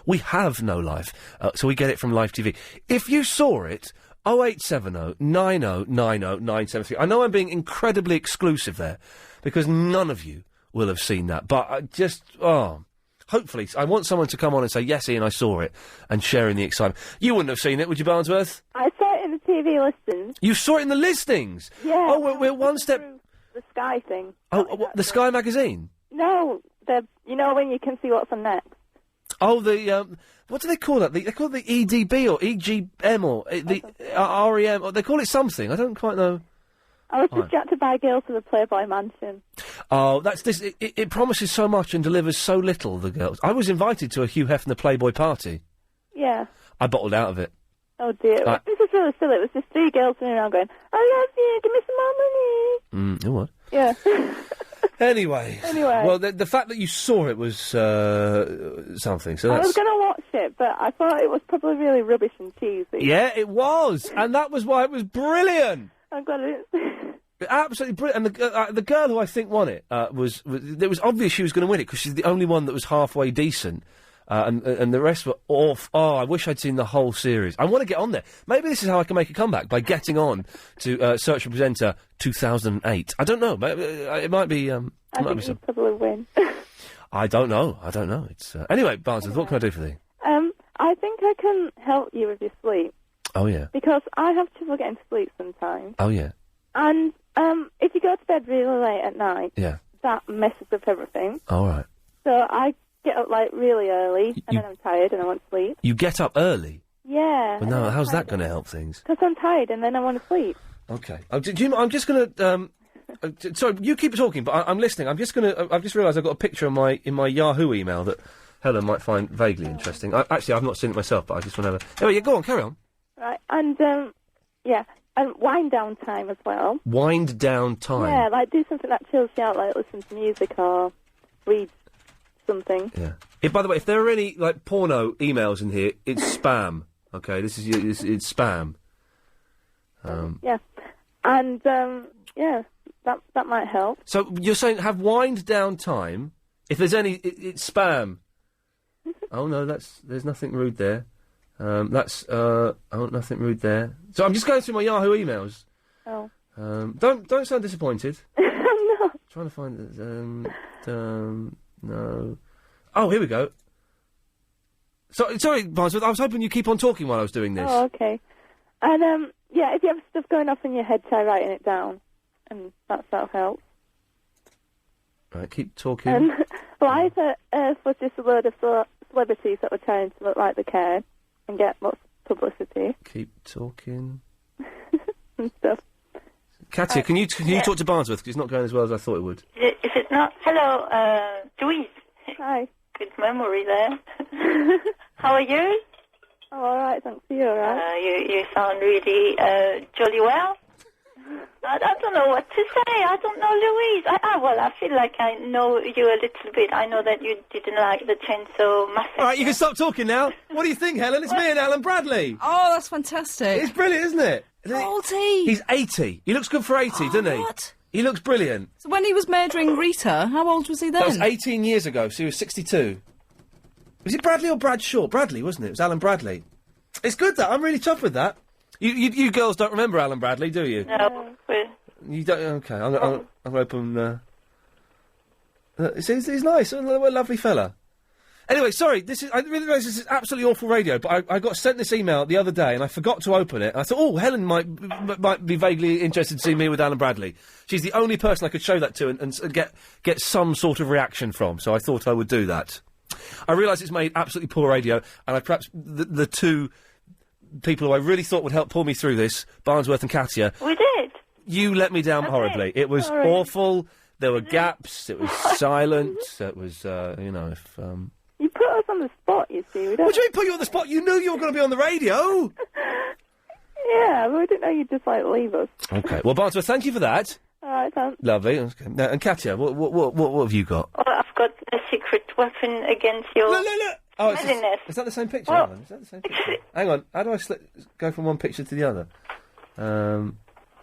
we have no live, so we get it from Live TV. If you saw it, 0870 90 90 973. I know I'm being incredibly exclusive there, because none of you will have seen that, but hopefully, I want someone to come on and say, yes, Ian, I saw it, and sharing the excitement. You wouldn't have seen it, would you, Barnsworth? I saw it in the TV listings. You saw it in the listings? Yeah. Oh, we're one step... The Sky thing. Oh, the Sky magazine? No, when you can see what's on next. Oh, what do they call that? They call it the EDB or EGM or the REM, or they call it something. I don't quite know. I was distracted by a girl to the Playboy Mansion. Oh, that's this. It promises so much and delivers so little, the girls. I was invited to a Hugh Hefner Playboy party. Yeah. I bottled out of it. Oh, dear. This is really silly. It was just 3 girls running around going, I love you, give me some more money. Oh, what? Yeah. Anyway. Well, the fact that you saw it was something. So I was going to watch it, but I thought it was probably really rubbish and cheesy. Yeah, it was. And that was why it was brilliant. I've got it. Absolutely brilliant. And the girl who I think won it it was obvious she was going to win it because she's the only one that was halfway decent. And the rest were off. Oh, I wish I'd seen the whole series. I want to get on there. Maybe this is how I can make a comeback, by getting on to Search for Presenter 2008. I don't know. It might be... I think you'd probably win. I don't know. It's anyway, Barnsworth, what can I do for thee? I think I can help you with your sleep. Oh, yeah. Because I have trouble getting to sleep sometimes. Oh, yeah. And if you go to bed really late at night, that messes up everything. All right. So I get up, really early, and then I'm tired and I want to sleep. You get up early? Yeah. Well, no, how's that going to help things? Because I'm tired and then I want to sleep. Okay. I'm just going to... sorry, you keep talking, but I'm listening. I've just realised I've got a picture in my Yahoo email that Helen might find vaguely interesting. I've not seen it myself, but I just want to have a... Anyway, go on, carry on. Right, and, And wind down time as well. Wind down time. Yeah, like do something that chills you out, like listen to music or read something. Yeah. By the way, if there are any like porno emails in here, it's spam. Okay, it's spam. Yeah, and yeah, that might help. So you're saying have wind down time. If there's any, it's spam. Oh no, there's nothing rude there. Nothing rude there. So I'm just going through my Yahoo emails. Oh. Don't sound disappointed. No. Trying to find no. Oh, here we go. Sorry, Barnsworth, I was hoping you'd keep on talking while I was doing this. Oh, okay. And yeah, if you have stuff going off in your head, try writing it down, and that'll help. Right, keep talking. Well, I was just a load of celebrities that were trying to look like the care and get lots of publicity. Keep talking. And stuff. Katya, can you talk to Barnsworth? Because it's not going as well as I thought it would. Is it not? Hello, Louise. Hi. Good memory there. How are you? Oh, all right, thanks. You all right? You sound really jolly well. I don't know what to say. I don't know, Louise. I feel like I know you a little bit. I know that you didn't like the Chainsaw Massacre. All right, you can stop talking now. What do you think, Helen? It's me and Alan Bradley. Oh, that's fantastic. It's brilliant, isn't it? How old is he? He's 80. He looks good for 80, doesn't he? What? He looks brilliant. So when he was murdering Rita, how old was he then? That was 18 years ago, so he was 62. Was it Bradley or Bradshaw? Bradley, wasn't it? It was Alan Bradley. It's good, that. I'm really tough with that. You girls don't remember Alan Bradley, do you? No. You don't? Okay, I'm going to open... he's nice. What a lovely fella. Anyway, sorry, I really realise this is absolutely awful radio, but I got sent this email the other day and I forgot to open it. And I thought, oh, Helen might be vaguely interested to see me with Alan Bradley. She's the only person I could show that to and get some sort of reaction from, so I thought I would do that. I realise it's made absolutely poor radio, and perhaps the two people who I really thought would help pull me through this, Barnsworth and Katya... We did. You let me down horribly. It was awful. There were gaps. It was silent. It was, if... You put us on the spot, you see. What do you mean put you on the spot? You knew you were going to be on the radio. Yeah, but we didn't know you'd just, leave us. Okay. Well, Barnsworth, thank you for that. All right, thanks. Lovely. Okay. Now, and Katya, what have you got? Oh, I've got a secret weapon against your... Look. Oh, smelliness. is that the same picture, Well, Alan? Is that the same picture? Hang on. How do I go from one picture to the other?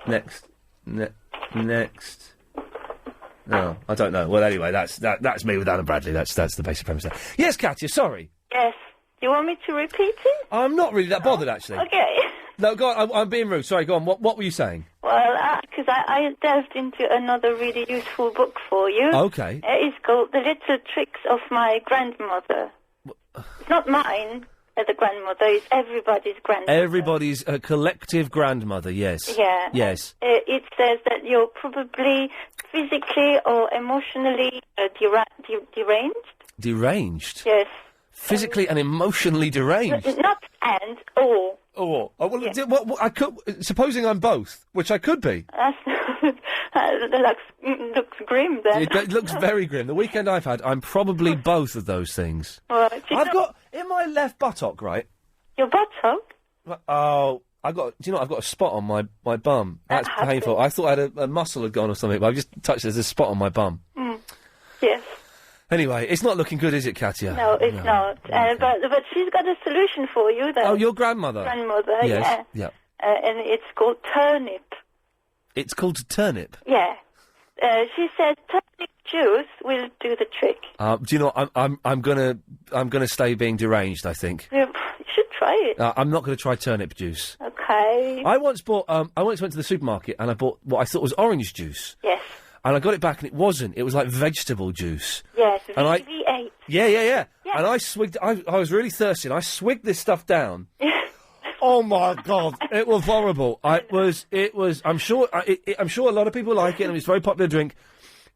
Next. No, I don't know. Well, anyway, that's me with Alan Bradley. That's the basic premise there. Yes, Katya, sorry. Yes. Do you want me to repeat it? I'm not really that bothered, actually. Okay. No, go on. I'm being rude. Sorry, go on. What were you saying? Well, because I delved into another really useful book for you. Okay. It's called The Little Tricks of My Grandmother. It's not mine, the grandmother. It's everybody's grandmother. Everybody's collective grandmother, yes. Yeah. Yes. It says that you're probably physically or emotionally deranged. Deranged? Yes. Physically and emotionally deranged? Not and, or. Oh, well, Yeah. I could... Supposing I'm both, which I could be. That looks grim, then. It looks very grim. The weekend I've had, I'm probably both of those things. Right. I've got... In my left buttock, right? Your buttock? Oh, I've got a spot on my bum. That's painful. I thought I had a muscle had gone or something, but I've just touched there's a spot on my bum. Yes. Anyway, it's not looking good, is it, Katya? No, it's not. But she's got a solution for you, though. Oh, your grandmother? Grandmother, yes. yeah. Yeah. And it's called turnip. It's called turnip? Yeah. She said turnip juice will do the trick. Do you know what? I'm gonna stay being deranged, I think. You should try it. I'm not gonna try turnip juice. Okay. I once went to the supermarket and I bought what I thought was orange juice. Yes. And I got it back and it wasn't. It was like vegetable juice. Yes, and VV8. Yeah. And I swigged... I was really thirsty and I swigged this stuff down. Oh, my God. It was horrible. It was... I'm sure a lot of people like it and it's a very popular drink.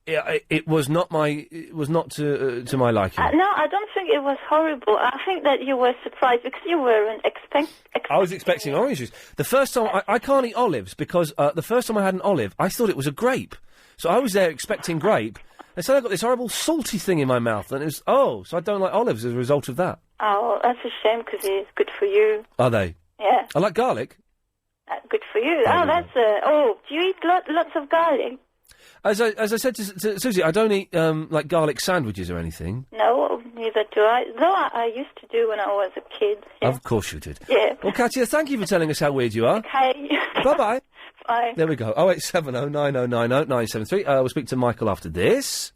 It was not to my liking. No, I don't think it was horrible. I think that you were surprised because you weren't expecting... I was expecting orange juice. The first time... I can't eat olives because the first time I had an olive, I thought it was a grape. So I was there expecting grape, and so I got this horrible salty thing in my mouth, and it was, so I don't like olives as a result of that. Oh, that's a shame, because it's good for you. Are they? Yeah. I like garlic. Good for you. That's... do you eat lots of garlic? As I said to Susie, I don't eat, like, garlic sandwiches or anything. No, neither do I. Though I used to do when I was a kid. Yeah. Of course you did. Yeah. Well, Katia, thank you for telling us how weird you are. Okay. Bye-bye. Bye. There we go. 0870 9090 973. We'll speak to Michael after this.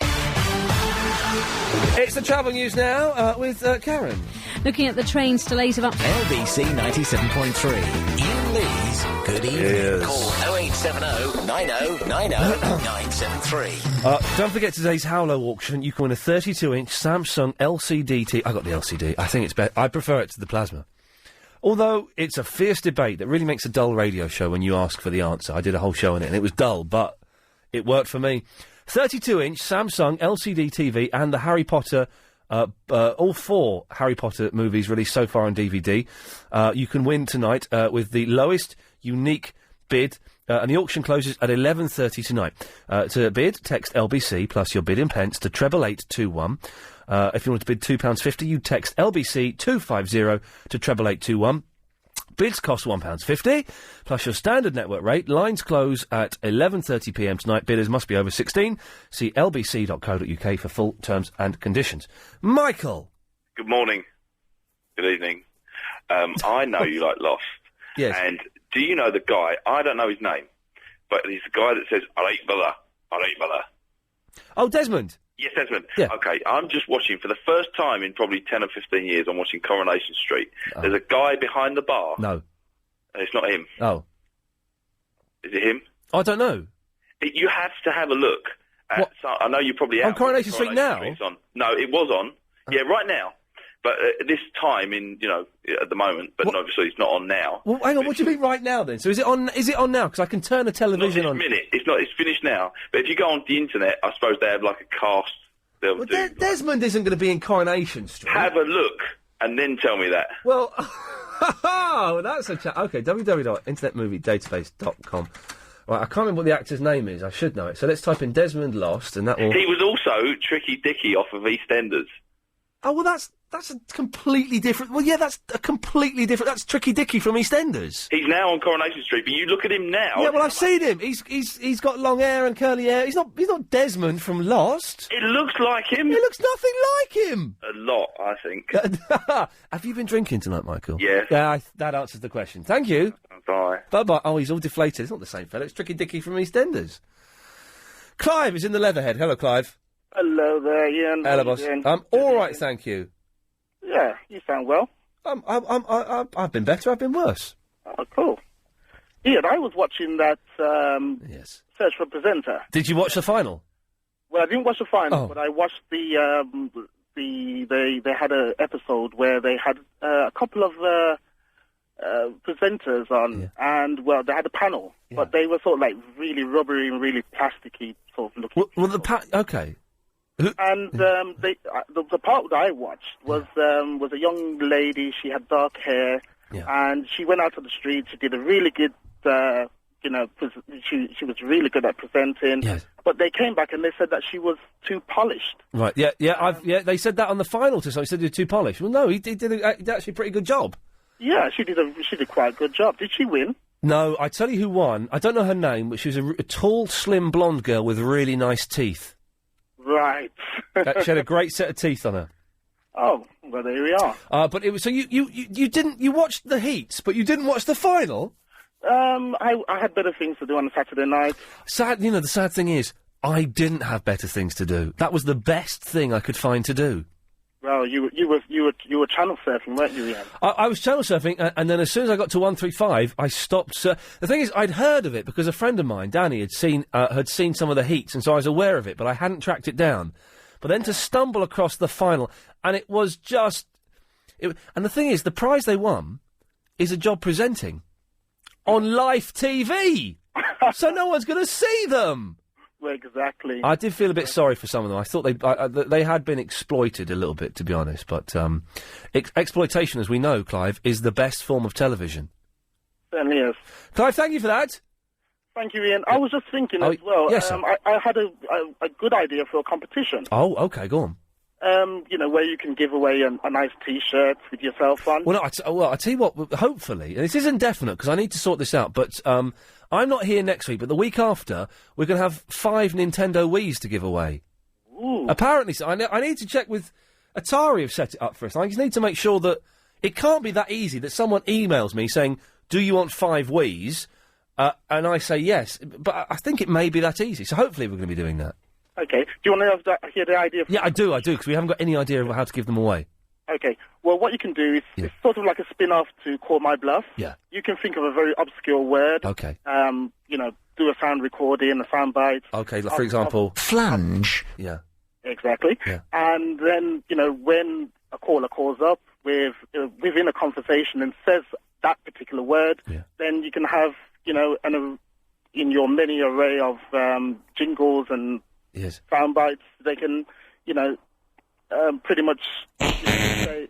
It's the travel news now with Karen. Looking at the trains, delays of up... LBC 97.3. Iain Lee's Good Evening. Yes. Call 0870 9090 973. Don't forget today's Howlow auction. You can win a 32-inch Samsung LCD TV. I got the LCD. I think it's better. I prefer it to the plasma. Although it's a fierce debate that really makes a dull radio show when you ask for the answer. I did a whole show on it and it was dull, but it worked for me. 32-inch Samsung LCD TV and the Harry Potter... all 4 Harry Potter movies released so far on DVD. You can win tonight with the lowest unique bid, and the auction closes at 11:30 tonight. To bid, text LBC plus your bid in pence to 88821. If you want to bid £2.50, you text LBC 250 to 88821. Bids cost £1.50, plus your standard network rate. Lines close at 11:30pm tonight. Bidders must be over 16. See lbc.co.uk for full terms and conditions. Michael! Good morning. Good evening. I know you like Lost. Yes. And do you know the guy, I don't know his name, but he's the guy that says, alright, brother. Oh, Desmond! Yes, Desmond. Yeah. Okay, I'm just watching, for the first time in probably 10 or 15 years, I'm watching Coronation Street. There's a guy behind the bar. No. And it's not him. Oh. Is it him? I don't know. You have to have a look. I know you probably On Coronation Street now? Street's on. No, it was on. Yeah, right now. But this time at the moment, but obviously it's not on now. Well, hang on, what do you mean right now then? So is it on now? Because I can turn the television on. Not this minute. It's not. It's finished now. But if you go on the internet, I suppose they have like a cast. They'll do. Desmond isn't going to be in Coronation Street. Have a look and then tell me that. Well, that's a chat. Okay, www.internetmoviedatabase.com. Right, I can't remember what the actor's name is. I should know it. So let's type in Desmond Lost, and that will... He was also Tricky Dicky off of EastEnders. Oh, well, that's a completely different... Well, yeah, that's a completely different... That's Tricky Dicky from EastEnders. He's now on Coronation Street, but you look at him now... Yeah, well, I've seen him. He's got long hair and curly hair. He's not Desmond from Lost. It looks like him. It looks nothing like him. A lot, I think. Have you been drinking tonight, Michael? Yes. Yeah, that answers the question. Thank you. Bye. Bye-bye. Oh, he's all deflated. It's not the same fella. It's Tricky Dicky from EastEnders. Clive is in the Leatherhead. Hello, Clive. Hello there, Ian. Hello, boss. All right, thank you. Yeah, you sound well. I've been better. I've been worse. Oh, cool. Ian, I was watching that Search for Presenter. Did you watch the final? Well, I didn't watch the final, but I watched they had an episode where they had a couple of presenters on, and well, they had a panel, but they were sort of like really rubbery and really plasticky sort of looking. Well, okay. And the part that I watched was a young lady. She had dark hair, and she went out to the street. She did a really good, she was really good at presenting. Yes. But they came back and they said that she was too polished. Right. Yeah. They said that on the final to somebody. Said you're too polished. Well, no, he did actually a pretty good job. Yeah, she did quite a good job. Did she win? No, I tell you who won. I don't know her name, but she was a tall, slim, blonde girl with really nice teeth. Right. She had a great set of teeth on her. Oh, well, there we are. But it was so you watched the heats, but you didn't watch the final. I had better things to do on a Saturday night. The sad thing is, I didn't have better things to do. That was the best thing I could find to do. Well, you were channel surfing, weren't you, Ian? I was channel surfing, and then as soon as I got to 135, I stopped. The thing is, I'd heard of it because a friend of mine, Danny, had seen some of the heats, and so I was aware of it, but I hadn't tracked it down. But then to stumble across the final, and it was just... and the thing is, the prize they won is a job presenting on live TV! So no one's going to see them! Well, exactly. I did feel a bit sorry for some of them. I thought they had been exploited a little bit, to be honest. But exploitation, as we know, Clive, is the best form of television. Certainly is. Clive, thank you for that. Thank you, Ian. I was just thinking as well. Yes, I had a good idea for a competition. Oh, okay, go on. where you can give away a nice T-shirt with yourself on. Well, no, I tell you what. Hopefully, and this isn't definite because I need to sort this out. But I'm not here next week. But the week after, we're going to have 5 Nintendo Wiis to give away. Ooh. Apparently, so I need to check with Atari. Have set it up for us. I just need to make sure that it can't be that easy that someone emails me saying, "Do you want 5 Wiis?" And I say yes. But I think it may be that easy. So hopefully, we're going to be doing that. Okay. Do you want to hear the idea? Yeah, I do, because we haven't got any idea of how to give them away. Okay. Well, what you can do is it's sort of like a spin-off to Call My Bluff. Yeah. You can think of a very obscure word. Okay. Do a sound recording, a sound bite. Okay, like, for example... Flange. Yeah. Exactly. Yeah. And then, when a caller calls up within a conversation and says that particular word, then you can have, in your many array of jingles and sound bites, they can, pretty much say,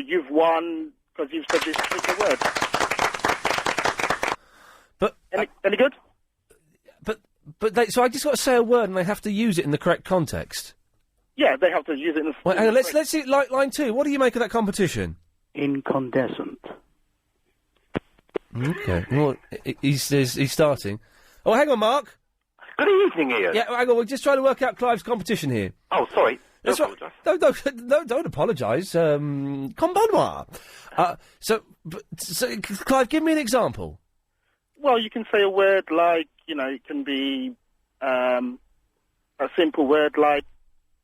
you've won because you've said this particular word. But any good? So I just got to say a word and they have to use it in the correct context. Yeah, they have to use it in the... Well, hang on, let's see, line 2. What do you make of that competition? Incandescent. Okay. Well, he's starting. Oh, hang on, Mark. Good evening, Ian. Yeah, hang on. We're just trying to work out Clive's competition here. Oh, sorry. That's right. Don't apologise. Comme bonjour. So, Clive, give me an example. Well, you can say a word like, it can be a simple word like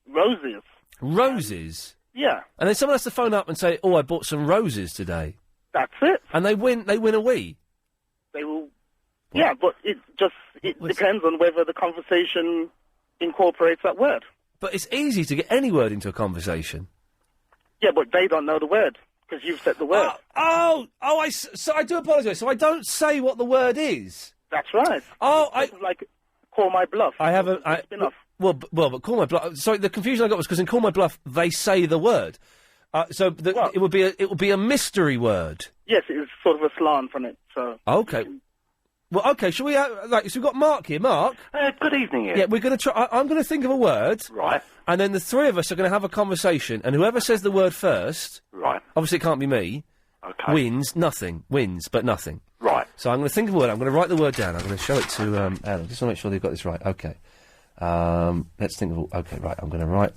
roses. Roses? Yeah. And then someone has to phone up and say, "Oh, I bought some roses today." That's it. And they win a Wii. They will. Yeah, but it depends on whether the conversation incorporates that word. But it's easy to get any word into a conversation. Yeah, but they don't know the word because you've said the word. So I do apologise. So I don't say what the word is. That's right. Like Call My Bluff. I haven't. Spin-off. Well, but Call My Bluff. Sorry, the confusion I got was because in Call My Bluff they say the word. It would be a mystery word. Yes, it is sort of a slant from it. So. Okay. Well, okay. Shall we? So we've got Mark here. Mark. Good evening, Ian. Yeah, we're going to try. I'm going to think of a word. Right. And then the three of us are going to have a conversation, and whoever says the word first. Right. Obviously, it can't be me. Okay. Wins, but nothing. Right. So I'm going to think of a word. I'm going to write the word down. I'm going to show it to Alan. Just want to make sure they've got this right. Okay. Let's think of. Okay, right. I'm going to write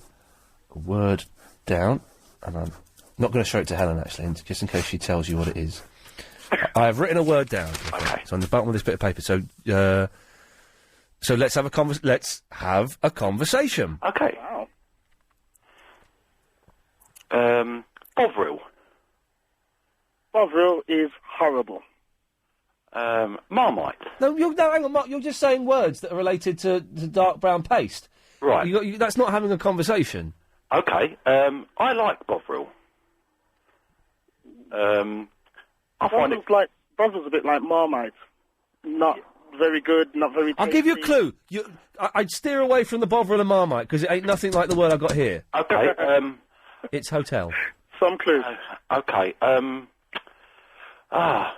a word down, and I'm not going to show it to Helen actually, just in case she tells you what it is. I have written a word down. Okay. It's on the bottom of this bit of paper. So let's have a conversation. Okay. Wow. Bovril. Bovril is horrible. Marmite. No, hang on, Mark. You're just saying words that are related to dark brown paste. Right. That's not having a conversation. Okay. I like Bovril. I find it Bovril's a bit like Marmite. Not very good, not very tasty. I'll give you a clue. I'd steer away from the Bovril and Marmite because it ain't nothing like the word I got here. Okay. It's hotel. Some clues. Okay. I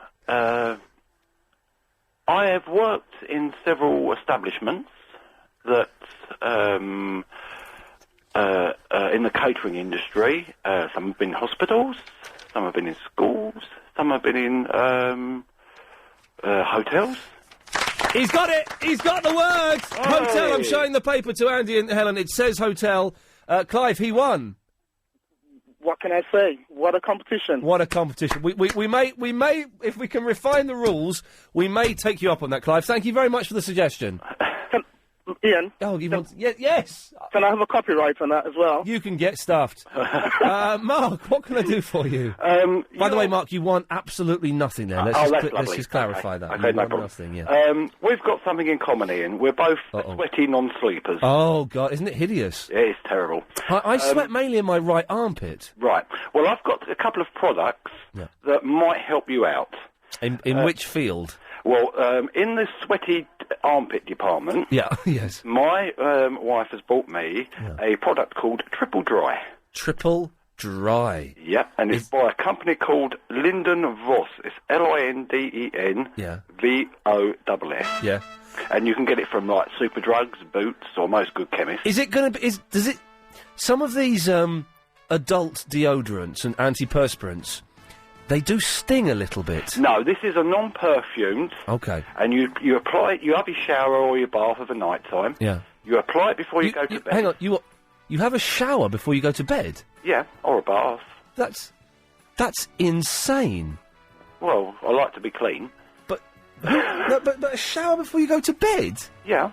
have worked in several establishments that in the catering industry. Some have been hospitals, some have been in schools, some have been in hotels. He's got it! He's got the word! Hey. Hotel, I'm showing the paper to Andy and Helen. It says hotel. Clive, he won. What can I say? What a competition. What a competition. We may, if we can refine the rules, we may take you up on that, Clive. Thank you very much for the suggestion. Ian? Oh, you want... Yes! Can I have a copyright on that as well? You can get stuffed. Mark, what can I do for you? By the way, Mark, you want absolutely nothing there. Let's just clarify that. Okay, no problem. Nothing, yeah. We've got something in common, Ian. We're both sweaty non-sleepers. Oh, God, isn't it hideous? Yeah, it's terrible. I sweat mainly in my right armpit. Right. Well, I've got a couple of products that might help you out. In which field? Well, in the sweaty armpit department... Yeah, yes. My wife has bought me a product called Triple Dry. Triple Dry? Yeah, and it's by a company called Linden Voss. It's Linden Voss. Yeah. And you can get it from, like, Superdrugs, Boots, or most good chemists. Is it going to be... Does it... some of these adult deodorants and antiperspirants, they do sting a little bit. No, this is a non-perfumed. Okay. And you apply it, you have your shower or your bath of a night time. Yeah. You apply it before you go to bed. Hang on, you have a shower before you go to bed? Yeah, or a bath. That's insane. Well, I like to be clean. No, but a shower before you go to bed? Yeah,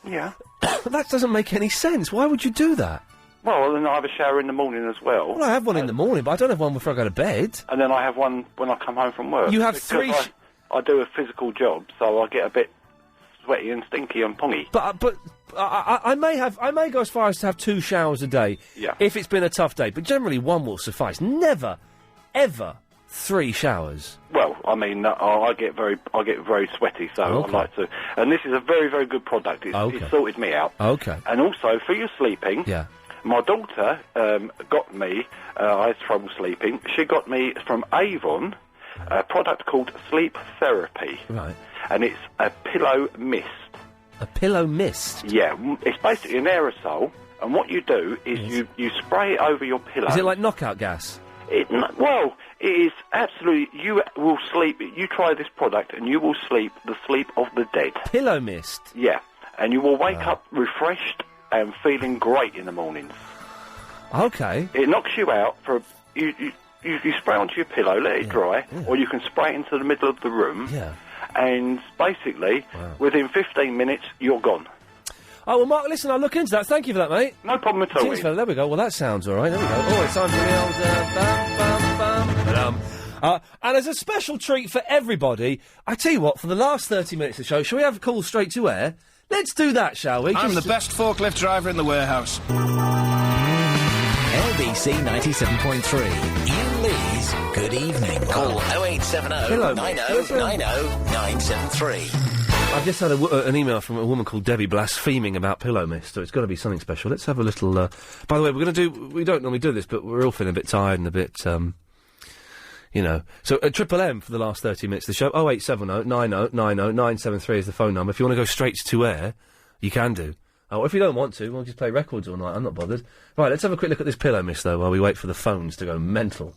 yeah. That doesn't make any sense. Why would you do that? Well, then I have a shower in the morning as well. Well, I have one in the morning, but I don't have one before I go to bed. And then I have one when I come home from work. You have Because three... I do a physical job, so I get a bit sweaty and stinky and pongy. But I may go as far as to have 2 showers a day. Yeah. If it's been a tough day, but generally one will suffice. Never, ever 3 showers. Well, I mean, I get very sweaty, so Okay. I like to. And this is a very, very good product. It's sorted me out. Okay. And also for your sleeping. Yeah. My daughter got me. I had trouble sleeping. She got me from Avon a product called Sleep Therapy. Right. And it's a pillow mist. A pillow mist? Yeah, it's basically an aerosol, and what you do is you spray it over your pillow. Is it like knockout gas? Well, it is absolutely... You will sleep... You try this product, and you will sleep the sleep of the dead. Pillow mist? Yeah, and you will wake up refreshed and feeling great in the mornings. Okay. It knocks you out for... You spray onto your pillow, let it dry, or you can spray it into the middle of the room. Yeah. And basically, within 15 minutes, you're gone. Oh, well, Mark, listen, I'll look into that. Thank you for that, mate. No problem at all. Cheers, fella. There we go. Well, that sounds all right. There we go. Oh, it's time for the old bam, bam, bam. And as a special treat for everybody, I tell you what, for the last 30 minutes of the show, shall we have a call straight to air? Let's do that, shall we? I'm the best forklift driver in the warehouse. LBC 97.3. Iain Lee's Good Evening. Call 0870 Hello, 90 mate. 90 973. I've just had an email from a woman called Debbie blaspheming about pillow mist, so it's got to be something special. Let's have a little... By the way, we don't normally do this, but we're all feeling a bit tired and a bit, you know. So, Triple M for the last 30 minutes of the show. 0870 90 90 973 is the phone number. If you want to go straight to air, you can do. Oh, if you don't want to, we'll just play records all night. I'm not bothered. Right, let's have a quick look at this pillow mist, though, while we wait for the phones to go mental.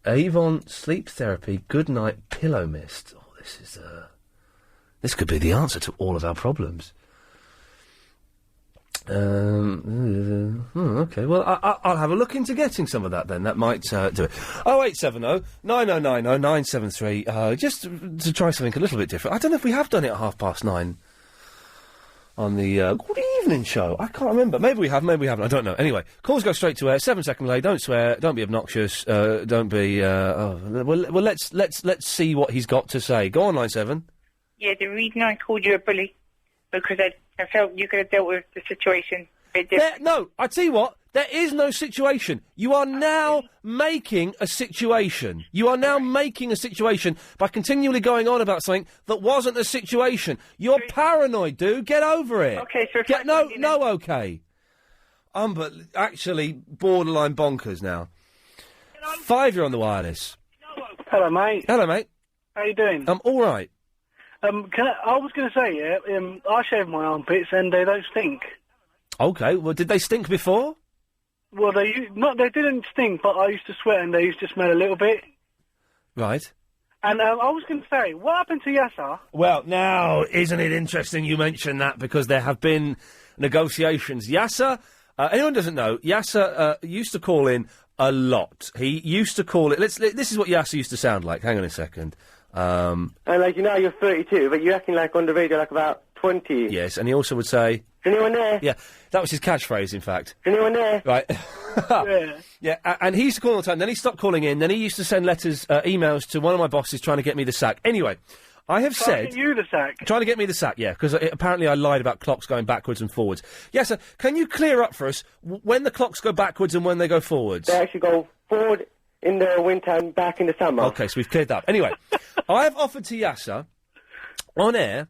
Avon Sleep Therapy Good Night Pillow Mist. Oh, this is, this could be the answer to all of our problems. Okay, well, I'll have a look into getting some of that then. That might do it. 0870 9090 973. Just to try something a little bit different. I don't know if we have done it at 9:30 on the Good Evening show. I can't remember. Maybe we have, maybe we haven't. I don't know. Anyway, calls go straight to air. 7-second delay. Don't swear. Don't be obnoxious. Don't be. Well, let's see what he's got to say. Go on, line 7. Yeah, the reason I called you a bully because I felt you could have dealt with the situation a bit different. No, I tell you what. There is no situation. You are now making a situation. You are now making a situation by continually going on about something that wasn't a situation. You're paranoid, dude. Get over it. Okay, so... Okay. But actually borderline bonkers now. 5, you're on the wireless. Hello, mate. Hello, mate. How you doing? I'm all right. I was going to say, I shave my armpits and they don't stink. Okay, well, did they stink before? Well, they didn't stink, but I used to sweat and they used to smell a little bit. Right. And I was going to say, what happened to Yasser? Well, now, isn't it interesting you mention that, because there have been negotiations. Yasser, anyone doesn't know, Yasser used to call in a lot. He used to call it... This is what Yasser used to sound like. Hang on a second. Like, you know, you're 32, but you're acting like on the radio like about 20. Yes, and he also would say... Is anyone there? Yeah, that was his catchphrase, in fact. Is anyone there? Right. Yeah. Yeah, and he used to call all the time, then he stopped calling in, then he used to send letters, emails to one of my bosses trying to get me the sack. Anyway, I have Trying to said... get you the sack? Trying to get me the sack, yeah, because apparently I lied about clocks going backwards and forwards. Yes, sir, can you clear up for us when the clocks go backwards and when they go forwards? They actually go forward in the winter and back in the summer. Okay, so we've cleared that up. Anyway, I have offered to Yasser, on air,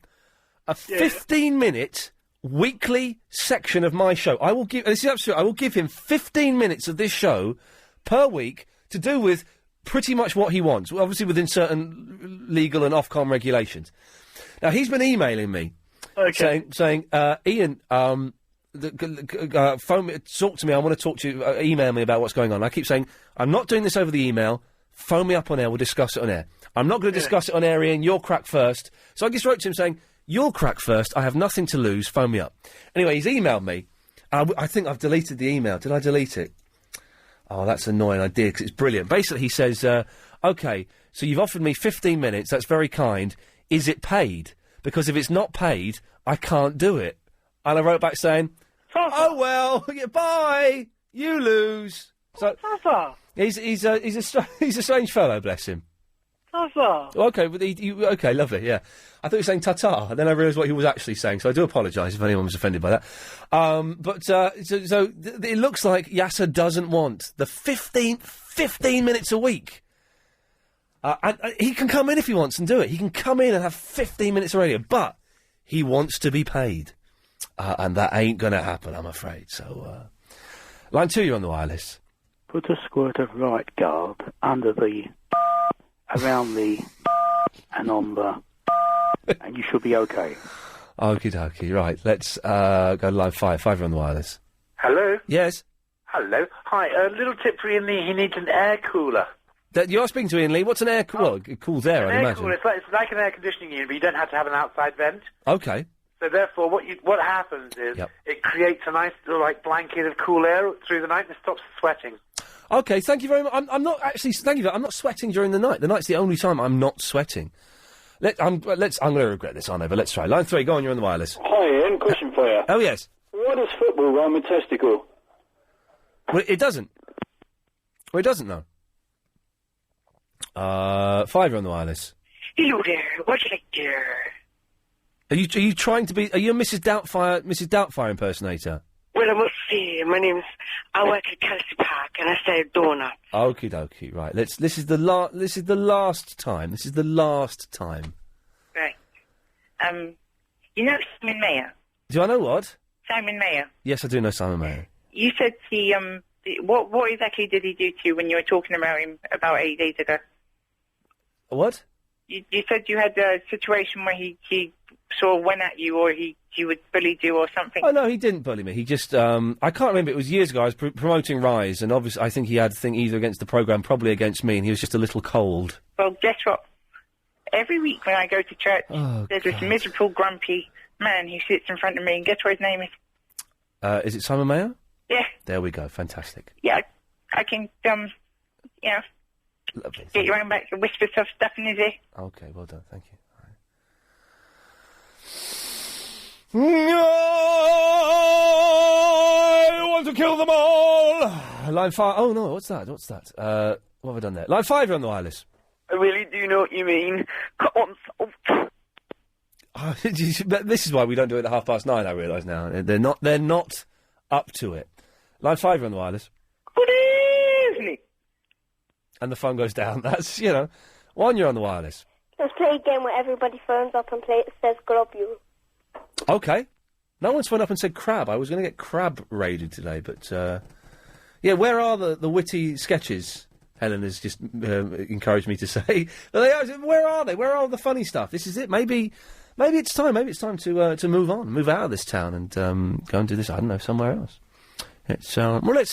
a 15-minute... weekly section of my show. I will give... This is absolute. I will give him 15 minutes of this show per week to do with pretty much what he wants, obviously within certain legal and Ofcom regulations. Now, he's been emailing me saying, Iain, phone me, talk to me. I want to talk to you. Email me about what's going on. I keep saying I'm not doing this over the email. Phone me up on air. We'll discuss it on air. I'm not going to discuss it on air, Ian. You'll crack first. So I just wrote to him saying, you'll crack first. I have nothing to lose. Phone me up. Anyway, he's emailed me. I think I've deleted the email. Did I delete it? Oh, that's annoying. I did, because it's brilliant. Basically, he says, OK, so you've offered me 15 minutes. That's very kind. Is it paid? Because if it's not paid, I can't do it. And I wrote back saying, oh, well, bye. You lose. So he's a strange fellow, bless him. OK, but OK, lovely, yeah. I thought he was saying ta-ta, and then I realised what he was actually saying, so I do apologise if anyone was offended by that. It looks like Yasser doesn't want the 15 minutes a week. And he can come in if he wants and do it. He can come in and have 15 minutes of radio, but he wants to be paid. And that ain't going to happen, I'm afraid. So, line 2, you're on the wireless. Put a squirt of right guard under the, around the, and on the, and you should be okay. Okie dokie, right. Let's go to line 5. 5, you're on the wireless. Hello? Yes? Hello. Hi, a little tip for Ian Lee. He needs an air cooler. You're speaking to Ian Lee. What's an air cooler? Well, it cools air, I'd imagine. Cooler. It's like an air conditioning unit, but you don't have to have an outside vent. Okay. So therefore, what happens is it creates a nice little blanket of cool air through the night and it stops the sweating. Okay, thank you very much. I'm not actually. Thank you. I'm not sweating during the night. The night's the only time I'm not sweating. I'm going to regret this, aren't I? But let's try. Line 3, go on. You're on the wireless. Hi, Ian. Question for you. Oh yes. Why does football rhyme with testicle? Well, it doesn't. Well, it doesn't, though. 5, you're on the wireless. Hello there. What's like there? Are you trying to be? Are you a Mrs. Doubtfire impersonator? Well, I must say, I work at Kelsey Park and I sell donuts. Okie dokie, right. This is the last time. This is the last time. Right. You know Simon Mayer? Do I know what? Simon Mayer. Yes, I do know Simon Mayer. You said what exactly did he do to you when you were talking about him about 8 days ago? What? You said you had a situation where he sort of went at you, or he would bully you or something. Oh no, he didn't bully me. He just I can't remember. It was years ago. I was promoting Rise, and obviously I think he had a thing either against the programme, probably against me, and he was just a little cold. Well, guess what? Every week when I go to church, there's this miserable, grumpy man who sits in front of me, and guess what his name is? Is it Simon Mayer? Yeah. There we go. Fantastic. Yeah, I can Lovely. get you around back to whisper stuff in his ear. Okay, well done. Thank you. I want to kill them all. Line 5. Oh no, what's that? What have I done there? Line 5, you're on the wireless. I really do know what you mean. Cut on salt. Oh, this is why we don't do it at 9:30. I realise now they're not up to it. Line 5, you're on the wireless. Good evening. And the phone goes down. That's 1, you're on the wireless. Let's play a game where everybody phones up and says "grab you." Okay. No one's phoned up and said crab. I was going to get crab raided today, but where are the witty sketches? Helen has just encouraged me to say. Where are they? Where are all the funny stuff? This is it. Maybe it's time. Maybe it's time to move on, move out of this town, and go and do this. I don't know, somewhere else. It's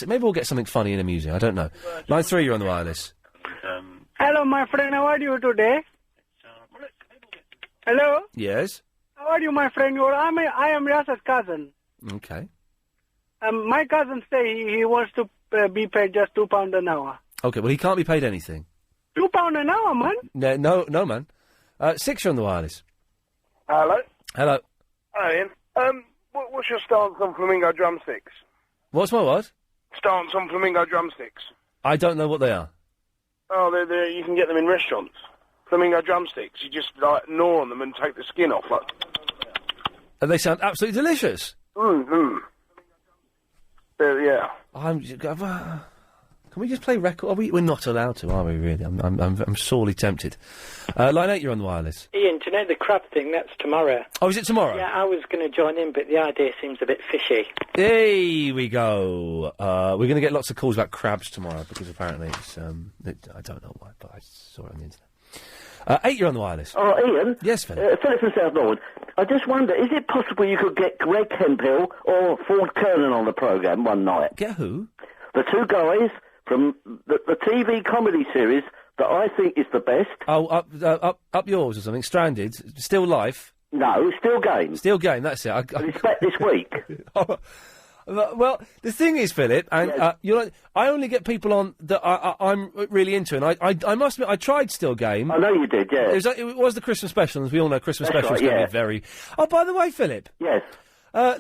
maybe we'll get something funny and amusing. I don't know. Line 3, you're on the wireless. Hello, my friend. How are you today? Hello. Yes. How are you, my friend? I am Yasser's cousin. Okay. My cousin say he wants to be paid just £2 an hour. Okay, well, he can't be paid anything. £2 an hour, man? No, man. 6, you're on the wireless. Hello? Hello. Hello, Ian. What's your stance on flamingo drumsticks? What's my what? Stance on flamingo drumsticks. I don't know what they are. Oh, you can get them in restaurants. Flamingo drumsticks. You just, gnaw on them and take the skin off, And they sound absolutely delicious. Yeah. Can we just play record? We're not allowed to, are we? Really? I'm sorely tempted. Line 8, you're on the wireless. Ian, do you know the crab thing? That's tomorrow. Oh, is it tomorrow? Yeah, I was going to join in, but the idea seems a bit fishy. Here we go. We're going to get lots of calls about crabs tomorrow because apparently it's. I don't know why, but I saw it on the internet. 8, you're on the wireless. Oh, Ian? Yes, Philip. Philip from South Norwood. I just wonder, is it possible you could get Greg Hemphill or Ford Kernan on the programme one night? Get who? The two guys from the TV comedy series that I think is the best. Oh, up yours or something. Stranded. Still Life. No, Still Game. Still Game, that's it. I expect this week. Well, the thing is, Philip, and I only get people on that I'm really into, and I must admit, I tried Still Game. I know you did, yeah. It was the Christmas special, and as we all know, Christmas That's specials right, can yeah. be very... Oh, by the way, Philip. Yes.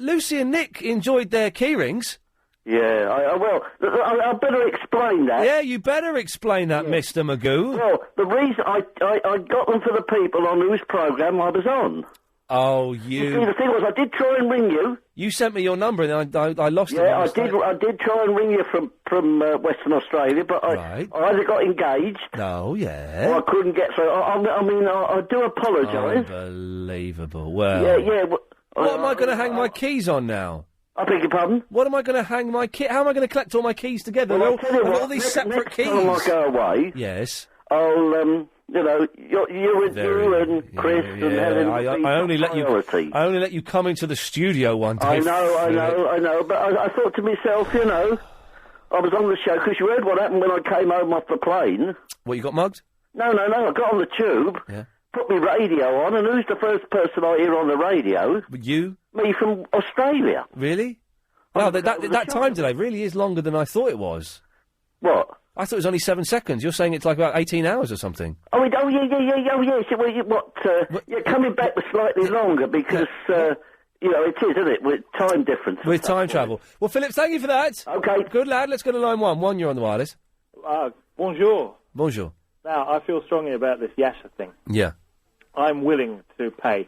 Lucy and Nick enjoyed their key rings. Yeah, I better explain that. Yeah, you better explain that, Mr. Magoo. Well, the reason I got them for the people on whose programme I was on. Oh, You see, the thing was, I did try and ring you. You sent me your number, and I lost it. Yeah, I did try and ring you from Western Australia, but I either got engaged. No, yeah. Or I couldn't get through. I do apologise. Unbelievable. Well... Yeah. What am I going to hang my keys on now? I beg your pardon? What am I going to hang my key... How am I going to collect all my keys together? Well, I've I'll tell you got what, all these next separate keys. time I go away... Yes. I'll, you and Chris and Helen... I only let you come into the studio one day. I know, but I thought to myself, I was on the show, because you heard what happened when I came home off the plane. What, you got mugged? No, I got on the tube, put my radio on, and who's the first person I hear on the radio? You? Me from Australia. Really? Wow, that time delay really is longer than I thought it was. What? I thought it was only 7 seconds. You're saying it's like about 18 hours or something. Yeah. So, you're coming back with slightly longer because, it is, isn't it? With time difference. With time travel. Well, Philip, thank you for that. Okay. Good lad. Let's go to line 1. 1, you're on the wireless. Bonjour. Bonjour. Now, I feel strongly about this Yasser thing. Yeah. I'm willing to pay.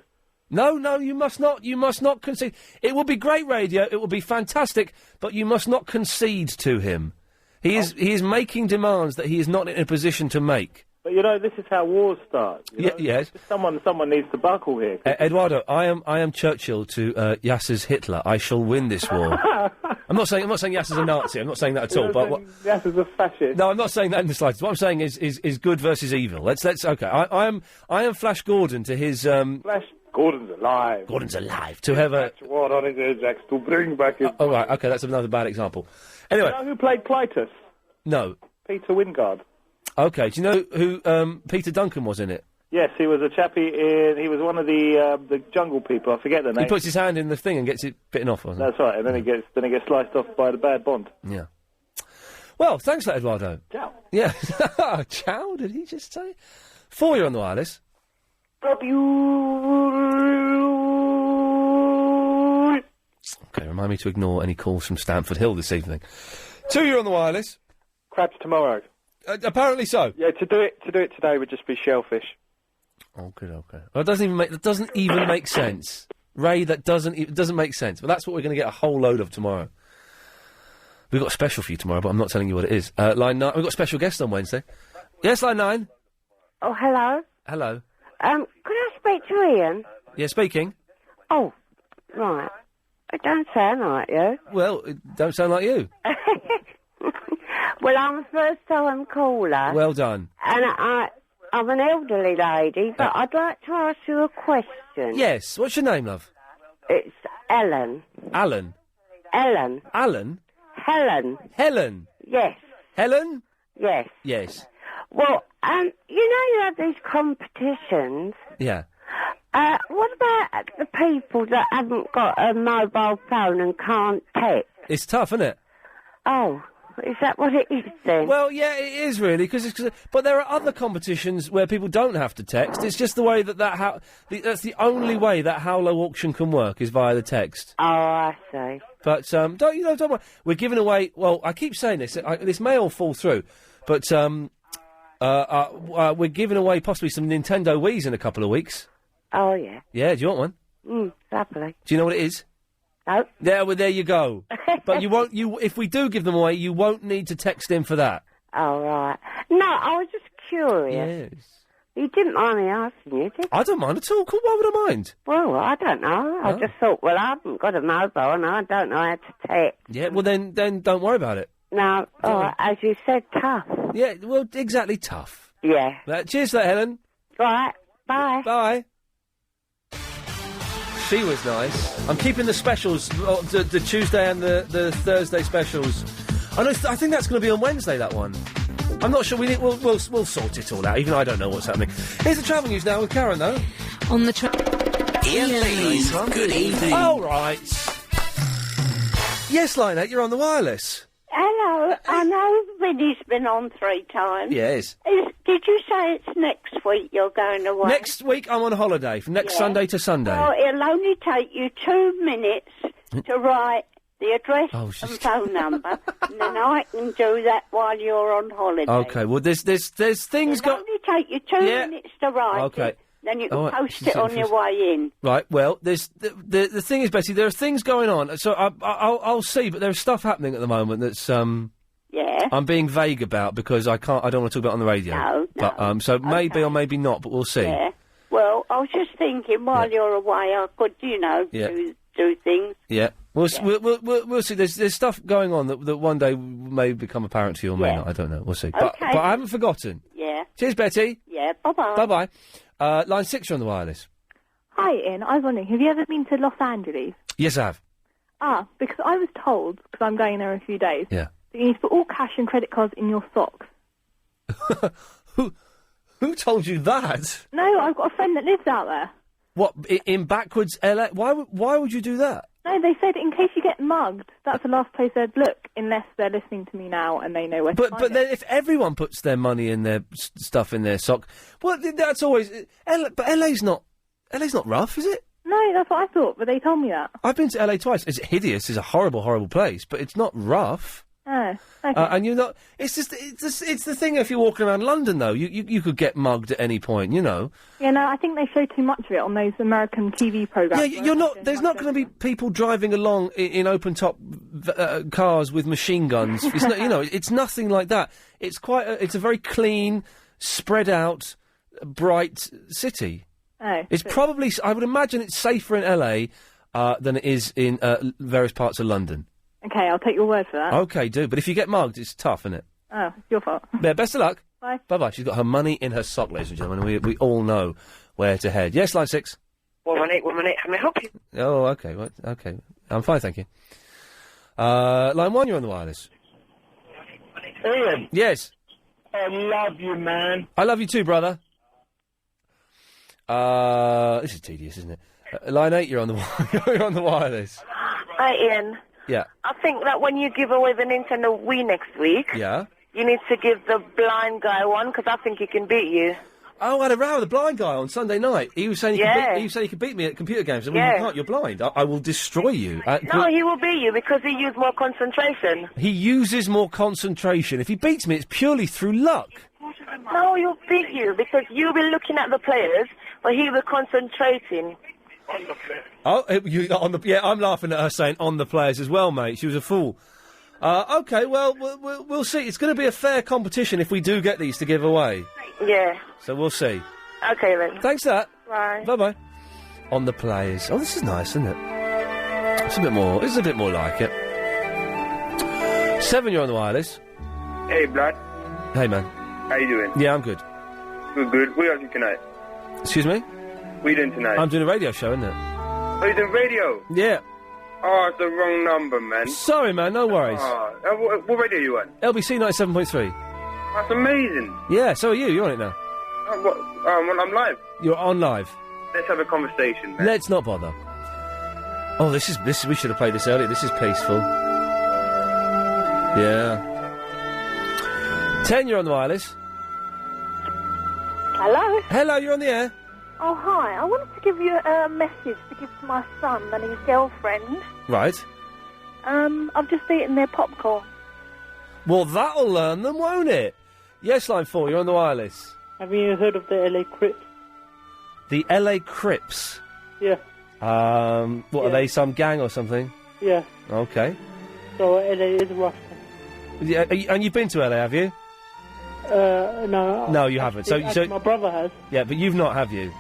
No, you must not. You must not concede. It will be great radio. It will be fantastic, but you must not concede to him. He is making demands that he is not in a position to make. But this is how wars start. Yes. Someone needs to buckle here. Eduardo, I am Churchill to Yasser's Hitler. I shall win this war. I'm not saying Yasser's a Nazi. I'm not saying that at all. But Yasser's a fascist. No, I'm not saying that in the slightest. What I'm saying is good versus evil. Let's okay. I am Flash Gordon to his Flash Gordon's alive. Gordon's alive to have a. What on his Ajax to bring back his. Oh right, okay, that's another bad example. Anyway, Do you know who played Clytus? No. Peter Wingard. Okay, do you know who Peter Duncan was in it? Yes, he was a chappie he was one of the jungle people. I forget the name. He puts his hand in the thing and gets it bitten off. That's right, and then he gets sliced off by the bad Bond. Yeah. Well, thanks for that, Eduardo. Ciao. Yeah. Ciao, did he just say? 4, you're on the wireless. Okay, remind me to ignore any calls from Stamford Hill this evening. 2, you're on the wireless. Crabs tomorrow. Apparently so. Yeah, to do it today would just be shellfish. Okay. Well, that doesn't even make sense. Ray, it doesn't make sense. But that's what we're going to get a whole load of tomorrow. We've got a special for you tomorrow, but I'm not telling you what it is. Line 9, we've got a special guest on Wednesday. Yes, line 9. Oh, hello. Hello. Could I speak to Ian? Yeah, speaking. Oh, right. It don't sound like you. Well, it don't sound like you. Well, I'm a first-time caller. Well done. And I'm an elderly lady, but I'd like to ask you a question. Yes. What's your name, love? It's Ellen. Alan? Ellen. Alan? Helen. Helen? Yes. Helen? Yes. Yes. Well, you have these competitions. Yeah. What about the people that haven't got a mobile phone and can't text? It's tough, isn't it? Oh, is that what it is then? Well, yeah, it is really, but there are other competitions where people don't have to text. It's just the way that's the only way that Howlow auction can work is via the text. Oh, I see. But don't worry. We're giving away. Well, I keep saying this. This may all fall through, but we're giving away possibly some Nintendo Wiis in a couple of weeks. Oh yeah. Yeah. Do you want one? Lovely. Do you know what it is? No. There you go. But you won't. If we do give them away, you won't need to text in for that. Oh right. No, I was just curious. Yes. You didn't mind me asking you, did you? I don't mind at all. Why would I mind? Well, I don't know. I just thought, well, I haven't got a mobile and I don't know how to text. Yeah. Well, then don't worry about it. No. As you said, tough. Yeah. Well, exactly, tough. Yeah. Cheers for that, Helen. Right. Bye. Bye. She was nice. I'm keeping the specials, the Tuesday and the Thursday specials. I think that's going to be on Wednesday, that one. I'm not sure. We'll sort it all out, even though I don't know what's happening. Here's the travel news now with Karen, though. On the Iain Lee's Good Evening. All right. Yes, Line 8, you're on the wireless. Hello. I know Vinny's been on 3 times. Yes. Did you say it's next week you're going away? Next week I'm on holiday, from next Sunday to Sunday. Well, it'll only take you 2 minutes to write the address and phone number, and then I can do that while you're on holiday. Okay, well, there's things It'll only take you 2 minutes to write it. Then you can post it on your way in. Right. Well, there's the thing is, Betty, there are things going on. So I'll see, but there's stuff happening at the moment that's Yeah. I'm being vague about because I don't want to talk about it on the radio. No. But so maybe or maybe not, but we'll see. Yeah. Well, I was just thinking while you're away, I could, do things. Yeah. We'll see. There's stuff going on that one day may become apparent to you or may not. I don't know. We'll see. But I haven't forgotten. Yeah. Cheers, Betty. Yeah. Bye-bye. Bye-bye. Line 6, you're on the wireless. Hi, Ian. I was wondering, have you ever been to Los Angeles? Yes, I have. Because I was told, because I'm going there in a few days, Yeah. that you need to put all cash and credit cards in your socks. Who told you that? No, I've got a friend that lives out there. What, in backwards LA? Why would you do that? No, they said in case you get mugged, that's the last place they'd look, unless they're listening to me now and they know where to find But then if everyone puts their money in their stuff in their sock, well, that's always... but LA's not rough, is it? No, that's what I thought, but they told me that. I've been to LA twice. It's hideous. It's a horrible, horrible place, but it's not rough. Oh, okay. And you're not... It's the thing if you're walking around London, though. You could get mugged at any point, you know. Yeah, no, I think they show too much of it on those American TV programmes. Yeah, you're not... There's not going to be people driving along in open-top cars with machine guns. It's not, you know, it's nothing like that. It's it's a very clean, spread-out, bright city. Oh. It's probably... I would imagine it's safer in LA than it is in various parts of London. Okay, I'll take your word for that. Okay, do. But if you get mugged, it's tough, isn't it? Oh, it's your fault. Yeah, best of luck. Bye. Bye-bye. She's got her money in her sock, ladies and gentlemen. We all know where to head. Yes, line 6. 1 minute. How may I help you? Oh, okay. Well, okay. I'm fine, thank you. Line 1, you're on the wireless. Ian. Yes. I love you, man. I love you too, brother. This is tedious, isn't it? Line 8, you're on the you're on the wireless. Hi, Ian. Yeah. I think that when you give away the Nintendo Wii next week, Yeah. you need to give the blind guy one, because I think he can beat you. Oh, I had a row with a blind guy on Sunday night. He was saying he could beat me at computer games. And well, you can't, you're blind. I will destroy you. No, he will beat you because he used more concentration. He uses more concentration. If he beats me, it's purely through luck. No, he'll beat you because you'll be looking at the players, but he'll be concentrating. Oh, I'm laughing at her saying on the players as well, mate. She was a fool. Okay, well, we'll see. It's going to be a fair competition if we do get these to give away. Yeah. So we'll see. Okay, then. Thanks for that. Bye. Bye-bye. On the players. Oh, this is nice, isn't it? It's a bit more. This is a bit more like it. 7, you're on the wireless. Hey, Blood. Hey, man. How you doing? Yeah, I'm good. Good. What are you tonight? Excuse me? What are you doing tonight? I'm doing a radio show, isn't it? Oh, you're doing radio? Yeah. Oh, it's the wrong number, man. Sorry, man. No worries. What radio are you on? LBC 97.3. That's amazing. Yeah, so are you. You're on it now. I'm live. You're on live. Let's have a conversation, man. Let's not bother. Oh, this is. We should have played this earlier. This is peaceful. Yeah. 10, you're on the wireless. Hello? Hello, you're on the air. Oh, hi. I wanted to give you a message to give to my son and his girlfriend. Right. I've just eaten their popcorn. Well, that'll learn them, won't it? Yes, line 4, you're on the wireless. Have you heard of the LA Crips? The LA Crips? Yeah. What, are they some gang or something? Yeah. Okay. So LA is rough. Yeah, and you've been to LA, have you? No. No, you haven't. So my brother has. Yeah, but you've not, have you?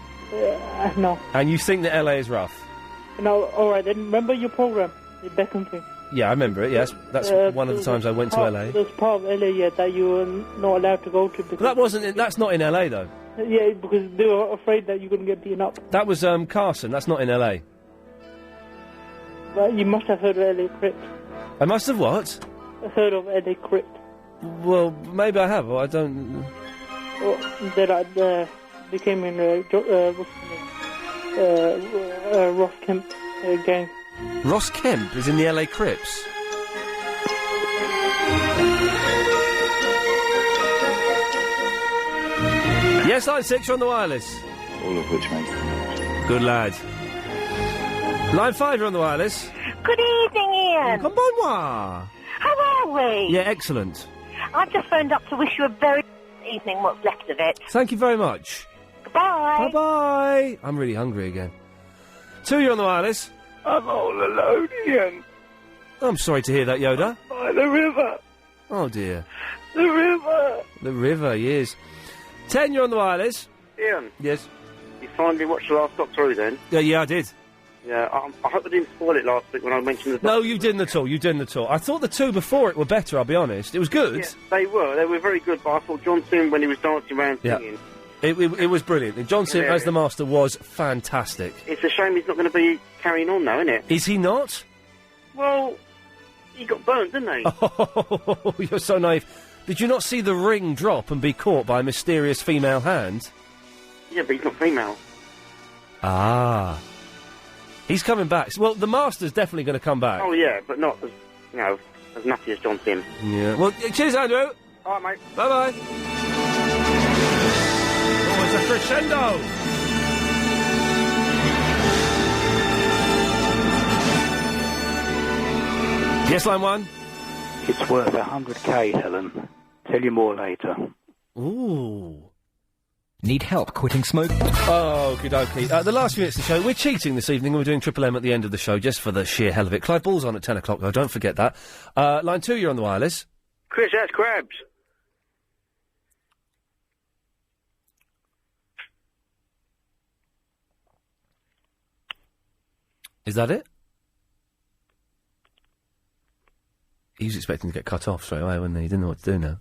No. And you think that LA is rough? No, alright then. Remember your program, the Beckham thing? Yeah, I remember it, yes. That's one of the times I went to LA. There's part of LA, yeah, that you were not allowed to go to. But that's not in LA, though. Yeah, because they were afraid that you couldn't get beaten up. That was Carson. That's not in LA. But you must have heard of LA Crypt. I must have what? Heard of LA Crypt. Well, maybe I have. Or I don't. They came in. What's his name? Ross Kemp gang. Ross Kemp is in the LA Crips. Yes, line 6, you're on the wireless. All of which makes good lad. Line 5, you're on the wireless. Good evening, Ian. Come on, How are we? Yeah, excellent. I've just phoned up to wish you a very good evening, what's left of it. Thank you very much. Goodbye. Bye-bye. I'm really hungry again. 2, you're on the wireless. I'm all alone, Ian. I'm sorry to hear that, Yoda. By the river. Oh, dear. The river. The river, yes. 10, you're on the wireless. Ian. Yes. You finally watched the last Doctor Who then? Yeah, I did. Yeah, I hope I didn't spoil it last week when I mentioned the... No, you didn't at all, I thought the 2 before it were better, I'll be honest. It was good. Yeah, they were very good, but I thought John Sim, when he was dancing around singing... It was brilliant. And John Sim as the Master was fantastic. It's a shame he's not going to be carrying on now, isn't it? Is he not? Well, he got burnt, didn't he? Oh, you're so naive. Did you not see the ring drop and be caught by a mysterious female hand? Yeah, but he's not female. Ah. He's coming back. Well, the Master's definitely going to come back. Oh, yeah, but not as, as nutty as John Sim. Yeah. Well, cheers, Andrew. All right, mate. Bye-bye. Oh, it's a crescendo. Yes, line 1. It's worth 100k, Helen. Tell you more later. Ooh. Need help quitting smoke? Oh, okie dokie. The last few minutes of the show, we're cheating this evening and we're doing Triple M at the end of the show, just for the sheer hell of it. Clive Ball's on at 10 o'clock, though, don't forget that. Line 2, you're on the wireless. Chris, that's crabs. Is that it? He was expecting to get cut off straight away, wasn't he? He didn't know what to do now.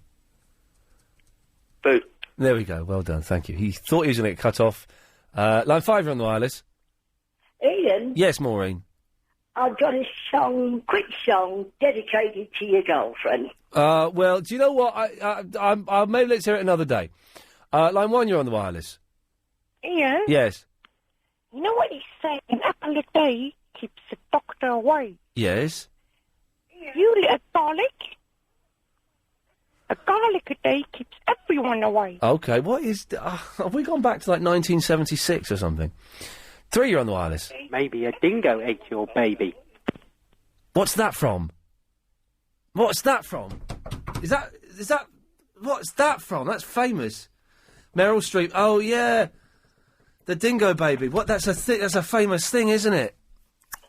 Boo. There we go. Well done. Thank you. He thought he was going to get cut off. Line 5, you're on the wireless. Ian? Yes, Maureen? I've got a song, quick song, dedicated to your girlfriend. Well, do you know what? I maybe let's hear it another day. Line 1, you're on the wireless. Ian? Yes. You know what he said? An apple a day keeps the doctor away. Yes. You little garlic. A garlic a day keeps everyone away. Okay, what is... have we gone back to, like, 1976 or something? 3, you're on the wireless. Maybe a dingo ate your baby. What's that from? What's that from? Is that... What's that from? That's famous. Meryl Streep. Oh, yeah. The dingo baby. What? That's a famous thing, isn't it?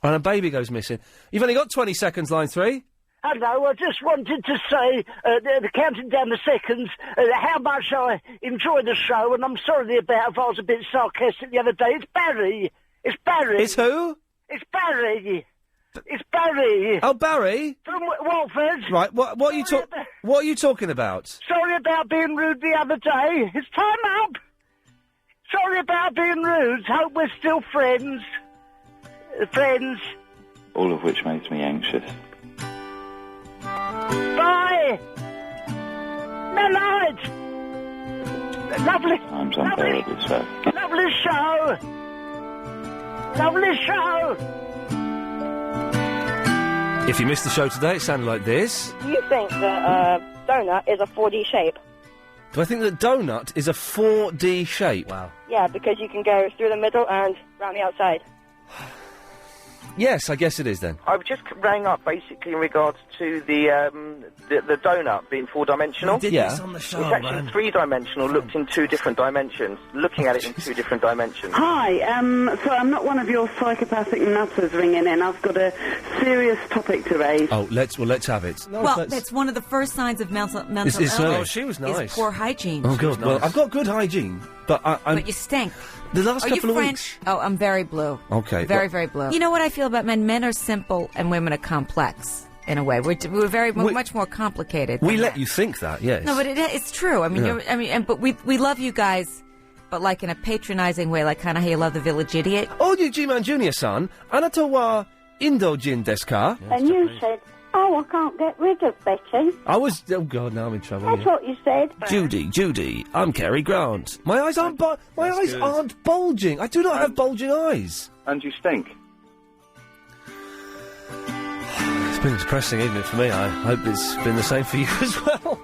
And a baby goes missing. You've only got 20 seconds, line 3. Hello, I just wanted to say, the counting down the seconds, how much I enjoy the show, and I'm sorry about if I was a bit sarcastic the other day. It's Barry. It's Barry. It's who? It's Barry. It's Barry. Oh, Barry? From Watford. Right, what are you talking about? Sorry about being rude the other day. It's time up. Sorry about being rude. Hope we're still friends. Friends. All of which makes me anxious. Bye. No night. Lovely. Times unbearably so. Lovely show. Lovely show. If you missed the show today, it sounded like this. Do you think that donut is a 4D shape? Do I think that donut is a 4D shape? Wow. Yeah, because you can go through the middle and round the outside. Yes, I guess it is then. I just rang up basically in regards to the donut being four-dimensional. We did this on the show, It's actually three-dimensional, looked in two different dimensions. Looking at it in two different dimensions. Hi, so I'm not one of your psychopathic nutters ringing in. I've got a serious topic to raise. Oh, let's have it. No, well, that's one of the first signs of mental illness. Oh, she was nice. Is poor hygiene. Oh, good. Well, I've got good hygiene, but But you stink. The last Are couple you of French? weeks. Oh, I'm very blue. Okay. Very, very blue. You know what I feel about men? Men are simple and women are complex, in a way. We're much more complicated. We let you think that, yes. No, but it's true. I mean, Yeah. but we love you guys but like in a patronizing way, like kind of how you love the Village Idiot. Oh, G-Man Junior-san, anata wa Indojin desu ka? And you said, oh, I can't get rid of Betty. I was... Oh, God, now I'm in trouble. That's what you said. Judy, I'm Cary Grant. My eyes aren't aren't bulging. I do not have bulging eyes. And you stink. It's been a depressing evening for me. I hope it's been the same for you as well.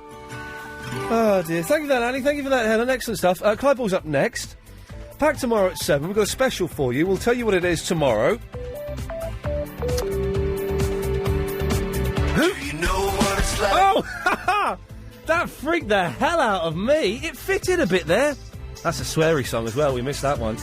Oh, dear. Thank you for that, Annie. Thank you for that, Helen. Excellent stuff. Clive Ball's up next. Back tomorrow at 7. We've got a special for you. We'll tell you what it is tomorrow. Do you know what it's like? Oh, ha-ha! That freaked the hell out of me. It fitted a bit there. That's a sweary song as well. We missed that one.